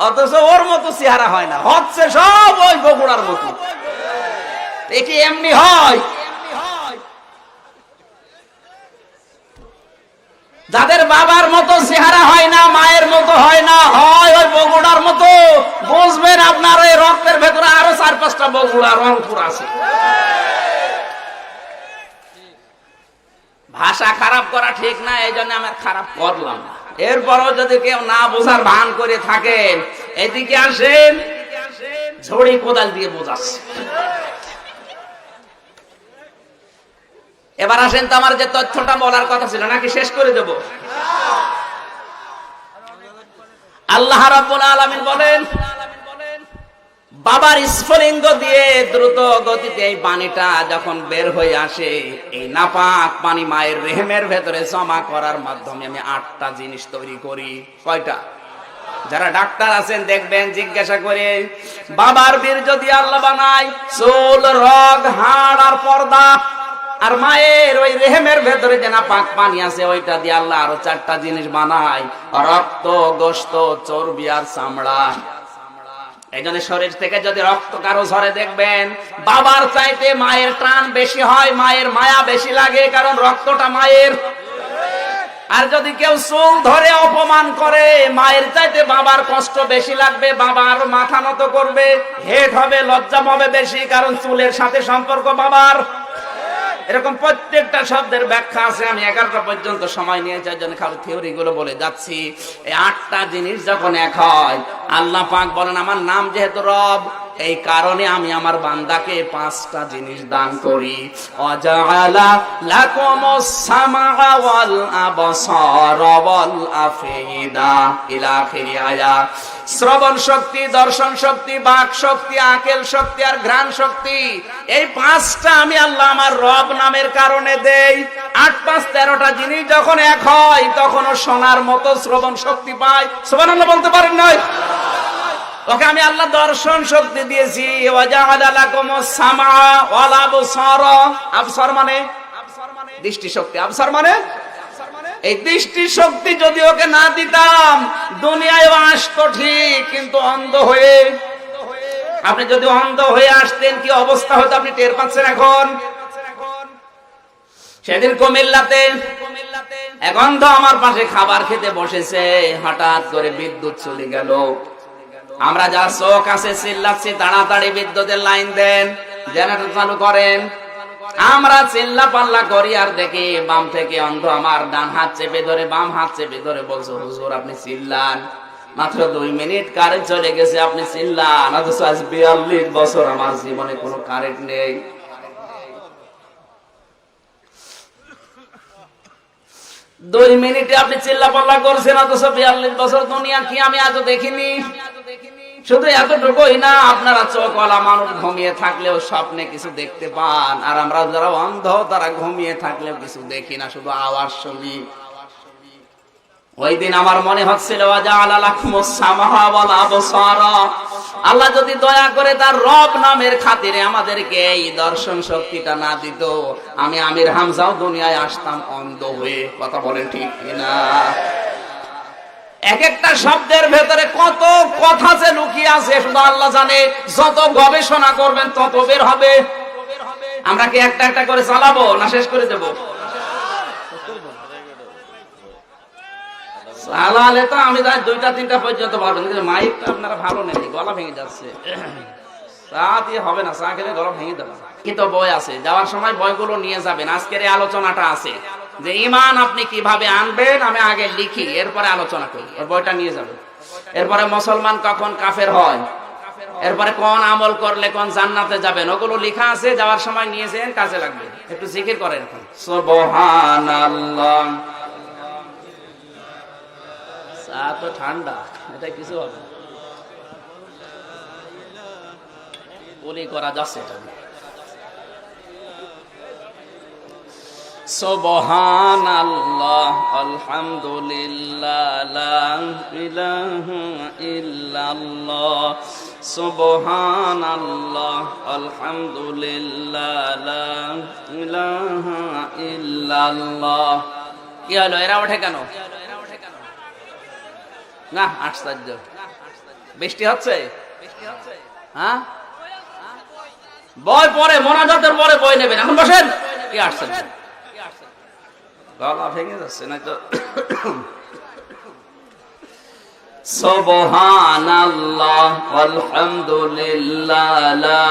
অথচ ওর মতো চেহারা হয় না, হচ্ছে সব ওই বগুড়ার মতো। এটি এমনি হয়, যাদের বাবার মতো চেহারা হয় না, মায়ের মতো হয় না, হয় ওই বগুড়ার মতো। বুঝবেন আপনার এই রক্তের ভেতরে আরো 4-5টা বগুড়া রংপুর আছে। ভাষা খারাপ করা ঠিক না, এই জন্য আমি খারাপ করলাম না। এরপরও যদি কেউ না বোঝার ভান করে থাকেন, এদিকে আসেন, ঝড়ি কোদাল দিয়ে বোঝাচ্ছে। এবার আসেন তো, আমার যে তথ্যটা বলার কথা ছিল নাকি শেষ করে দেব? আল্লাহ রাব্বুল আলামিন বলেন, বাবার স্ফুলিঙ্গ দিয়ে দ্রুত গতিতে এই পানিটা যখন বের হয়ে আসে, এই নাপাক পানি মায়ের রেহেমের ভেতরে জমা করার মাধ্যমে আমি 8টা জিনিস তৈরি করি। কয়টা? যারা ডাক্তার আছেন দেখবেন, জিজ্ঞাসা করে, বাবার বীর্য দিয়ে আল্লাহ বানায় চুল, রগ, হাড় আর পর্দা, আর মায়ের ওই রেহেমের ভেতরে যে নাপাক পানি আছে ওইটা দিয়ে আল্লাহ আরো 4টা জিনিস বানায়, রক্ত, গোশত, চর্বি আর চামড়া। এই জন্য শরীর থেকে যদি রক্ত কারো ঝরে দেখবেন, বাবার চাইতে মায়ের টান বেশি হয়, মায়ের মায়া বেশি লাগে, কারণ রক্তটা মায়ের। আর যদি কেউ চুল ধরে অপমান করে, মায়ের চাইতে বাবার কষ্ট বেশি লাগবে, বাবার মাথা নত করবে, হেট হবে, লজ্জা হবে বেশি, কারণ চুলের সাথে সম্পর্ক বাবার। এরকম প্রত্যেকটা শব্দের ব্যাখ্যা আছে। আমি 11টা পর্যন্ত সময় নিয়ে যার জন্য খালি থিওরি গুলো বলে যাচ্ছি। এই 8টা জিনিস যখন এক হয়, আল্লাহ পাক বলেন আমার নাম যেহেতু রব, এই কারণে আমি আমার বান্দাকে 5টা জিনিস দান করি। ওয়াজআলা লাকুমুস সামআ ওয়াল আবসারা ওয়াল আফিদা ইলা আখিরি আয়াত। শ্রবণ শক্তি, দর্শন শক্তি, বাক শক্তি, আকেল শক্তি আর ঘ্রাণ শক্তি, এই 5টা আমি আল্লাহ আমার রব নামের কারণে দেই। 8 5 13টা জিনিস যখন এক হয়, তখনও সোনার মতো শ্রবণ শক্তি পায়। সুবহানাল্লাহ বলতে পারেন নয়? ওকে আমি আল্লাহ দর্শন শক্তি দিয়েছি। ওয়াজআলা লাকুমুস সামআ ওয়াল আবসারা, আবসার মানে দৃষ্টি শক্তি, আবসার মানে এই দৃষ্টি শক্তি যদি ওকে না দিতাম, দুনিয়ায় আসতো ঠিক, কিন্তু অন্ধ হয়ে। আপনি যদি অন্ধ হয়ে আসতেন কি অবস্থা হতো আপনি টের পাচ্ছেন এখন? সেদিন কুমিল্লাতে এক অন্ধ আমার পাশে খাবার খেতে বসেছে, হঠাৎ করে বিদ্যুৎ চলে গেল। আমরা যা চোখ আছে চিল্লাচ্ছি তাড়াতাড়ি বিদ্যুতের লাইন দেন, জেনারেটর চালু করেন। আমরা চিল্লা পাল্লা করি আর দেখি বাম থেকে অন্ধ আমার ডান হাত চেপে ধরে, বাম হাত চেপে ধরে বলছে হুজুর আপনি চিল্লান, মাত্র 2 মিনিট কারেন্ট চলে গেছে, আপনি চিল্লান। অথচ আজ 42 বছর আমার জীবনে কোনো কারেন্ট নেই। দুই মিনিটে আপনি চিল্লা পাল্লা করছেন, অথচ 42 বছর দুনিয়া কি আমি আজও দেখিনি। শুধু এতটুকুই না, আপনারা চোখওয়ালা মানুষ ঘুমিয়ে থাকলেও স্বপ্নে কিছু দেখতে পান, আর আমরা যারা অন্ধ তারা ঘুমিয়ে থাকলেও কিছু দেখি না, শুধু আওয়াজ শুনি। ওই দিন আমার মনে হচ্ছিল ওয়াজআলা লাকুমুস সামআ ওয়াল আবসারা, আল্লাহ যদি দয়া করে তার রব নামের খাতিরে আমাদেরকে এই দর্শন শক্তিটা না দিত, আমি আমির হামজাও দুনিয়ায় আসতাম অন্ধ হয়ে। কথা বলেন ঠিক কিনা? এক একটা শব্দের ভেতরে কত কথা যে লুকিয়ে আছে শুধু আল্লাহ জানে। যত গবেষণা করবেন তত বের হবে। আমরা কি একটা একটা করে চালাবো না শেষ করে দেব? চালালে তো আমি যাই 2টা 3টা পর্যন্ত পারবেন, কিন্তু মাইকটা আপনারা ভালো নেই, গলা ভেঙে যাচ্ছে। চা দিয়ে হবে না, চা খেলে গলা ভেঙে যাবে। কিন্তু বই আছে, যাওয়ার সময় বইগুলো নিয়ে যাবেন। আজকের এই আলোচনাটা আছে যে ঈমান আপনি কিভাবে আনবেন, আমি আগে লিখি, এরপরে আলোচনা করি। ওই বইটা নিয়ে যাবেন। এরপরে মুসলমান কখন কাফের হয়, এরপরে কোন আমল করলে কোন জান্নাতে যাবেন, ওগুলো লেখা আছে। যাওয়ার সময় নিয়ে যান, কাজে লাগবে। একটু জিকির করেন এখন। সুবহানাল্লাহ। চা তো ঠান্ডা, এটা কিছু হবে বলি করা যাচ্ছে এটা। সুবহানাল্লাহ আলহামদুলিল্লাহ লা ইলাহা ইল্লাল্লাহ, সুবহানাল্লাহ আলহামদুলিল্লাহ লা ইলাহা ইল্লাল্লাহ। কি হলো, এরা ওঠে কেন? না আশ্চর্য, বৃষ্টি হচ্ছে। হ্যাঁ, বই পরে মোনাজাতের পরে বই নেবেন, এখন বসেন। কি আশ্চর্য, গলা ভেঙে যাচ্ছে না তো। সুবহানাল্লাহ আলহামদুলিল্লাহ লা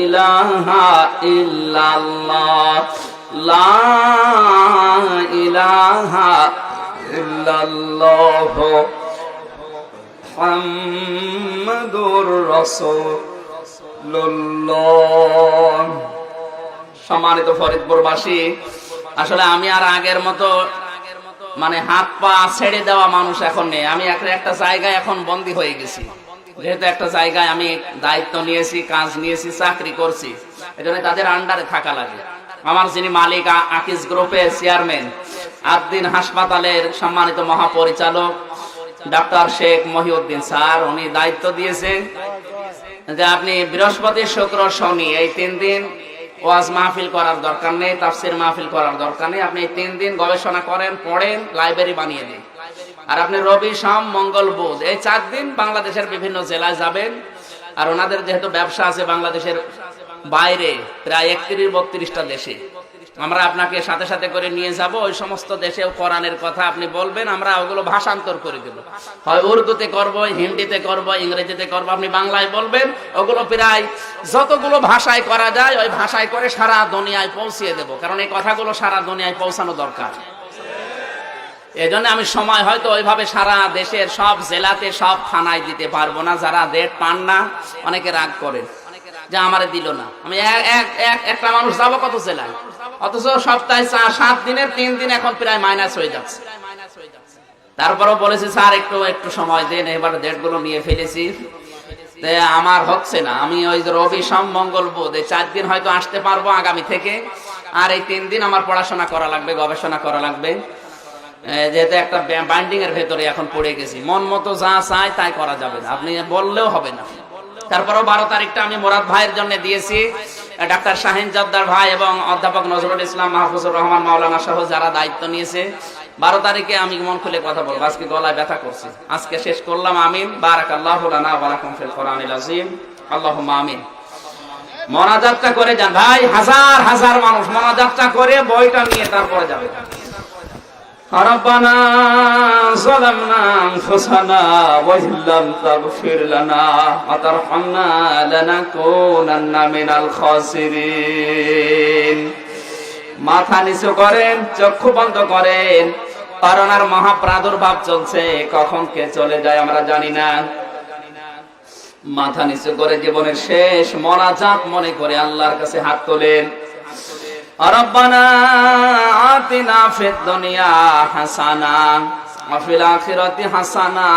ইলাহা ইল্লাল্লাহ, লা ইলাহা ইল্লাল্লাহ মুহাম্মাদুর রাসূলুল্লাহ। সম্মানিত ফরিদপুরবাসী, আসলে আমি আর আগের মতো মানে হাত পা ছেড়ে দেওয়া মানুষ এখন নেই। আমি একটা জায়গায় এখন বন্দী হয়ে গেছি। যেহেতু একটা জায়গায় আমি দায়িত্ব নিয়েছি, কাজ নিয়েছি, চাকরি করছি, এজন্য তাদের আন্ডারে থাকা লাগে। আমার যিনি মালিক, আকিজ গ্রুপের চেয়ারম্যান, আদ্দিন হাসপাতালের সম্মানিত মহাপরিচালক ডাক্তার শেখ মহিউদ্দিন স্যার, উনি দায়িত্ব দিয়েছেন যে আপনি বৃহস্পতি, শুক্র, শনি এই 3 দিন ওয়াজ মাহফিল করার দরকার নেই, তাফসীর মাহফিল করার দরকার নেই। আপনি 3 দিন গবেষণা করেন, পড়েন, লাইব্রেরি বানিয়ে দিন। আর আপনি রবি, সোম, মঙ্গল, বুধ এই 4 দিন বাংলাদেশের বিভিন্ন জেলায় যাবেন। আর ওনাদের যেহেতু ব্যবসা আছে বাংলাদেশের বাইরে প্রায় 31-32টা দেশে, আমরা আপনাকে সাথে সাথে করে নিয়ে যাব, ওই সমস্ত দেশেও কোরআনের কথা আপনি বলবেন, আমরা ওগুলো ভাষান্তর করে দেব। হয় উর্দুতে করব, হিন্দিতে করব, ইংরেজিতে করব, আপনি বাংলায় বলবেন। ওগুলো প্রায় যতগুলো ভাষায় করা যায় ওই ভাষায় করে সারা দুনিয়ায় পৌঁছিয়ে দেব, কারণ এই কথাগুলো সারা দুনিয়ায় পৌঁছানো দরকার। এজন্য আমি সময় হয়তো ওইভাবে সারা দেশের সব জেলাতে সব থানায় দিতে পারবো না। যারা ডেট পান না অনেকে রাগ করেন যে আমারে দিল না। আমি একটা মানুষ যাবো কত জেলায়, অথচ সপ্তাহে 7 দিনের 3 দিন এখন প্রায় মাইনাস হয়ে যাচ্ছে। তারপরেও বলেছি স্যার একটু সময় দেন, এবার ডেট গুলো নিয়ে ফেলেছি, আমার হচ্ছে না। আমি ওই রবি সোম মঙ্গল বুধ এই 4 দিন হয়তো আসতে পারবো আগামী থেকে, আর এই 3 দিন আমার পড়াশোনা করা লাগবে, গবেষণা করা লাগবে, যেহেতু একটা বাইন্ডিং এর ভেতরে এখন পড়ে গেছি। মন মতো যা চাই তাই করা যাবে না, আপনি বললেও হবে না। তারপরেও 12 তারিখটা আমি মুরাদ ভাইয়ের জন্য দিয়েছি, ডাক্তার শাহিন জব্দার ভাই এবং অধ্যাপক নজরুল ইসলাম, মাহফুজুর রহমান মাওলানা সহ যারা দায়িত্ব নিয়েছে। 12 তারিখে আমি মন খুলে কথা বলবো, আজকে গলায় ব্যথা করছি। আজকে শেষ করলাম। আমিন। বারাকাল্লাহু লানা ওয়া লাকুম ফিল কোরআনিল আযীম। আল্লাহুম্মা আমিন। মোনাজাতটা করে যান ভাই, হাজার হাজার মানুষ মোনাজাতটা করে বইটা নিয়ে তারপরে যাবে। ربنا ظلمنا أنفسنا وإن لم تغفر لنا وترحمنا لنكونن من الخاسرين। মাথা নিচু করেন, চক্ষু বন্ধ করেন। করোনার মহাপ্রাদুর্ভাব চলছে, কখন কে চলে যায় আমরা জানি না। মাথা নিচু করে জীবনের শেষ মোনাজাত মনে করে আল্লাহর কাছে হাত তোলেন। ربنا آتنا في الدنيا حسنة وفي الآخرة حسنة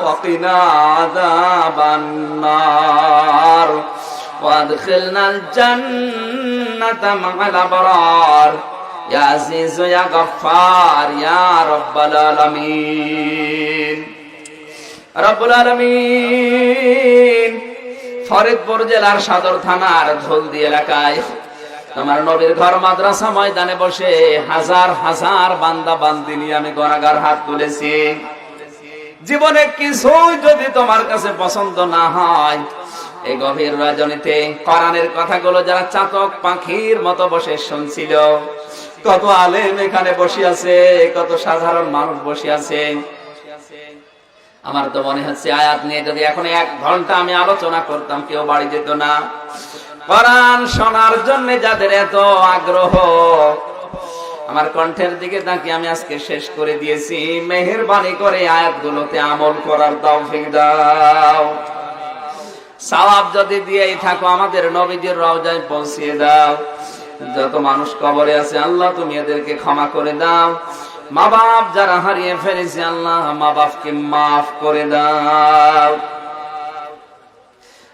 وقنا عذاب النار وادخلنا الجنة مع الأبرار يا عزيز يا غفار يا رب العالمين। رب العالمين ফরিদপুর জেলার সদর থানার ধলদি এলাকায় তোমার নবীর ঘর মাদ্রাসা ময়দানে বসে হাজার হাজার বান্দা বান্দি নিয়ে আমি গুনাহগার হাত তুলেছি। জীবনে কিছুই যদি তোমার কাছে পছন্দ না হয়, এই গভীর রজনীতে কোরআনের কথাগুলো যারা চাতক পাখির মতো বসে শুনছিল, কত আলেম এখানে বসে আছে, কত সাধারণ মানুষ বসে আছে। আমার তো মনে হচ্ছে আয়াত নিয়ে যদি এখন 1 ঘন্টা আমি আলোচনা করতাম কেউ বাড়ি যেত না। কোরআন শোনার জন্য যাদের এত আগ্রহ, আমার কণ্ঠের দিকে তাকিয়ে আমি আজকে শেষ করে দিয়েছি। মেহেরবানি করে আয়াতগুলোতে আমল করার তৌফিক দাও। সওয়াব যদি দিয়েই থাকো আমাদের নবীজির রওজায় পৌঁছিয়ে দাও। যত মানুষ কবরে আছে আল্লাহ তুমি এদেরকে ক্ষমা করে দাও। মা বাপ যারা হারিয়ে ফেলেছে আল্লাহ মা বাপকে মাফ করে দাও।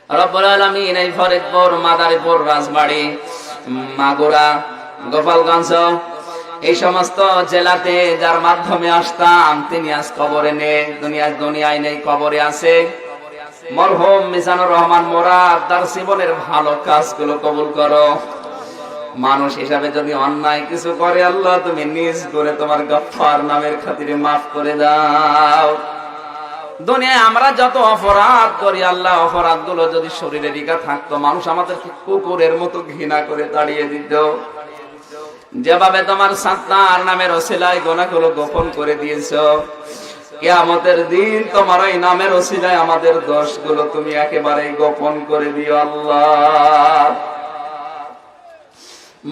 রব্বুল আলামিন এই ফরিদপুর, মাদারীপুর, রাজবাড়ী, মাগুরা, গোপালগঞ্জ এই সমস্ত জেলাতে যার মাধ্যমে আসতাম তিনি আজ কবরে নেই, দুনিয়ায় নেই, কবরে আছে। মরহুম মিজানুর রহমান মোরাদ, তার জীবনের ভালো কাজগুলো কবুল করো। মানুষ হিসাবে যদি অন্যায় কিছু করে আল্লাহ তুমি নিজ করে তোমার গফফার নামের খাতিরে মাফ করে দাও। দুনিয়ায় আমরা যত অপরাধ করি আল্লাহ, অপরাধ গুলো যদি শরীরে রিকা থাকতো মানুষ আমাদেরকে কুকুরের মতো ঘৃণা করে তাড়িয়ে দিত। যেভাবে তোমার সাত্তার নামের ওসিলায় গুনাহগুলো গোপন করে দিয়েছো, কিয়ামতের দিন তোমার ওই নামের ওসিলায় আমাদের দোষগুলো তুমি একেবারে গোপন করে দিও আল্লাহ।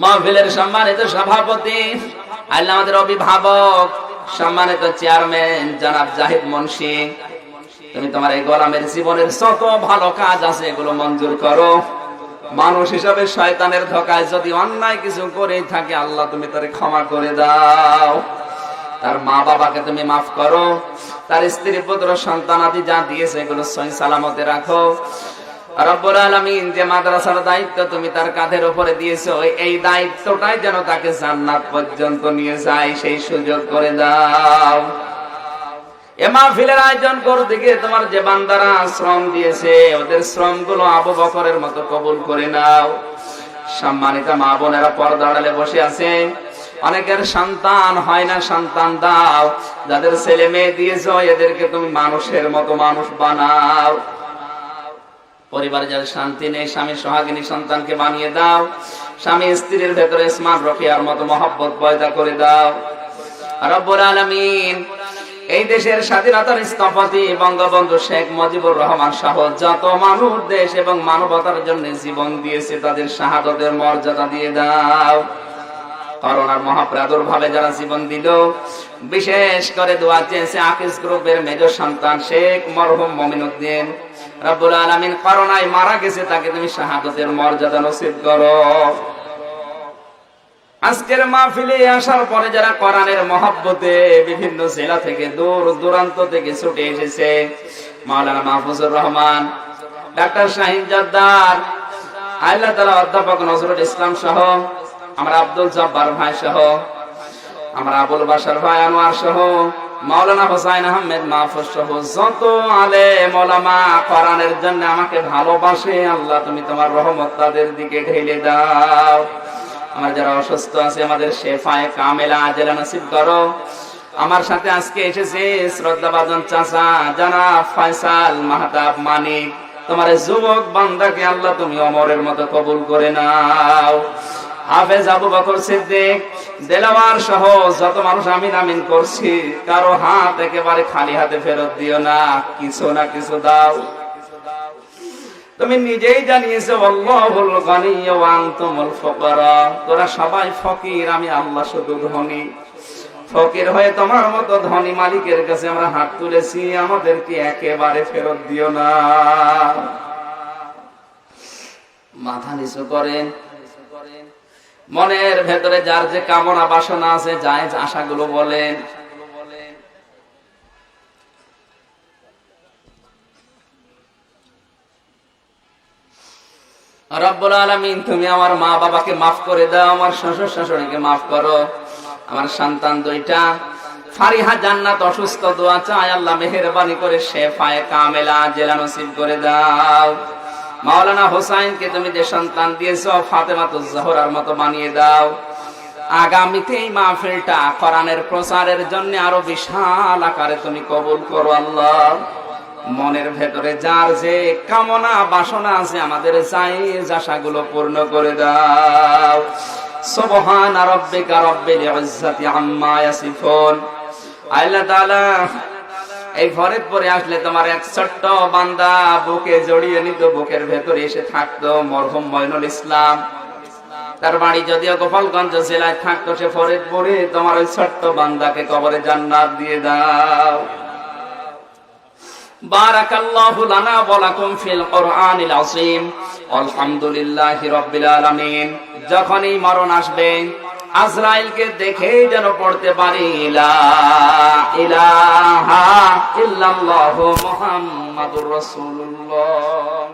মাহফিলের সম্মানিত সভাপতি, আল্লাহ আমাদের অভিভাবক, সম্মানিত চেয়ারম্যান জনাব জাহিদ মুন্সি, তুমি তোমার এই গোলামের জীবনের যত ভালো কাজ আছে এগুলো মঞ্জুর করো। মানুষ হিসাবে শয়তানের ধোঁকায় যদি অন্যায় কিছু করে থাকে আল্লাহ তুমি তারে ক্ষমা করে দাও। তার মা বাবাকে তুমি মাফ করো। তার স্ত্রী পুত্র সন্তানাদি যা দিয়েছে এগুলো সহি সালামতে রাখো। রব্বুল আলামিন যে মাদ্রাসার দায়িত্ব তুমি তার কাঁধের উপরে দিয়েছো, এই দায়িত্বটাই যেন তাকে জান্নাত পর্যন্ত নিয়ে যায় সেই সুযোগ করে দাও। এ মাহফিলের আয়োজন করতে গিয়ে তোমার যে বান্দারা শ্রম দিয়েছে ওদের শ্রমগুলো আবু বকরের মতো কবুল করে নাও। সম্মানিত মা বোনেরা পর্দা আড়ালে বসে আছে, অনেকের সন্তান হয় না, সন্তান দাও। যাদের ছেলে মেয়ে দিয়েছো এদেরকে তুমি মানুষের মতো মানুষ বানাও। পরিবারে যার শান্তি নেই, স্বামী সোহাগিনী সন্তানকে বানিয়ে দাও। স্বামী স্ত্রীর ভেতরে ইসমাত রফিয়ার মতো মহব্বত পয়দা করে দাও রব্বুল আলামিন। এই দেশের স্বাধীনতার স্থপতি বঙ্গবন্ধু শেখ মুজিবুর রহমান সহ যত মানুষ দেশ এবং মানবতার জন্য জীবন দিয়েছে তাদের শাহাদাতের মর্যাদা দিয়ে দাও। করোনার মহাপ্রাদুর্ভাবে যারা জীবন দিল, বিশেষ করে দোয়া চেয়েছে আকিস গ্রুপের মেজ সন্তান শেখ মরহুম মমিনুদ্দিন। রব্বুল আলামিন করোনায় মারা গেছে, তাকে তুমি শাহাদাতের মর্যাদা নসিব করো। আজকের মাহফিলে আসার পরে যারা কোরআনের মহব্বতে বিভিন্ন জেলা থেকে দূর দূরান্ত থেকে ছুটে এসেছে, মাওলানা মাহফুজুর রহমান, ডাক্তার শাহিন জর্দার, আল্লাহ তাআলা অধ্যাপক নজরুল ইসলাম সহ, আমরা আব্দুল জব্বার ভাই সহ, আমরা আবুল বাশার ভাই আনোয়ার সহ, মাওলানা হোসাইন আহমেদ মাহফুজ সহ যত আলেম ওলামা কোরআনের জন্য আমাকে ভালোবাসে, আল্লাহ তুমি তোমার রহমত তাদের দিকে ঢেলে দাও। আমার যারা অসুস্থ আছে আমাদের শেফায়ে কামেলা আজেলা নসিব করো। আমার সাথে আজকে এসেছে শ্রদ্ধাভাজন চাচা জনাব ফয়সাল মাহতাব মানিক, তোমার যুবক বান্দাকে আল্লাহ তুমি ওমরের মতো কবুল করে নাও। হাফেজ আবু বকর সিদ্দিক, দেলাওয়ার সহ যত মানুষ আমিন আমিন করছি, কারো হাত একেবারে খালি হাতে ফেরত দিও না, কিছু না কিছু দাও। তুমি নিজেই জানিয়েছো আল্লাহুল গনি ওয়া আনতুমুল ফুকারা, তোরা সবাই ফকির, আমি আল্লাহ শুধু ধনী। ফকির হয়ে তোমার মতো ধনী মালিকের কাছে আমরা হাত তুলেছি, আমাদেরকে একেবারে ফেরত দিও না। মাথা নিচু করেন। মনের ভেতরে যার যে কামনা বাসনা আছে, জায়েজ আশাগুলো বলেন। রব্বুল আলামিন তুমি আমার মা বাবাকে মাফ করে দাও, আমার শ্বশুর শাশুড়িকে মাফ করো, আমার সন্তান দুইটা ফারিহা জান্নাত অসুস্থ, দোয়া চায় আল্লাহ মেহেরবানি করে শেফায়ে কামেলা আজেলা নসিব করে দাও। মাওলানা হোসাইনকে তুমি যে সন্তান দিয়েছো ফাতেমাতুজ জোহরার মতো বানিয়ে দাও। আগামীতে এই মাহফিলটা কোরআনের প্রচারের জন্য আরো বিশাল আকারে তুমি কবুল করো আল্লাহ। মনের ভেতরে যার যে কামনা বাসনা আছে আমাদের জায়েজ আশাগুলো পূর্ণ করে দাও। সুবহানা রাব্বিকা রাব্বিল ইজ্জাতি আম্মা ইয়াসিফুন। আল্লাহ তাআলা এই ফরিদপুরে আসলে তোমার এক ছোট্ট বান্দা বুকে জড়িয়ে নিত, বুকের ভেতরে এসে থাকতো মরহুম মঈনুল ইসলাম। তার বাড়ি যদিও গোপালগঞ্জ জেলায় থাকতো, সে ফরিদপুরে, তোমার ওই ছোট্ট বান্দাকে কবরে জান্নাত দিয়ে দাও। বারাকাল্লাহু লানা ওয়া লাকুম ফিল কোরআনিল আযীম। আলহামদুলিল্লাহি রাব্বিল আলামিন। যখনই মরণ আসবে আজরাইলকে দেখেই যেন পড়তে পারি লা ইলাহা ইল্লাল্লাহু মুহাম্মাদুর রাসূলুল্লাহ।